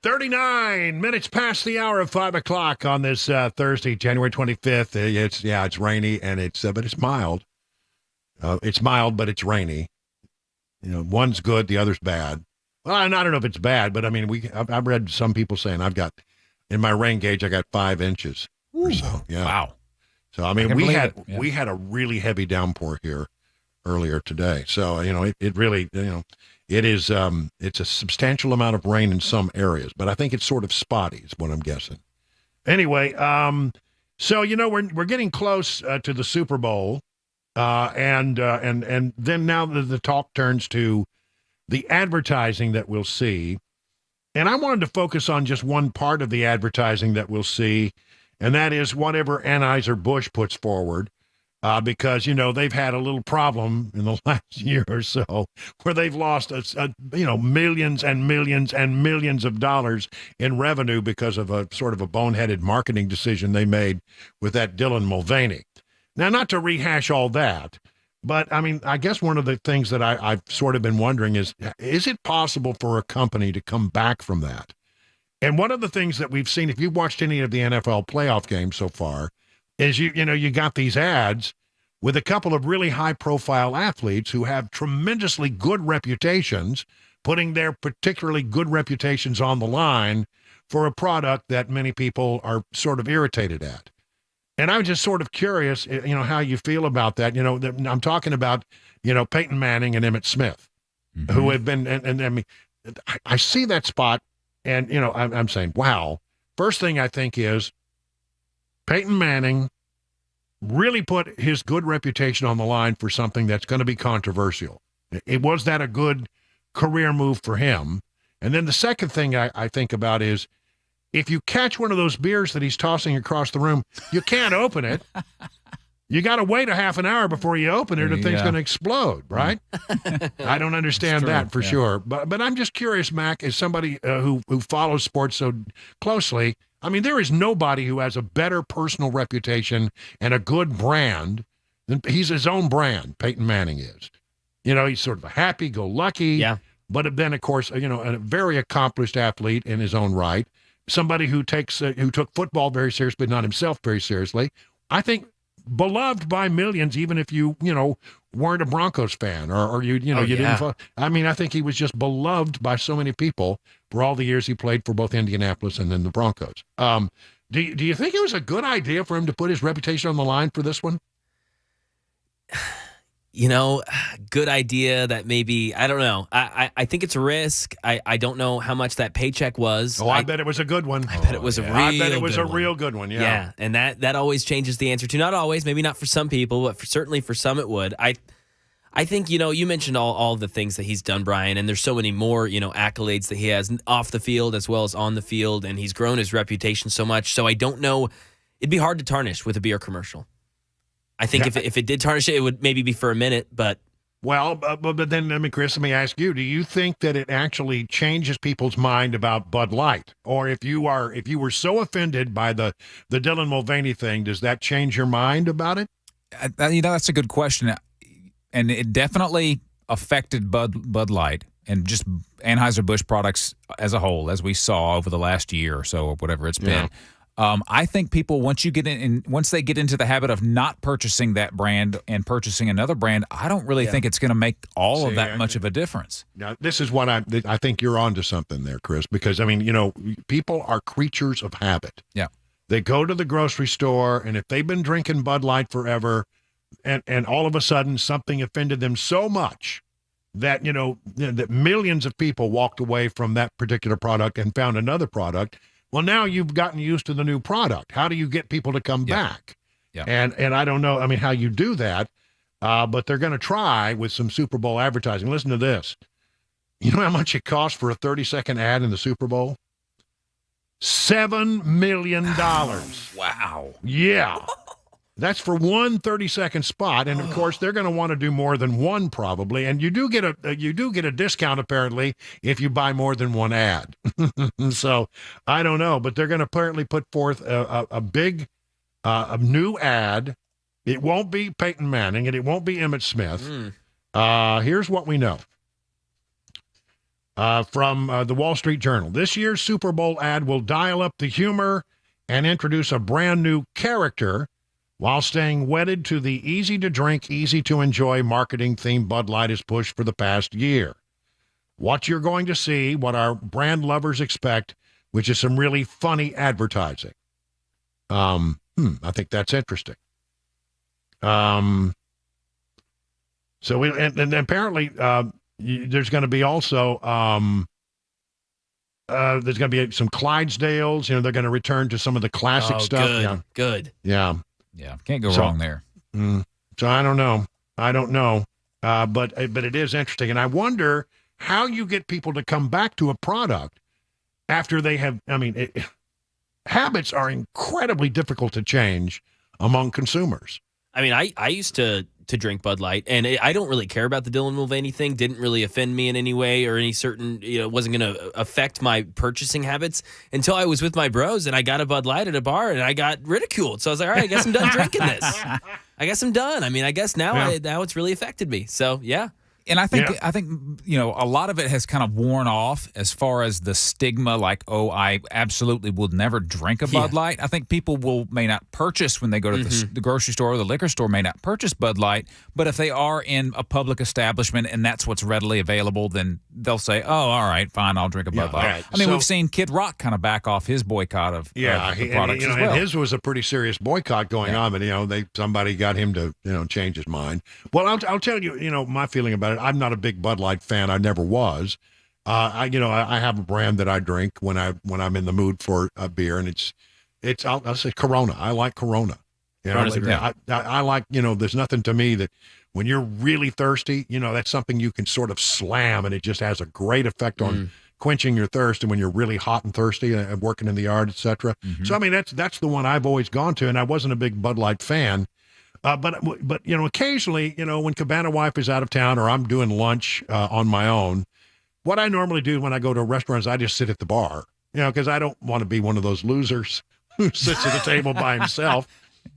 39 minutes past the hour of 5 o'clock on this Thursday, January 25th. It's rainy and but it's mild. It's mild, but it's rainy. One's good, the other's bad. Well, I don't know if it's bad, but I mean, I've read some people saying in my rain gauge, I got 5 inches or so. Yeah. Wow. So I mean, we had a really heavy downpour here earlier today. So it really it is it's a substantial amount of rain in some areas, but I think it's sort of spotty is what I'm guessing. Anyway, so we're getting close to the Super Bowl, and then now the talk turns to the advertising that we'll see, and I wanted to focus on just one part of the advertising that we'll see, and that is whatever Anheuser-Busch puts forward. Because, they've had a little problem in the last year or so where they've lost, millions and millions and millions of dollars in revenue because of a sort of a boneheaded marketing decision they made with that Dylan Mulvaney. Now, not to rehash all that, but, I mean, I guess one of the things that I've sort of been wondering is it possible for a company to come back from that? And one of the things that we've seen, if you've watched any of the NFL playoff games so far, is you got these ads with a couple of really high-profile athletes who have tremendously good reputations, putting their particularly good reputations on the line for a product that many people are sort of irritated at. And I'm just sort of curious, how you feel about that. I'm talking about, Peyton Manning and Emmitt Smith, who have been, and I mean, I see that spot, and, I'm saying, wow. First thing I think is, Peyton Manning really put his good reputation on the line for something that's going to be controversial. Was that a good career move for him? And then the second thing I think about is if you catch one of those beers that he's tossing across the room, you can't open it. You got to wait a half an hour before you open it, or the thing's going to explode, right? I don't understand that for sure. But I'm just curious, Mac, as somebody who follows sports so closely, I mean, there is nobody who has a better personal reputation and a good brand than he's his own brand, Peyton Manning is. He's sort of a happy-go-lucky, but then, of course, a very accomplished athlete in his own right, somebody who took football very seriously, but not himself very seriously. I think beloved by millions, even if you weren't a Broncos fan or you didn't. I mean, I think he was just beloved by so many people for all the years he played for both Indianapolis and then the Broncos. Do you think it was a good idea for him to put his reputation on the line for this one? Good idea that maybe, I don't know. I think it's a risk. I don't know how much that paycheck was. Oh, I bet it was a good one. I bet it was a real good one. Yeah. Yeah. And that always changes the answer too. Not always, maybe not for some people, but certainly for some it would. I think, you mentioned all the things that he's done, Brian, and there's so many more, accolades that he has off the field as well as on the field, and he's grown his reputation so much. So I don't know. It'd be hard to tarnish with a beer commercial. I think if it did tarnish it, it would maybe be for a minute, but... Well, but then, Chris, let me ask you, do you think that it actually changes people's mind about Bud Light? Or if you were so offended by the Dylan Mulvaney thing, does that change your mind about it? That's a good question. And it definitely affected Bud Light and just Anheuser-Busch products as a whole, as we saw over the last year or so, or whatever it's been. I think people, once they get into the habit of not purchasing that brand and purchasing another brand, I don't really think it's going to make all of that much of a difference. Now, this is what I think you're onto something there, Chris, because, I mean, people are creatures of habit. Yeah. They go to the grocery store, and if they've been drinking Bud Light forever, and all of a sudden something offended them so much that, that millions of people walked away from that particular product and found another product. Well, now you've gotten used to the new product. How do you get people to come back? Yeah. And I don't know, I mean, how you do that, but they're going to try with some Super Bowl advertising. Listen to this. You know how much it costs for a 30-second ad in the Super Bowl? $7 million. Wow. Yeah. That's for one 30-second spot, and of course they're going to want to do more than one probably. And you do get a discount apparently if you buy more than one ad. So I don't know, but they're going to apparently put forth a big new ad. It won't be Peyton Manning and it won't be Emmitt Smith. Here's what we know. From the Wall Street Journal. This year's Super Bowl ad will dial up the humor and introduce a brand new character while staying wedded to the easy-to-drink, easy-to-enjoy marketing theme Bud Light has pushed for the past year. What you're going to see, what our brand lovers expect, which is some really funny advertising. I think that's interesting. So and apparently there's going to be also there's going to be some Clydesdales. They're going to return to some of the classic stuff. Good. Good. Yeah. Yeah. Can't go wrong there. So I don't know. But it is interesting, and I wonder how you get people to come back to a product after they have. Habits are incredibly difficult to change among consumers. I mean, I used to drink Bud Light, and I don't really care about the Dylan Mulvaney thing. Didn't really offend me in any way or any certain, wasn't going to affect my purchasing habits until I was with my bros and I got a Bud Light at a bar and I got ridiculed. So I was like, all right, I guess I'm done drinking this. I guess I'm done. I mean, I guess now it's really affected me. So, yeah. And I think a lot of it has kind of worn off as far as the stigma, like, oh, I absolutely will never drink a Bud Light. I think people may not purchase when they go to the grocery store or the liquor store, may not purchase Bud Light, but if they are in a public establishment and that's what's readily available, then they'll say, oh, all right, fine, I'll drink a Bud Light. Right. I mean, we've seen Kid Rock kind of back off his boycott of the products as well. And his was a pretty serious boycott going on, but somebody got him to change his mind. Well, I'll tell you, my feeling about it. I'm not a big Bud Light fan. I never was. I have a brand that I drink when I'm in the mood for a beer, and I'll say Corona. I like Corona. I like, there's nothing to me that when you're really thirsty, that's something you can sort of slam, and it just has a great effect on quenching your thirst. And when you're really hot and thirsty and working in the yard, etc. So I mean, that's the one I've always gone to, and I wasn't a big Bud Light fan. But occasionally, when Cabana Wife is out of town or I'm doing lunch on my own, what I normally do when I go to a restaurant is I just sit at the bar, because I don't want to be one of those losers who sits at the table by himself.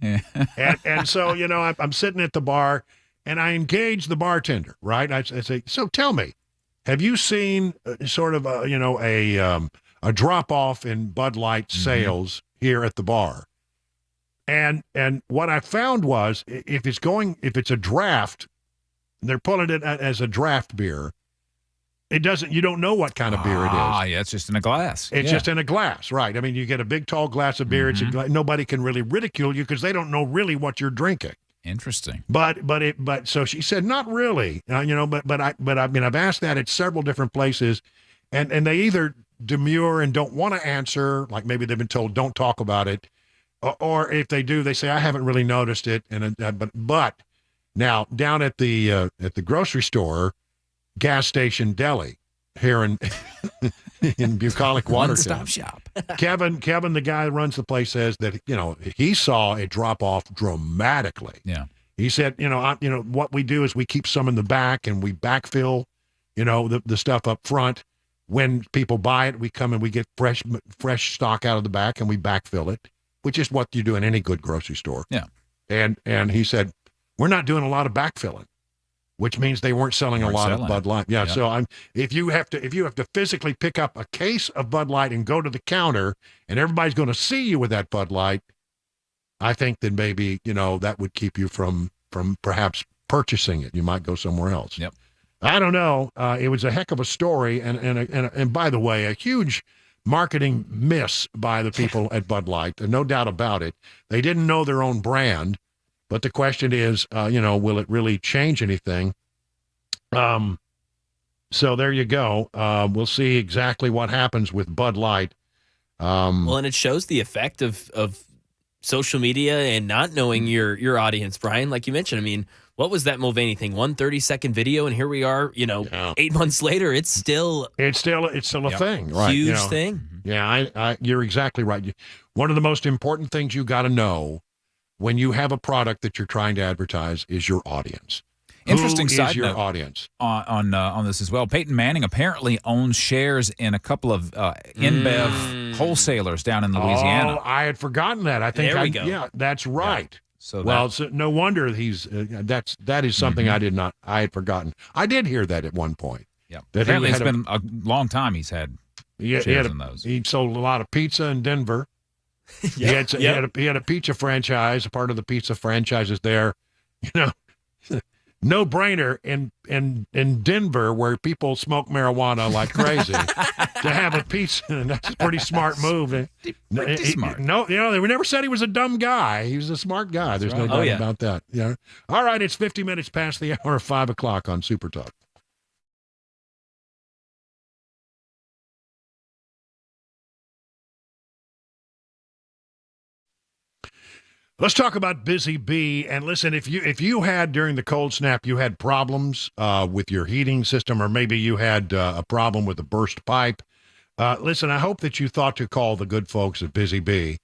And so, I'm sitting at the bar and I engage the bartender, right? I say, so tell me, have you seen sort of a drop off in Bud Light sales here at the bar? And what I found was if it's a draft, they're pulling it as a draft beer. You don't know what kind of beer it is. Yeah, it's just in a glass. It's just in a glass, right? I mean, you get a big tall glass of beer. Nobody can really ridicule you because they don't know really what you're drinking. Interesting. But so she said, not really, but I've asked that at several different places, and they either demur and don't want to answer, like maybe they've been told don't talk about it. Or if they do, they say, I haven't really noticed it. But now down at the grocery store, gas station deli here in bucolic Watertown. One-stop shop. Kevin, the guy that runs the place, says that, he saw a drop off dramatically. Yeah. He said, what we do is we keep some in the back and we backfill, the stuff up front. When people buy it, we come and we get fresh stock out of the back and we backfill it, which is what you do in any good grocery store. Yeah. And he said, we're not doing a lot of backfilling, which means they weren't selling a lot of Bud Light. Yeah. So if you have to physically pick up a case of Bud Light and go to the counter and everybody's going to see you with that Bud Light, I think that maybe, that would keep you from purchasing it. You might go somewhere else. Yep. I don't know. It was a heck of a story. And by the way, a huge marketing miss by the people at Bud Light. No doubt about it. They didn't know their own brand, but the question is, will it really change anything? So there you go. We'll see exactly what happens with Bud Light. And it shows the effect of social media and not knowing your audience, Brian. Like you mentioned, I mean, what was that Mulvaney thing? 1 30-second video, and here we are, 8 months later, it's still a thing, right? Huge thing. Yeah, you're exactly right. One of the most important things you got to know when you have a product that you're trying to advertise is your audience. Interesting side note. Who is your note audience? On this as well. Peyton Manning apparently owns shares in a couple of InBev wholesalers down in Louisiana. Oh, I had forgotten that. I think there we go. Yeah, that's right. Yeah. So no wonder that is something I had forgotten. I did hear that at one point. Yep. That Apparently, it's had been a long time he's had shares in those. He sold a lot of pizza in Denver. He had a pizza franchise, a part of the pizza franchises there. You know, no brainer in Denver where people smoke marijuana like crazy to have a pizza. And that's a pretty smart move. Pretty smart. No, they never said he was a dumb guy. He was a smart guy. There's no doubt about that. Yeah. All right, it's 50 minutes past the hour of 5 o'clock on Super Talk. Let's talk about Busy Bee. And listen, if you had during the cold snap, you had problems with your heating system, or maybe you had a problem with a burst pipe. Listen, I hope that you thought to call the good folks at Busy Bee.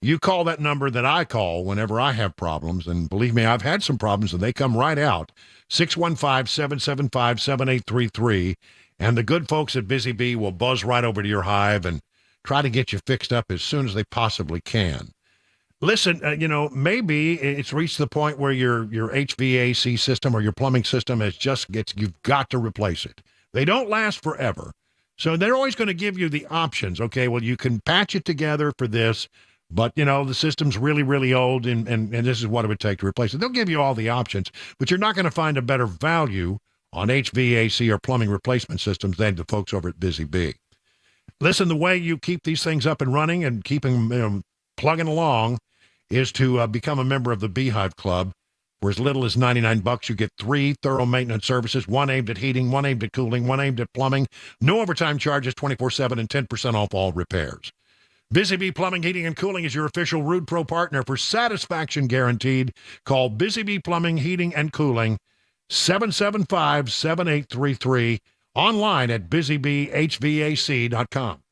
You call that number that I call whenever I have problems, and believe me, I've had some problems, and they come right out. 615-775-7833, and the good folks at Busy Bee will buzz right over to your hive and try to get you fixed up as soon as they possibly can. Listen, maybe it's reached the point where your HVAC system or your plumbing system you've got to replace it. They don't last forever. So they're always going to give you the options. Okay, well, you can patch it together for this, but, the system's really, really old, and this is what it would take to replace it. They'll give you all the options, but you're not going to find a better value on HVAC or plumbing replacement systems than the folks over at Busy Bee. Listen, the way you keep these things up and running and keep them plugging along is to become a member of the Beehive Club. For as little as $99, you get 3 thorough maintenance services, one aimed at heating, one aimed at cooling, one aimed at plumbing. No overtime charges, 24/7, and 10% off all repairs. Busy Bee Plumbing, Heating, and Cooling is your official Rude Pro partner for satisfaction guaranteed. Call Busy Bee Plumbing, Heating, and Cooling, 775-7833, online at busybeehvac.com.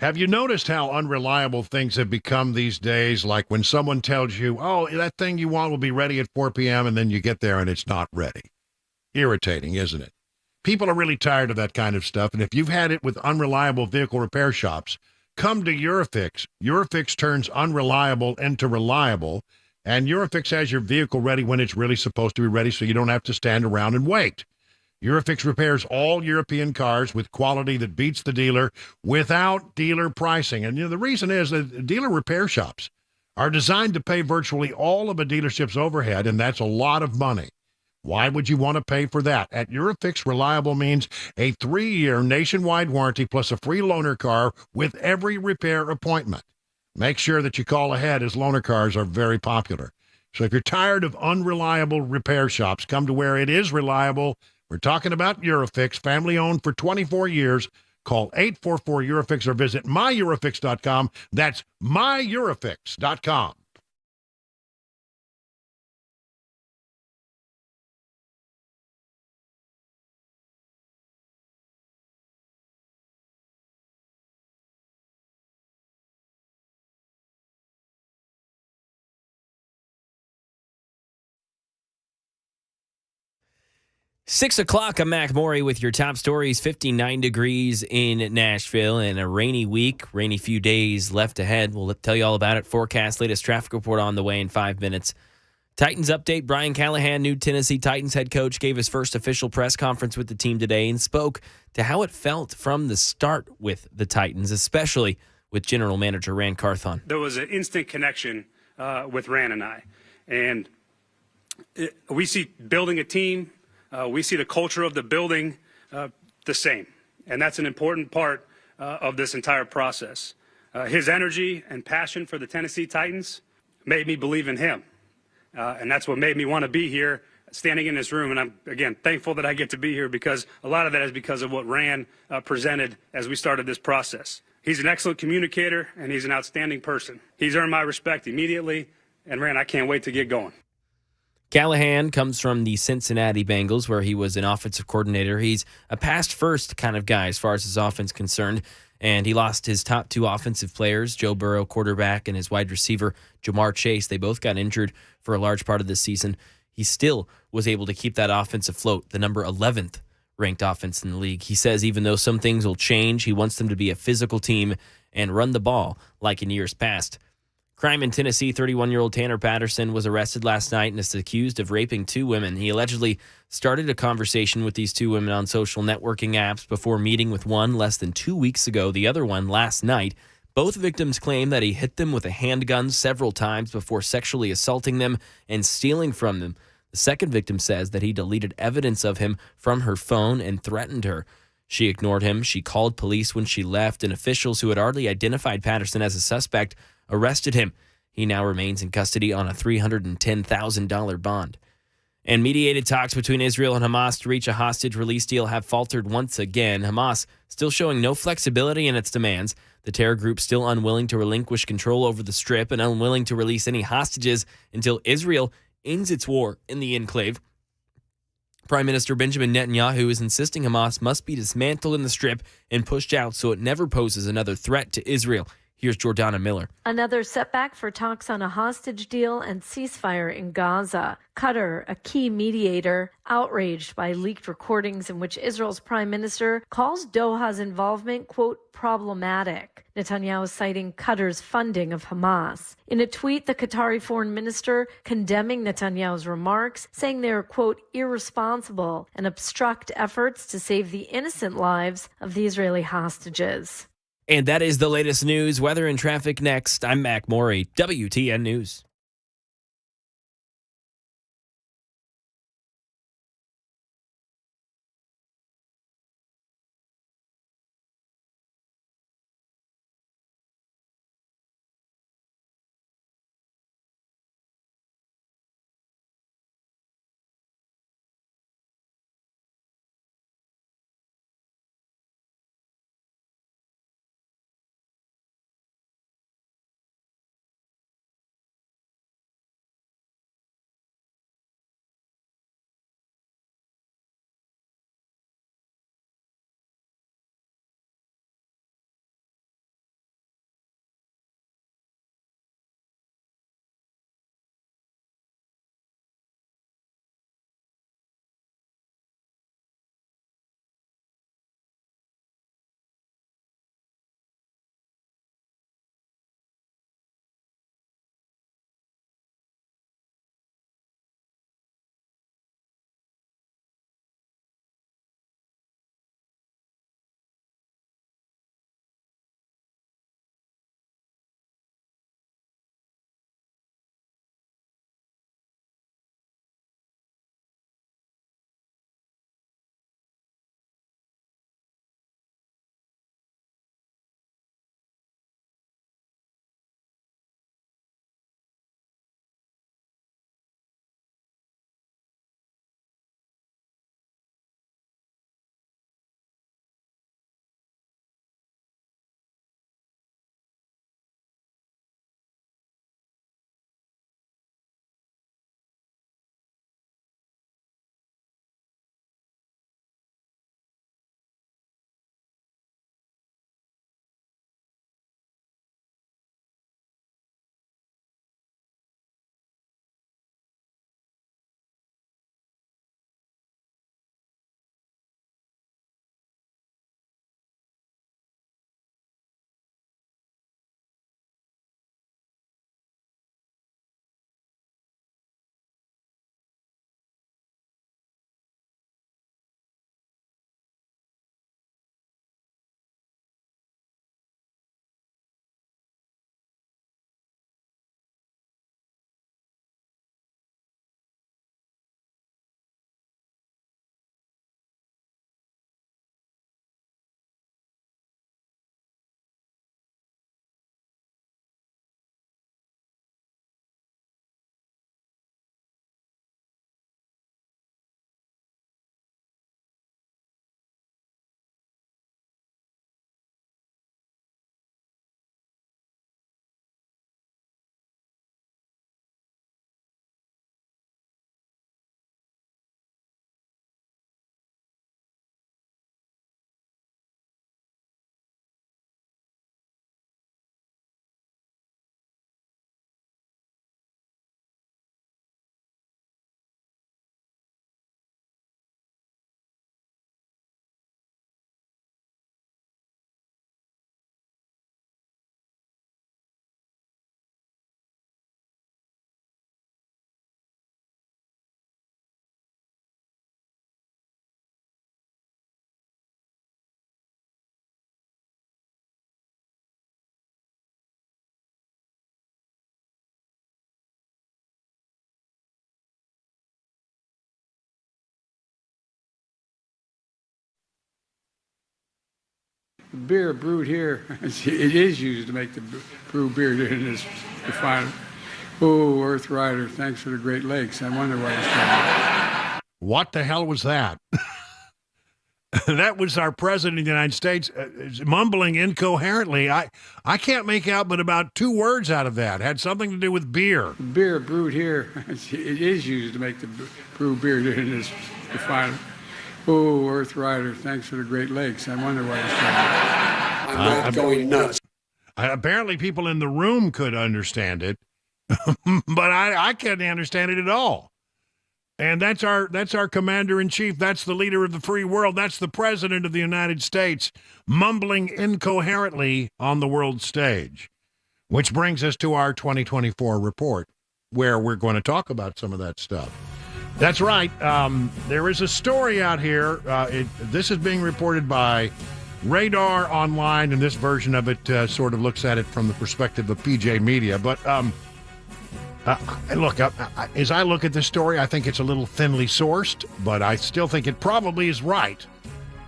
Have you noticed how unreliable things have become these days? Like when someone tells you, oh, that thing you want will be ready at 4 p.m., and then you get there and it's not ready. Irritating, isn't it? People are really tired of that kind of stuff, and if you've had it with unreliable vehicle repair shops, come to Eurofix. Eurofix turns unreliable into reliable, and Eurofix has your vehicle ready when it's really supposed to be ready, so you don't have to stand around and wait. Eurofix repairs all European cars with quality that beats the dealer without dealer pricing. And the reason is that dealer repair shops are designed to pay virtually all of a dealership's overhead, and that's a lot of money. Why would you want to pay for that? At Eurofix, reliable means a 3-year nationwide warranty plus a free loaner car with every repair appointment. Make sure that you call ahead, as loaner cars are very popular. So if you're tired of unreliable repair shops, come to where it is reliable. We're talking about Eurofix, family-owned for 24 years. Call 844-EUROFIX or visit myEurofix.com. That's myEurofix.com. Six o'clock, I'm Mac Maury with your top stories. 59 degrees in Nashville and a rainy week, rainy few days left ahead. We'll tell you all about it. Forecast, latest traffic report on the way in 5 minutes. Titans update. Brian Callahan, new Tennessee Titans head coach, gave his first official press conference with the team today and spoke to how it felt from the start with the Titans, especially with general manager Rand Carthon. There was an instant connection with Rand and I. And we see building a team. We see the culture of the building the same, and that's an important part of this entire process. His energy and passion for the Tennessee Titans made me believe in him, and that's what made me want to be here, standing in this room. And I'm, again, thankful that I get to be here, because a lot of that is because of what Rand presented as we started this process. He's an excellent communicator, and he's an outstanding person. He's earned my respect immediately, and Rand, I can't wait to get going. Callahan comes from the Cincinnati Bengals, where he was an offensive coordinator. He's a pass-first kind of guy as far as his offense concerned, and he lost his top two offensive players, Joe Burrow, quarterback, and his wide receiver, Jamar Chase. They both got injured for a large part of this season. He still was able to keep that offense afloat, the number 11th ranked offense in the league. He says even though some things will change, he wants them to be a physical team and run the ball like in years past. Crime in Tennessee, 31-year-old Tanner Patterson was arrested last night and is accused of raping two women. He allegedly started a conversation with these two women on social networking apps before meeting with one less than 2 weeks ago, the other one last night. Both victims claim that he hit them with a handgun several times before sexually assaulting them and stealing from them. The second victim says that he deleted evidence of him from her phone and threatened her. She ignored him. She called police when she left, and officials who had already identified Patterson as a suspect arrested him. He now remains in custody on a $310,000 bond. And mediated talks between Israel and Hamas to reach a hostage release deal have faltered once again. Hamas still showing no flexibility in its demands. The terror group still unwilling to relinquish control over the Strip and unwilling to release any hostages until Israel ends its war in the enclave. Prime Minister Benjamin Netanyahu is insisting Hamas must be dismantled in the Strip and pushed out so it never poses another threat to Israel. Here's Jordana Miller. Another setback for talks on a hostage deal and ceasefire in Gaza. Qatar, a key mediator, outraged by leaked recordings in which Israel's prime minister calls Doha's involvement, quote, problematic. Netanyahu is citing Qatar's funding of Hamas. In a tweet, the Qatari foreign minister condemning Netanyahu's remarks, saying they are, quote, irresponsible and obstruct efforts to save the innocent lives of the Israeli hostages. And that is the latest news, weather, and traffic next. I'm Mac Maury, WTN News. beer brewed here, it is used to make the brew beer in this refinery. Oh, Earth Rider, thanks for the Great Lakes. I wonder why it's called. What the hell was that? That was our president of the United States mumbling incoherently. I can't make out but about 2 words out of that. Had something to do with beer. Beer brewed here, it is used to make the brew beer in this refinery. Oh, Earth Rider, thanks for the Great Lakes. I wonder why it's called. I'm not going nuts. Apparently people in the room could understand it, but I can't understand it at all. And that's our commander-in-chief. That's the leader of the free world. That's the president of the United States mumbling incoherently on the world stage, which brings us to our 2024 report, where we're going to talk about some of that stuff. That's right. There is a story out here. This is being reported by Radar Online, and this version of it sort of looks at it from the perspective of PJ Media. But look, as I look at this story, I think it's a little thinly sourced, but I still think it probably is right.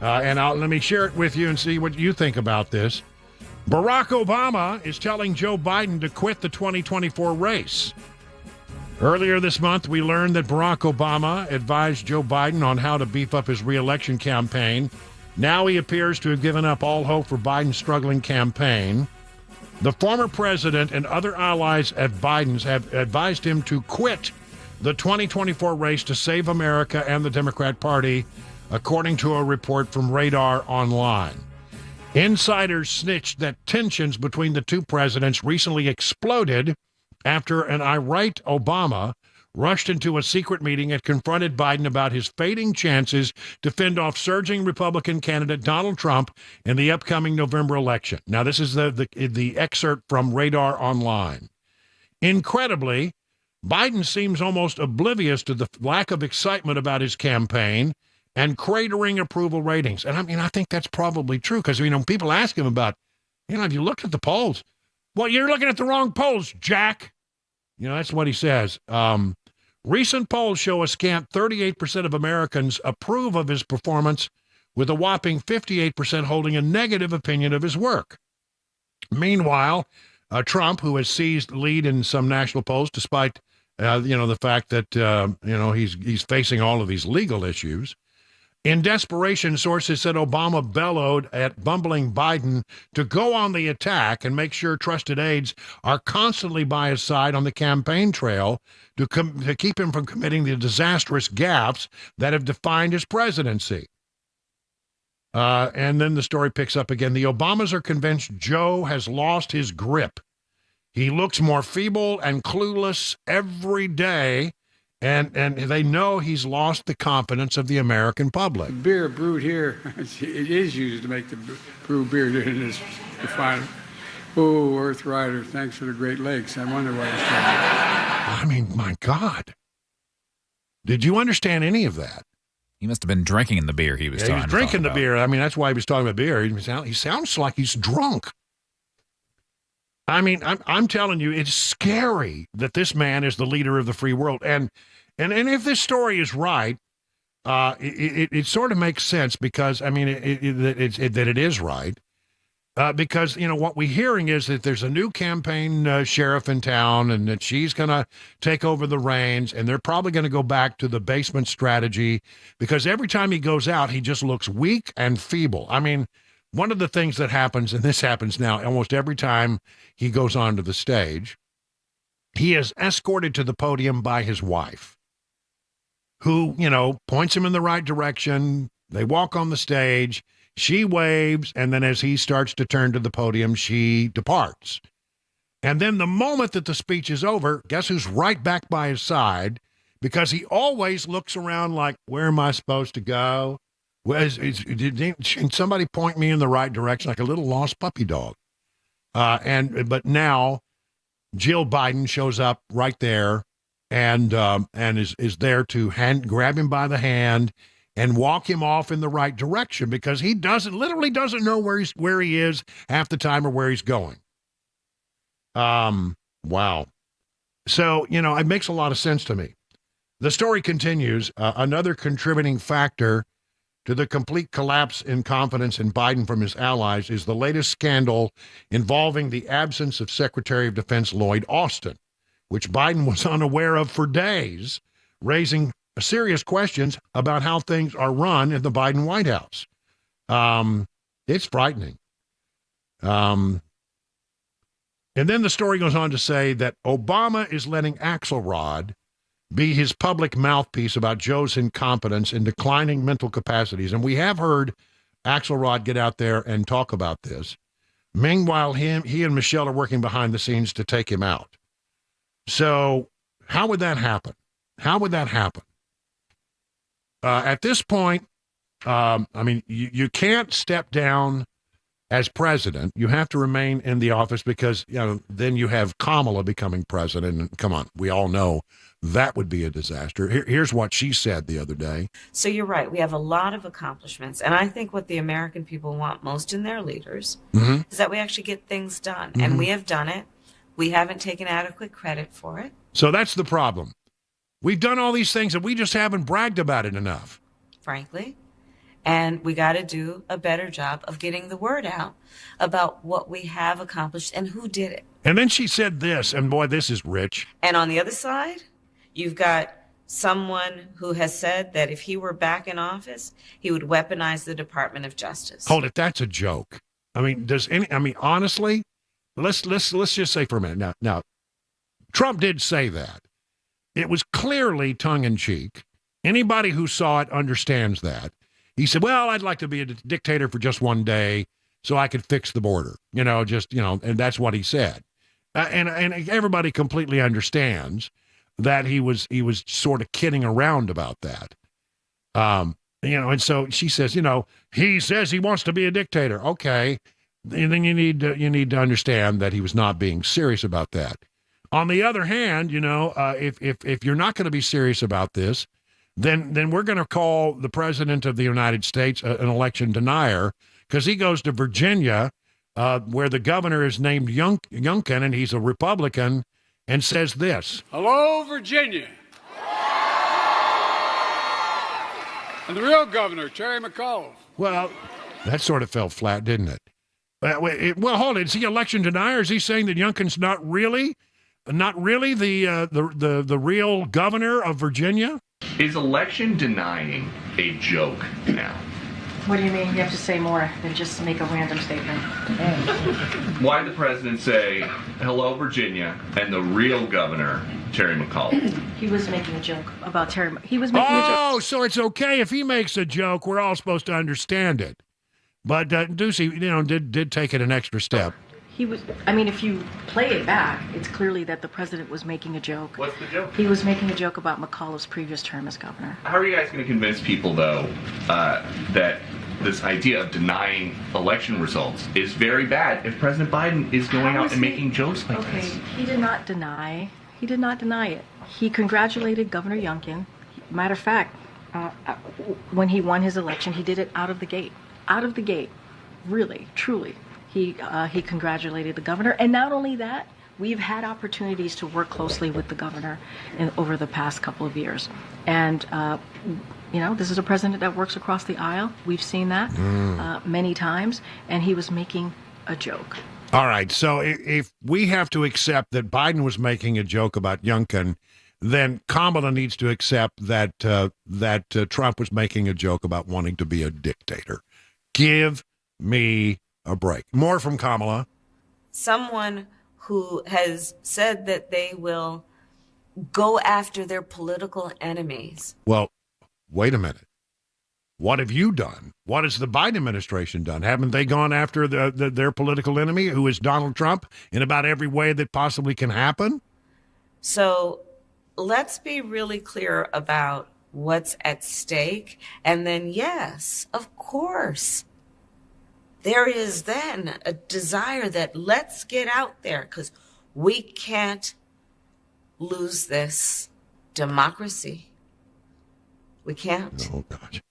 And let me share it with you and see what you think about this. Barack Obama is telling Joe Biden to quit the 2024 race. Earlier this month, we learned that Barack Obama advised Joe Biden on how to beef up his re-election campaign. Now he appears to have given up all hope for Biden's struggling campaign. The former president and other allies of Biden's have advised him to quit the 2024 race to save America and the Democrat Party, according to a report from Radar Online. Insiders snitched that tensions between the two presidents recently exploded after an irate Obama rushed into a secret meeting and confronted Biden about his fading chances to fend off surging Republican candidate Donald Trump in the upcoming November election. Now, this is the excerpt from Radar Online. Incredibly, Biden seems almost oblivious to the lack of excitement about his campaign and cratering approval ratings. And I think that's probably true because, people ask him about, have you looked at the polls? Well, you're looking at the wrong polls, Jack. That's what he says. Recent polls show a scant 38% of Americans approve of his performance, with a whopping 58% holding a negative opinion of his work. Meanwhile, Trump, who has seized lead in some national polls, despite the fact that he's facing all of these legal issues. In desperation, sources said Obama bellowed at bumbling Biden to go on the attack and make sure trusted aides are constantly by his side on the campaign trail to keep him from committing the disastrous gaffes that have defined his presidency. And then the story picks up again. The Obamas are convinced Joe has lost his grip. He looks more feeble and clueless every day, and they know he's lost the confidence of the American public. Beer brewed here, it is used to make the brew beer in this refinery. Oh, Earth Rider, thanks for the Great Lakes. I wonder why it's called. My God. Did you understand any of that? He must have been drinking the beer he was talking about. He was drinking the beer. That's why he was talking about beer. He sounds like he's drunk. I'm telling you, it's scary that this man is the leader of the free world. And if this story is right, it sort of makes sense because, that it is right. Because, what we're hearing is that there's a new campaign sheriff in town and that she's going to take over the reins, and they're probably going to go back to the basement strategy because every time he goes out, he just looks weak and feeble. One of the things that happens, and this happens now almost every time he goes onto the stage, he is escorted to the podium by his wife, who, points him in the right direction. They walk on the stage. She waves, and then as he starts to turn to the podium, she departs. And then the moment that the speech is over, guess who's right back by his side? Because he always looks around like, where am I supposed to go? Did somebody point me in the right direction, like a little lost puppy dog? But now Jill Biden shows up right there and is there to grab him by the hand and walk him off in the right direction because he literally doesn't know where he is half the time or where he's going. Wow. So, it makes a lot of sense to me. The story continues. Another contributing factor to the complete collapse in confidence in Biden from his allies is the latest scandal involving the absence of Secretary of Defense Lloyd Austin, which Biden was unaware of for days, raising serious questions about how things are run in the Biden White House. It's frightening. And then the story goes on to say that Obama is letting Axelrod be his public mouthpiece about Joe's incompetence and declining mental capacities. And we have heard Axelrod get out there and talk about this. Meanwhile, he and Michelle are working behind the scenes to take him out. So how would that happen? How would that happen? At this point, you can't step down as president. You have to remain in the office because, then you have Kamala becoming president. And come on, we all know that would be a disaster. Here's what she said the other day. So you're right. We have a lot of accomplishments. And I think what the American people want most in their leaders is that we actually get things done. And we have done it. We haven't taken adequate credit for it. So that's the problem. We've done all these things and we just haven't bragged about it enough. Frankly. And we got to do a better job of getting the word out about what we have accomplished and who did it. And then she said this, and boy, this is rich. And on the other side, you've got someone who has said that if he were back in office, he would weaponize the Department of Justice. Hold it, that's a joke. Honestly, let's just say for a minute. Now, Trump did say that. It was clearly tongue-in-cheek. Anybody who saw it understands that. He said, well, I'd like to be a dictator for just one day so I could fix the border, and that's what he said. And everybody completely understands that he was sort of kidding around about that. And so she says, he says he wants to be a dictator. Okay. And then you need to understand that he was not being serious about that. On the other hand, if you're not going to be serious about this, then we're going to call the president of the United States an election denier because he goes to Virginia, where the governor is named Youngkin, and he's a Republican, and says this. Hello, Virginia. And the real governor, Terry McAuliffe. Well, that sort of fell flat, didn't it? Well, hold it. Is he election denier? Is he saying that Youngkin's not really the real governor of Virginia? Is election denying a joke now? What do you mean? You have to say more than just make a random statement. Why did the president say, hello, Virginia, and the real governor, Terry McAuliffe? He was making a joke about Terry. He was making a joke. Oh, so it's okay if he makes a joke. We're all supposed to understand it. But Ducey, did take it an extra step. If you play it back, it's clearly that the president was making a joke. What's the joke? He was making a joke about McAuliffe's previous term as governor. How are you guys going to convince people, though, that this idea of denying election results is very bad if President Biden is going out and making jokes like this? He did not deny it. He congratulated Governor Youngkin. Matter of fact, when he won his election, he did it out of the gate. Out of the gate. Really, truly. He congratulated the governor. And not only that, we've had opportunities to work closely with the governor over the past couple of years. And, this is a president that works across the aisle. We've seen that many times. And he was making a joke. All right. So if we have to accept that Biden was making a joke about Youngkin, then Kamala needs to accept that Trump was making a joke about wanting to be a dictator. Give me a break. More from Kamala. Someone who has said that they will go after their political enemies. Well, wait a minute. What have you done? What has the Biden administration done? Haven't they gone after their political enemy, who is Donald Trump, in about every way that possibly can happen? So let's be really clear about what's at stake. And then, yes, of course, there is then a desire that let's get out there because we can't lose this democracy. We can't. Oh, gosh.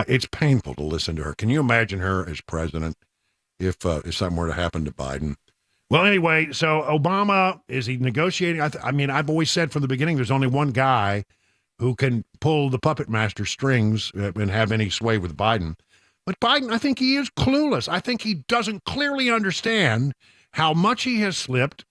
It's painful to listen to her. Can you imagine her as president if something were to happen to Biden? Well, anyway, so Obama, is he negotiating? I've always said from the beginning there's only one guy who can pull the puppet master strings and have any sway with Biden. But Biden, I think he is clueless. I think he doesn't clearly understand how much he has slipped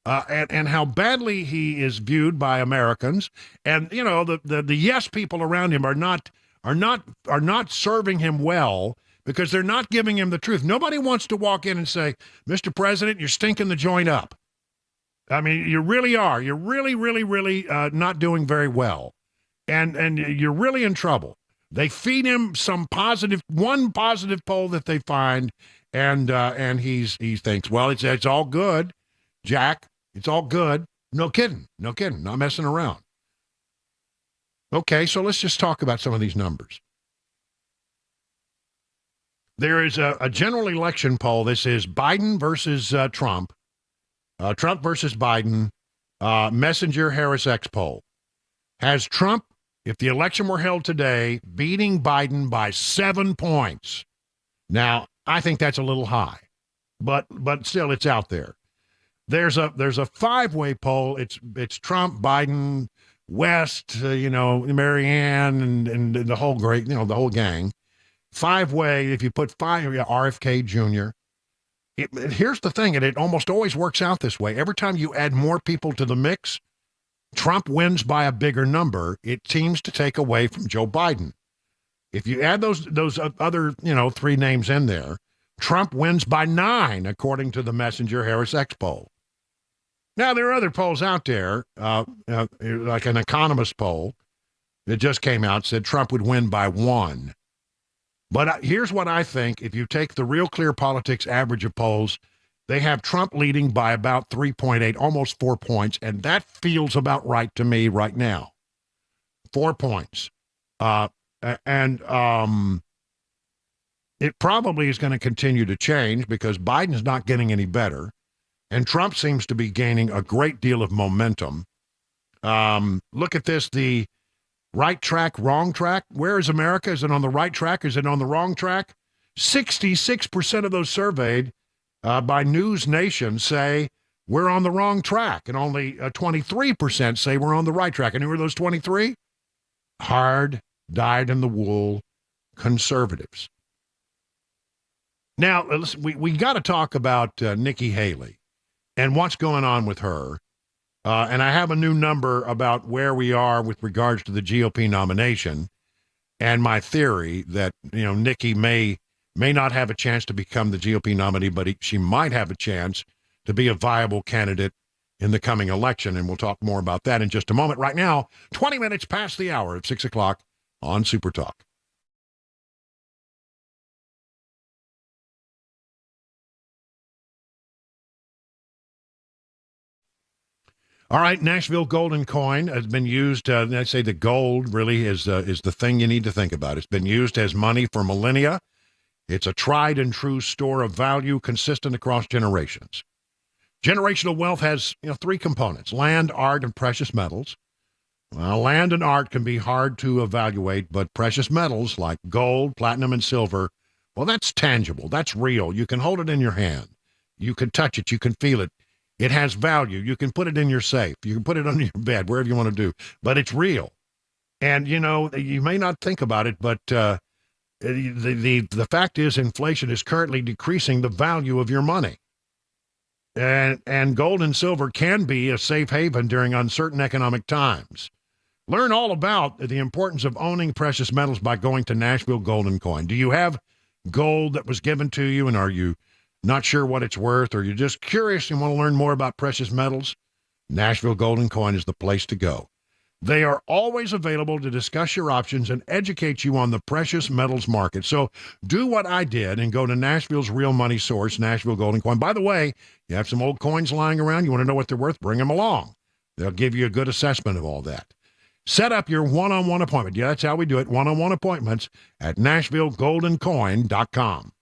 and how badly he is viewed by Americans. And, you know, the yes people around him are not serving him well because they're not giving him the truth. Nobody wants to walk in and say, Mr. President, you're stinking the joint up. I mean, you really are. You're really, really, really not doing very well. And you're really in trouble. They feed him one positive poll that they find, and he thinks, well, it's all good, Jack. It's all good. No kidding. Not messing around. Okay, so let's just talk about some of these numbers. There is a general election poll. This is Biden versus Trump. Trump versus Biden. Messenger Harris X poll. Has Trump, if the election were held today, beating Biden by 7 points? Now, I think that's a little high, but still, it's out there. There's a five-way poll. It's Trump, Biden, West, Marianne, and the whole the whole gang. Five-way. If you put RFK Jr. Here's the thing, and it almost always works out this way. Every time you add more people to the mix, Trump wins by a bigger number. It seems to take away from Joe Biden. If you add those other, three names in there, Trump wins by 9, according to the Messenger Harris X poll. Now, there are other polls out there, like an economist poll that just came out, said Trump would win by 1. But here's what I think. If you take the Real Clear Politics average of polls, they have Trump leading by about 3.8, almost 4 points, and that feels about right to me right now. 4 points. It probably is going to continue to change because Biden's not getting any better, and Trump seems to be gaining a great deal of momentum. Look at this, the right track, wrong track. Where is America? Is it on the right track? Is it on the wrong track? 66% of those surveyed by News Nation say we're on the wrong track, and only 23% say we're on the right track. And who are those 23? Hard, dyed-in-the-wool conservatives. Now, listen, we got to talk about Nikki Haley and what's going on with her. And I have a new number about where we are with regards to the GOP nomination and my theory that, Nikki may not have a chance to become the GOP nominee, but she might have a chance to be a viable candidate in the coming election. And we'll talk more about that in just a moment. Right now, 20 minutes past the hour of 6 o'clock on Super Talk. All right, Nashville Golden Coin has been used. I say the gold really is the thing you need to think about. It's been used as money for millennia. It's a tried and true store of value consistent across generations. Generational wealth has 3 components: land, art, and precious metals. Well, land and art can be hard to evaluate, but precious metals like gold, platinum, and silver, well, that's tangible. That's real. You can hold it in your hand. You can touch it. You can feel it. It has value. You can put it in your safe. You can put it under your bed, wherever you want to do. But it's real. And, you may not think about it, but the fact is inflation is currently decreasing the value of your money. And gold and silver can be a safe haven during uncertain economic times. Learn all about the importance of owning precious metals by going to Nashville Golden Coin. Do you have gold that was given to you, and are you not sure what it's worth, or you're just curious and want to learn more about precious metals? Nashville Golden Coin is the place to go. They are always available to discuss your options and educate you on the precious metals market. So do what I did and go to Nashville's real money source, Nashville Golden Coin. By the way, you have some old coins lying around. You want to know what they're worth? Bring them along. They'll give you a good assessment of all that. Set up your one-on-one appointment. Yeah, that's how we do it. One-on-one appointments at NashvilleGoldenCoin.com.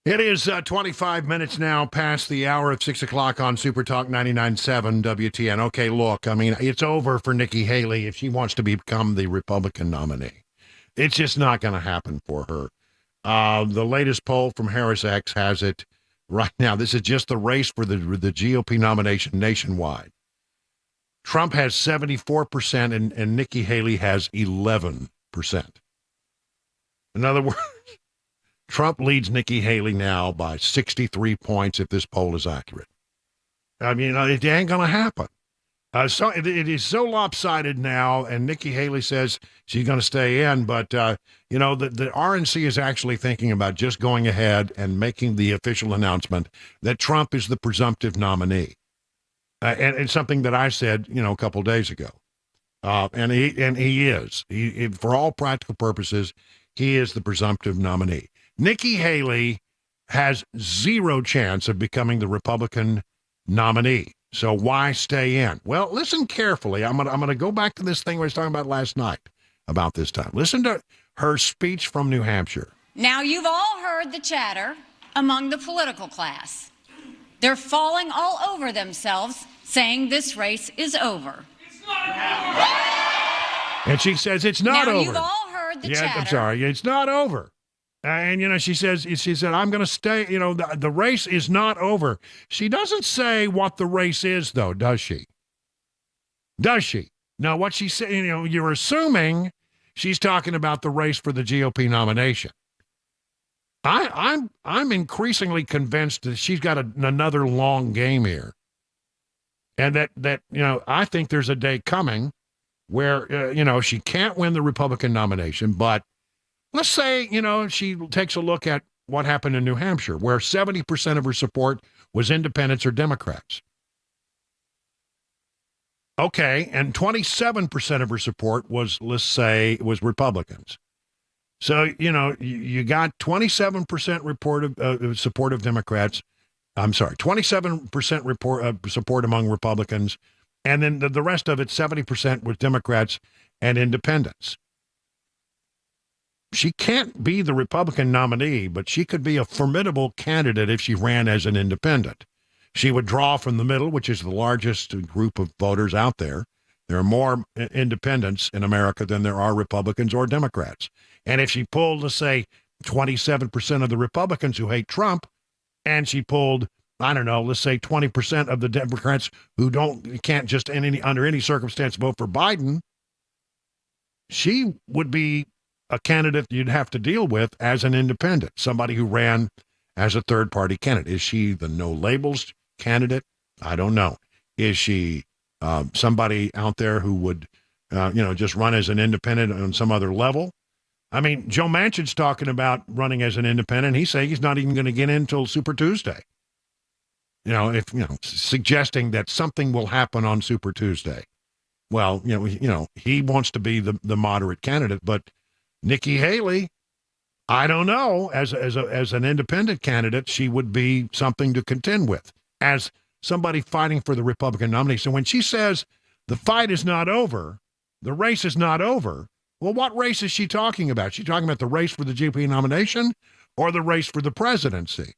It is 25 minutes now past the hour of 6 o'clock on Super Talk 99.7 WTN. Okay, look, I mean, it's over for Nikki Haley if she wants to become the Republican nominee. It's just not going to happen for her. The latest poll from HarrisX has it right now. This is just the race for the GOP nomination nationwide. Trump has 74% and Nikki Haley has 11%. In other words, Trump leads Nikki Haley now by 63 points if this poll is accurate. I mean, it ain't going to happen. So it is so lopsided now, and Nikki Haley says she's going to stay in, but, the RNC is actually thinking about just going ahead and making the official announcement that Trump is the presumptive nominee. And it's something that I said, a couple days ago. And he is. He, for all practical purposes, he is the presumptive nominee. Nikki Haley has zero chance of becoming the Republican nominee. So why stay in? Well, listen carefully. I'm gonna go back to this thing we was talking about last night about this time. Listen to her speech from New Hampshire. Now, you've all heard the chatter among the political class. They're falling all over themselves, saying this race is over. And she says it's not over. Now, you've all heard the chatter. I'm sorry, it's not over. And, she said, I'm going to stay, the race is not over. She doesn't say what the race is, though, does she? Does she? Now, what she said, you're assuming she's talking about the race for the GOP nomination. I'm increasingly convinced that she's got another long game here. And that I think there's a day coming where, she can't win the Republican nomination, but let's say, she takes a look at what happened in New Hampshire, where 70% of her support was independents or Democrats. Okay, and 27% of her support was, let's say, was Republicans. So, you got 27% support of Democrats. I'm sorry, 27% support among Republicans, and then the rest of it, 70% was Democrats and independents. She can't be the Republican nominee, but she could be a formidable candidate if she ran as an independent. She would draw from the middle, which is the largest group of voters out there. There are more independents in America than there are Republicans or Democrats. And if she pulled, let's say, 27% of the Republicans who hate Trump, and she pulled, let's say 20% of the Democrats who can't just under any circumstance vote for Biden, she would be a candidate you'd have to deal with as an independent, somebody who ran as a third-party candidate. Is she the no-labels candidate? I don't know. Is she somebody out there who would, just run as an independent on some other level? I mean, Joe Manchin's talking about running as an independent. He's saying he's not even going to get in until Super Tuesday. Suggesting that something will happen on Super Tuesday. Well, he wants to be the moderate candidate, but Nikki Haley, I don't know, as an independent candidate, she would be something to contend with as somebody fighting for the Republican nominee. So when she says the fight is not over, the race is not over, well, what race is she talking about? Is she talking about the race for the GOP nomination or the race for the presidency?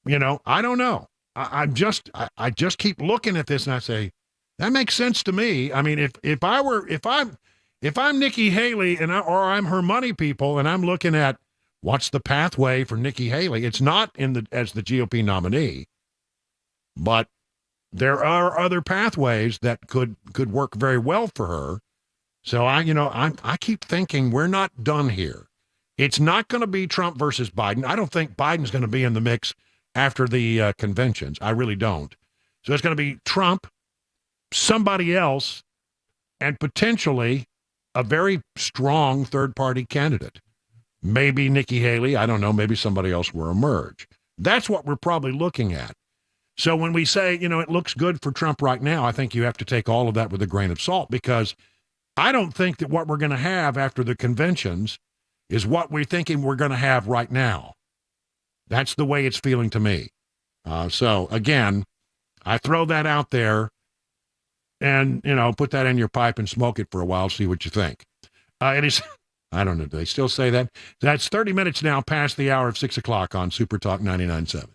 I don't know. I just keep looking at this and I say, that makes sense to me. I mean, if I'm Nikki Haley or I'm her money people and I'm looking at what's the pathway for Nikki Haley, it's not as the GOP nominee, but there are other pathways that could work very well for her. So I keep thinking we're not done here. It's not going to be Trump versus Biden. I don't think Biden's going to be in the mix after the conventions. I really don't. So it's going to be Trump, somebody else, and potentially a very strong third-party candidate. Maybe Nikki Haley, I don't know, maybe somebody else will emerge. That's what we're probably looking at. So when we say, it looks good for Trump right now, I think you have to take all of that with a grain of salt, because I don't think that what we're going to have after the conventions is what we're thinking we're going to have right now. That's the way it's feeling to me. So, again, I throw that out there and, put that in your pipe and smoke it for a while, see what you think. It is I don't know. Do they still say that? That's 30 minutes now past the hour of 6 o'clock on Super Talk 99.7.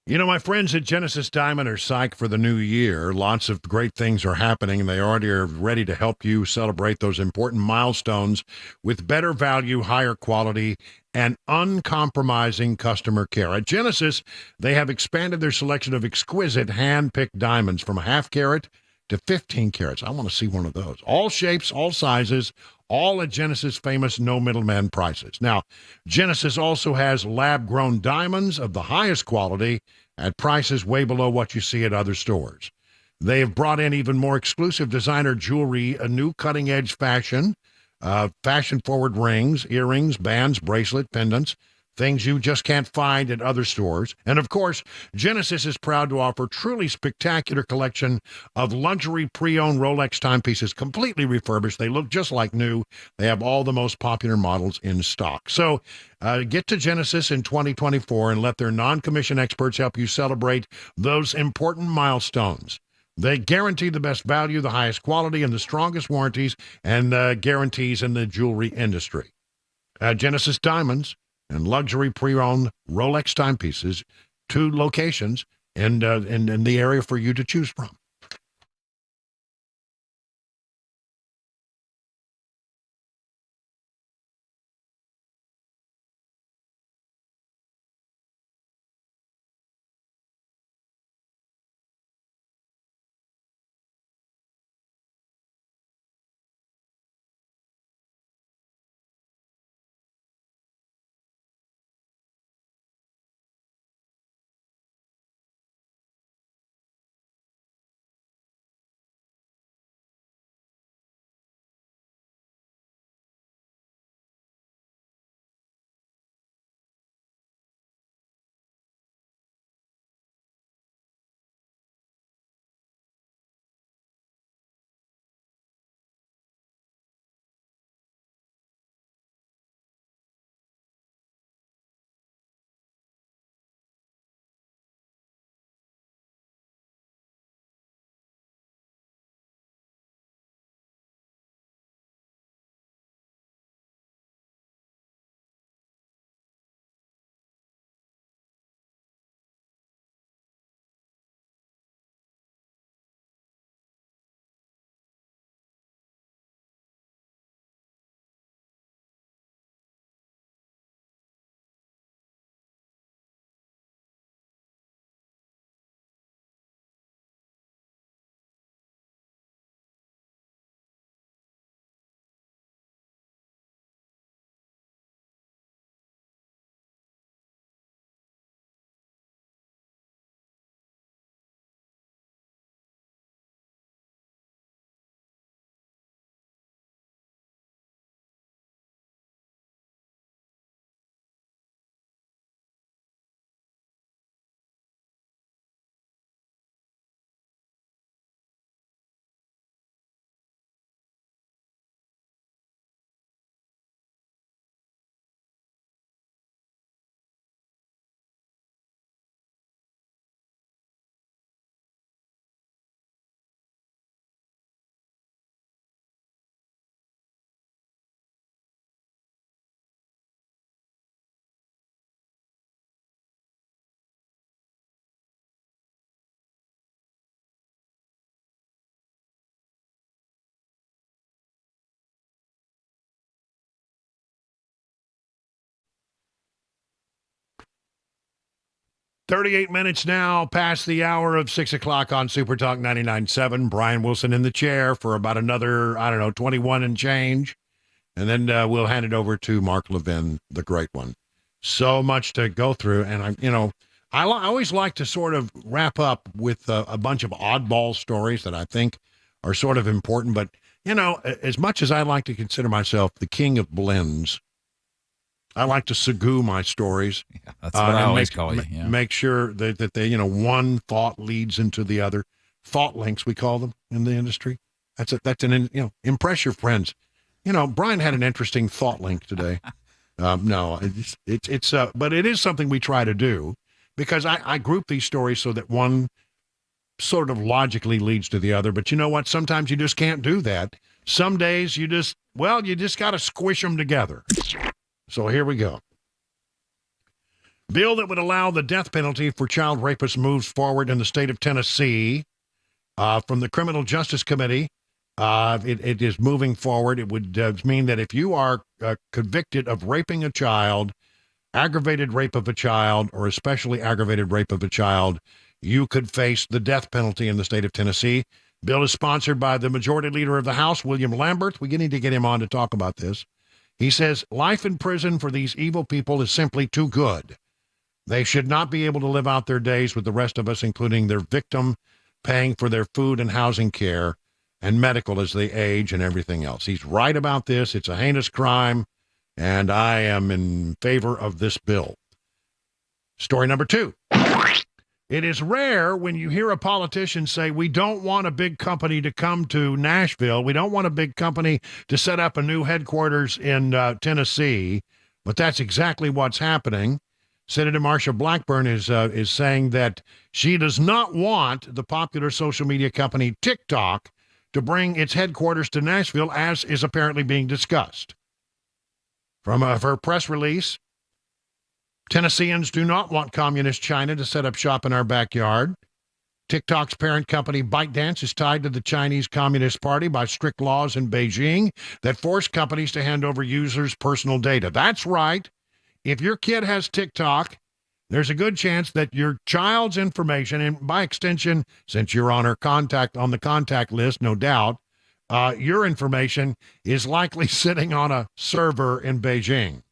You know, my friends at Genesis Diamond are psyched for the new year. Lots of great things are happening, and they already are ready to help you celebrate those important milestones with better value, higher quality, and uncompromising customer care. At Genesis, they have expanded their selection of exquisite hand-picked diamonds from a half carat to 15 carats. I want to see one of those. All shapes, all sizes, all at Genesis' famous no middleman prices. Now, Genesis also has lab-grown diamonds of the highest quality at prices way below what you see at other stores. They have brought in even more exclusive designer jewelry, a new cutting-edge fashion-forward rings, earrings, bands, bracelet, pendants, things you just can't find at other stores. And of course, Genesis is proud to offer truly spectacular collection of luxury pre-owned Rolex timepieces, completely refurbished. They look just like new. They have all the most popular models in stock. So get to Genesis in 2024 and let their non-commission experts help you celebrate those important milestones. They guarantee the best value, the highest quality, and the strongest warranties and guarantees in the jewelry industry. Genesis Diamonds and luxury pre-owned Rolex timepieces, 2 locations in the area for you to choose from. .38 minutes now past the hour of 6 o'clock on Super Talk 99.7. Brian Wilson in the chair for about another, 21 and change. And then we'll hand it over to Mark Levin, the great one. So much to go through. And, I always like to sort of wrap up with a bunch of oddball stories that I think are sort of important. But, as much as I like to consider myself the king of blends, I like to segoo my stories. Yeah, that's what I always call you. Yeah. Make sure that they, one thought leads into the other. Thought links, we call them in the industry. Impress your friends. Brian had an interesting thought link today. No, but it is something we try to do because I group these stories so that one sort of logically leads to the other. But you know what? Sometimes you just can't do that. Some days you just got to squish them together. So here we go. Bill that would allow the death penalty for child rapists moves forward in the state of Tennessee. From the Criminal Justice Committee, it is moving forward. It would mean that if you are convicted of raping a child, aggravated rape of a child, or especially aggravated rape of a child, you could face the death penalty in the state of Tennessee. Bill is sponsored by the Majority Leader of the House, William Lambert. We need to get him on to talk about this. He says, life in prison for these evil people is simply too good. They should not be able to live out their days with the rest of us, including their victim, paying for their food and housing care and medical as they age and everything else. He's right about this. It's a heinous crime. and I am in favor of this bill. Story number 2. It is rare when you hear a politician say, we don't want a big company to come to Nashville. We don't want a big company to set up a new headquarters in Tennessee. But that's exactly what's happening. Senator Marsha Blackburn is saying that she does not want the popular social media company TikTok to bring its headquarters to Nashville, as is apparently being discussed. From her press release, Tennesseans do not want communist China to set up shop in our backyard. TikTok's parent company ByteDance is tied to the Chinese Communist Party by strict laws in Beijing that force companies to hand over users' personal data. That's right. If your kid has TikTok, there's a good chance that your child's information, and by extension, since you're on the contact list, no doubt, your information is likely sitting on a server in Beijing.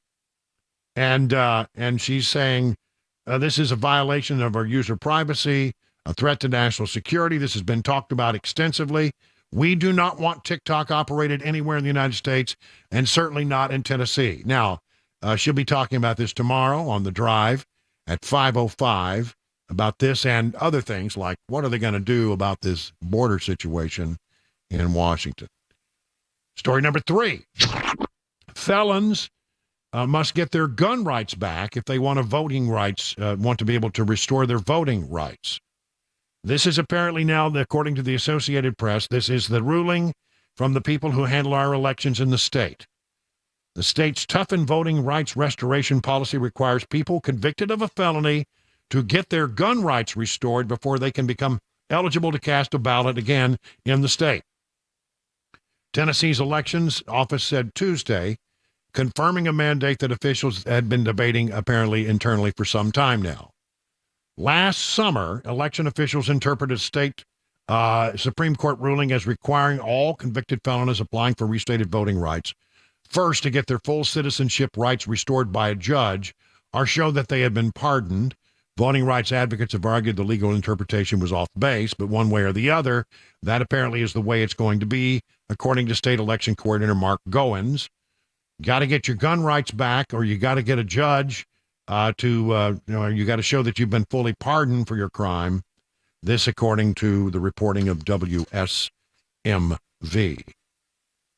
And she's saying this is a violation of our user privacy, a threat to national security. This has been talked about extensively. We do not want TikTok operated anywhere in the United States, and certainly not in Tennessee. Now, she'll be talking about this tomorrow on The Drive at 5:05 about this and other things like what are they going to do about this border situation in Washington. Story number 3. Felons must get their gun rights back if they want want to be able to restore their voting rights. This is apparently now, according to the Associated Press, this is the ruling from the people who handle our elections in the state. The state's toughened voting rights restoration policy requires people convicted of a felony to get their gun rights restored before they can become eligible to cast a ballot again in the state. Tennessee's elections office said Tuesday, confirming a mandate that officials had been debating apparently internally for some time now. Last summer, election officials interpreted state Supreme Court ruling as requiring all convicted felons applying for restated voting rights first to get their full citizenship rights restored by a judge or show that they had been pardoned. Voting rights advocates have argued the legal interpretation was off base, but one way or the other, that apparently is the way it's going to be, according to state election coordinator Mark Goins. Got to get your gun rights back, or you got to get a judge you got to show that you've been fully pardoned for your crime. This, according to the reporting of WSMV.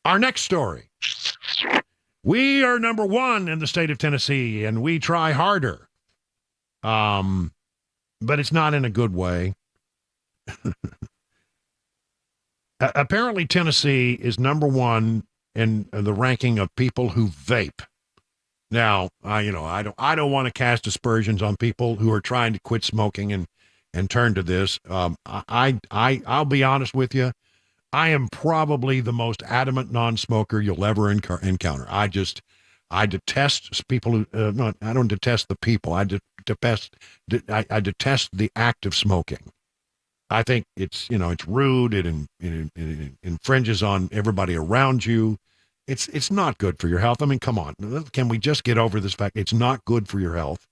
Our next story. We are number 1 in the state of Tennessee, and we try harder. But it's not in a good way. Apparently, Tennessee is number 1 in the ranking of people who vape. Now, I don't want to cast aspersions on people who are trying to quit smoking and turn to this. I'll be honest with you. I am probably the most adamant non-smoker you'll ever encounter. I detest people who. I don't detest the people. I detest the act of smoking. I think it's rude. It infringes on everybody around you. It's not good for your health. I mean, come on. Can we just get over this fact? It's not good for your health.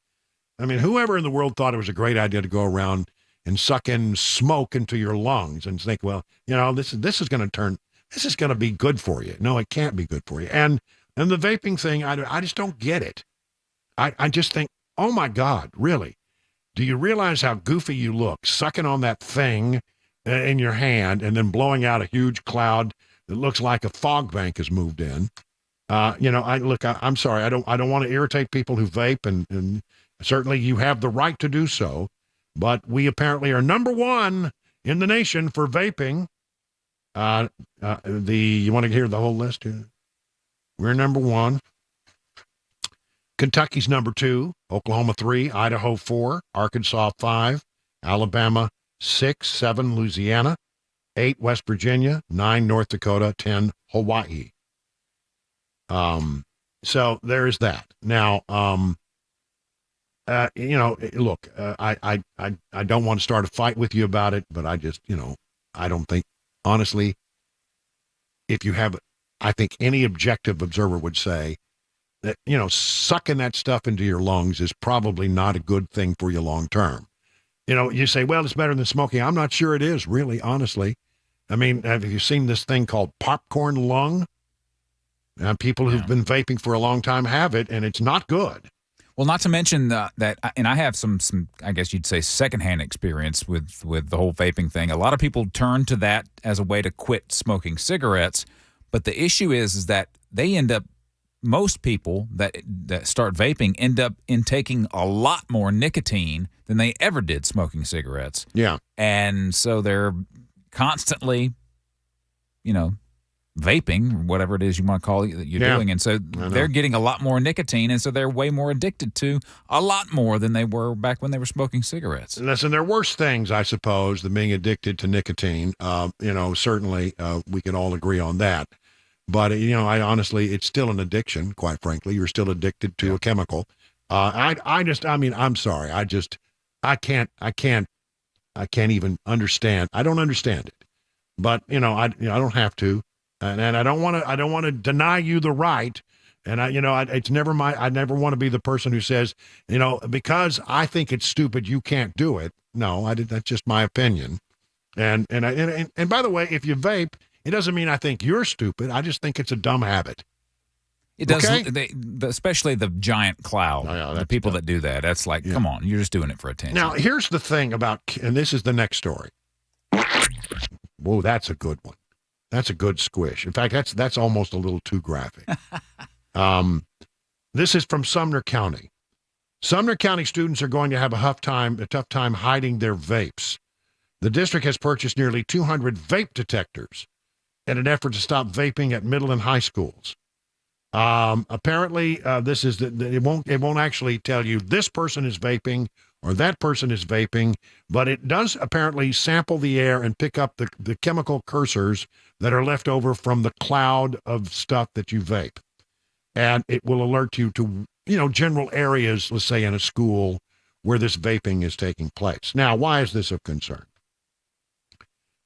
I mean, whoever in the world thought it was a great idea to go around and suck in smoke into your lungs and think, well, this is going to be good for you. No, it can't be good for you. And the vaping thing, I just don't get it. I just think, oh my God, really? Do you realize how goofy you look sucking on that thing in your hand and then blowing out a huge cloud that looks like a fog bank has moved in? I'm sorry. I don't want to irritate people who vape, and certainly you have the right to do so. But we apparently are number 1 in the nation for vaping. You want to hear the whole list here? We're number 1. Kentucky's number 2, Oklahoma 3, Idaho 4, Arkansas 5, Alabama 6, 7, Louisiana 8, West Virginia 9, North Dakota 10, Hawaii. So there is that. Now, look, I don't want to start a fight with you about it, but I don't think, honestly, I think any objective observer would say that, sucking that stuff into your lungs is probably not a good thing for you long term. You say, well, it's better than smoking. I'm not sure it is, really, honestly. I mean, have you seen this thing called popcorn lung? People who've been vaping for a long time have it, and it's not good. Well, not to mention that, and I have some, I guess you'd say, secondhand experience with the whole vaping thing. A lot of people turn to that as a way to quit smoking cigarettes, but the issue is that they end up, most people that start vaping end up intaking a lot more nicotine than they ever did smoking cigarettes. Yeah. And so they're constantly, vaping, whatever it is you want to call it that you're doing. And so they're getting a lot more nicotine, and so they're way more addicted to a lot more than they were back when they were smoking cigarettes. Listen, there are worse things, I suppose, than being addicted to nicotine. Certainly we can all agree on that. But, I honestly, it's still an addiction, quite frankly. You're still addicted to a chemical. I'm sorry. I can't even understand. I don't understand it. But, I don't have to. And I don't want to deny you the right. And it's never I never want to be the person who says, because I think it's stupid, you can't do it. No, that's just my opinion. And by the way, if you vape, it doesn't mean I think you're stupid. I just think it's a dumb habit. It does, especially the giant cloud, the people that do that. That's like, come on, you're just doing it for attention. Now, here's the thing about, and this is the next story. Whoa, that's a good one. That's a good squish. In fact, that's almost a little too graphic. This is from Sumner County. Sumner County students are going to have a tough time hiding their vapes. The district has purchased nearly 200 vape detectors in an effort to stop vaping at middle and high schools. Apparently, this is it won't actually tell you this person is vaping or that person is vaping, but it does apparently sample the air and pick up the chemical cursors that are left over from the cloud of stuff that you vape. And it will alert you to, general areas, let's say in a school, where this vaping is taking place. Now, why is this of concern?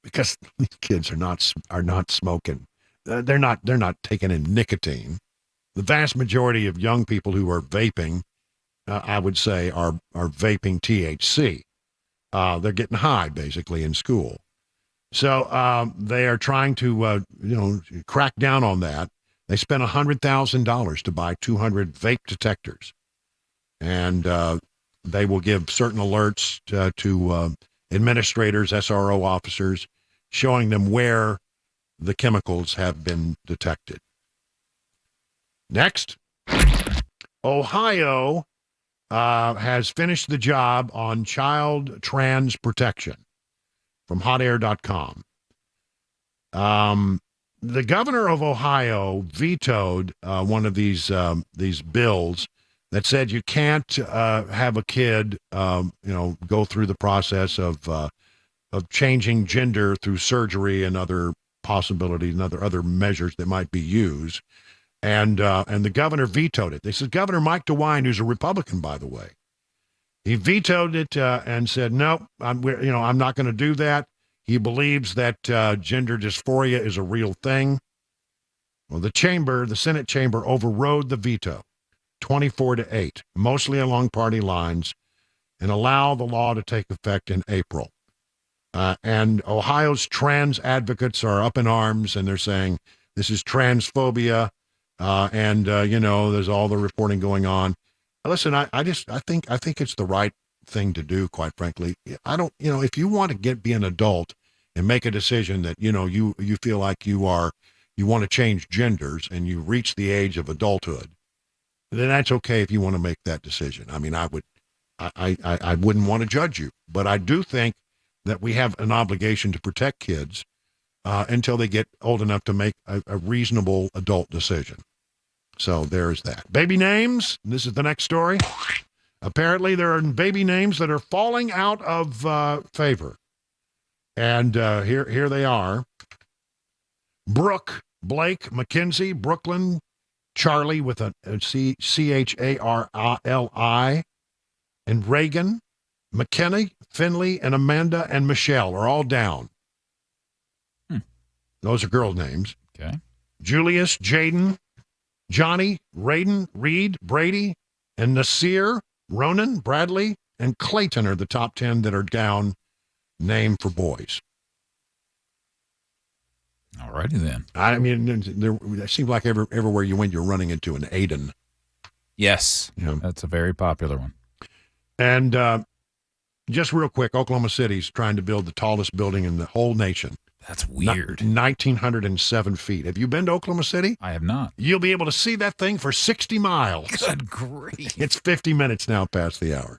Because these kids are not smoking. They're not taking in nicotine. The vast majority of young people who are vaping, I would say, are vaping THC. They're getting high, basically, in school. So they are trying to, crack down on that. They spent $100,000 to buy 200 vape detectors. And they will give certain alerts to administrators, SRO officers, showing them where the chemicals have been detected. Next, Ohio has finished the job on child trans protection from hotair.com. The governor of Ohio vetoed one of these bills that said you can't have a kid, go through the process of changing gender through surgery and other possibilities and other measures that might be used. And the governor vetoed it. This is Governor Mike DeWine, who's a Republican, by the way. He vetoed it and said, no, I'm not going to do that. He believes that gender dysphoria is a real thing. Well, the Senate chamber overrode the veto, 24-8, mostly along party lines, and allow the law to take effect in April. And Ohio's trans advocates are up in arms, and they're saying this is transphobia, and there's all the reporting going on. Listen, I think it's the right thing to do, quite frankly. If you want to be an adult and make a decision that, you feel like you want to change genders and you reach the age of adulthood, then that's okay if you want to make that decision. I mean, I wouldn't want to judge you, but I do think that we have an obligation to protect kids until they get old enough to make a reasonable adult decision. So there's that. Baby names. This is the next story. Apparently, there are baby names that are falling out of favor. And here they are. Brooke, Blake, Mackenzie, Brooklyn, Charlie with a Charli, and Reagan, McKenna, Finley, and Amanda, and Michelle are all down. Those are girl names. Okay. Julius, Jaden, Johnny, Raiden, Reed, Brady, and Nasir, Ronan, Bradley, and Clayton are the top 10 that are down named for boys. Alrighty then. I mean, it seems like everywhere you went, you're running into an Aiden. Yes, that's a very popular one. And just real quick, Oklahoma City's trying to build the tallest building in the whole nation. That's weird. 1,907 feet. Have you been to Oklahoma City? I have not. You'll be able to see that thing for 60 miles. Good grief. It's 50 minutes now past the hour.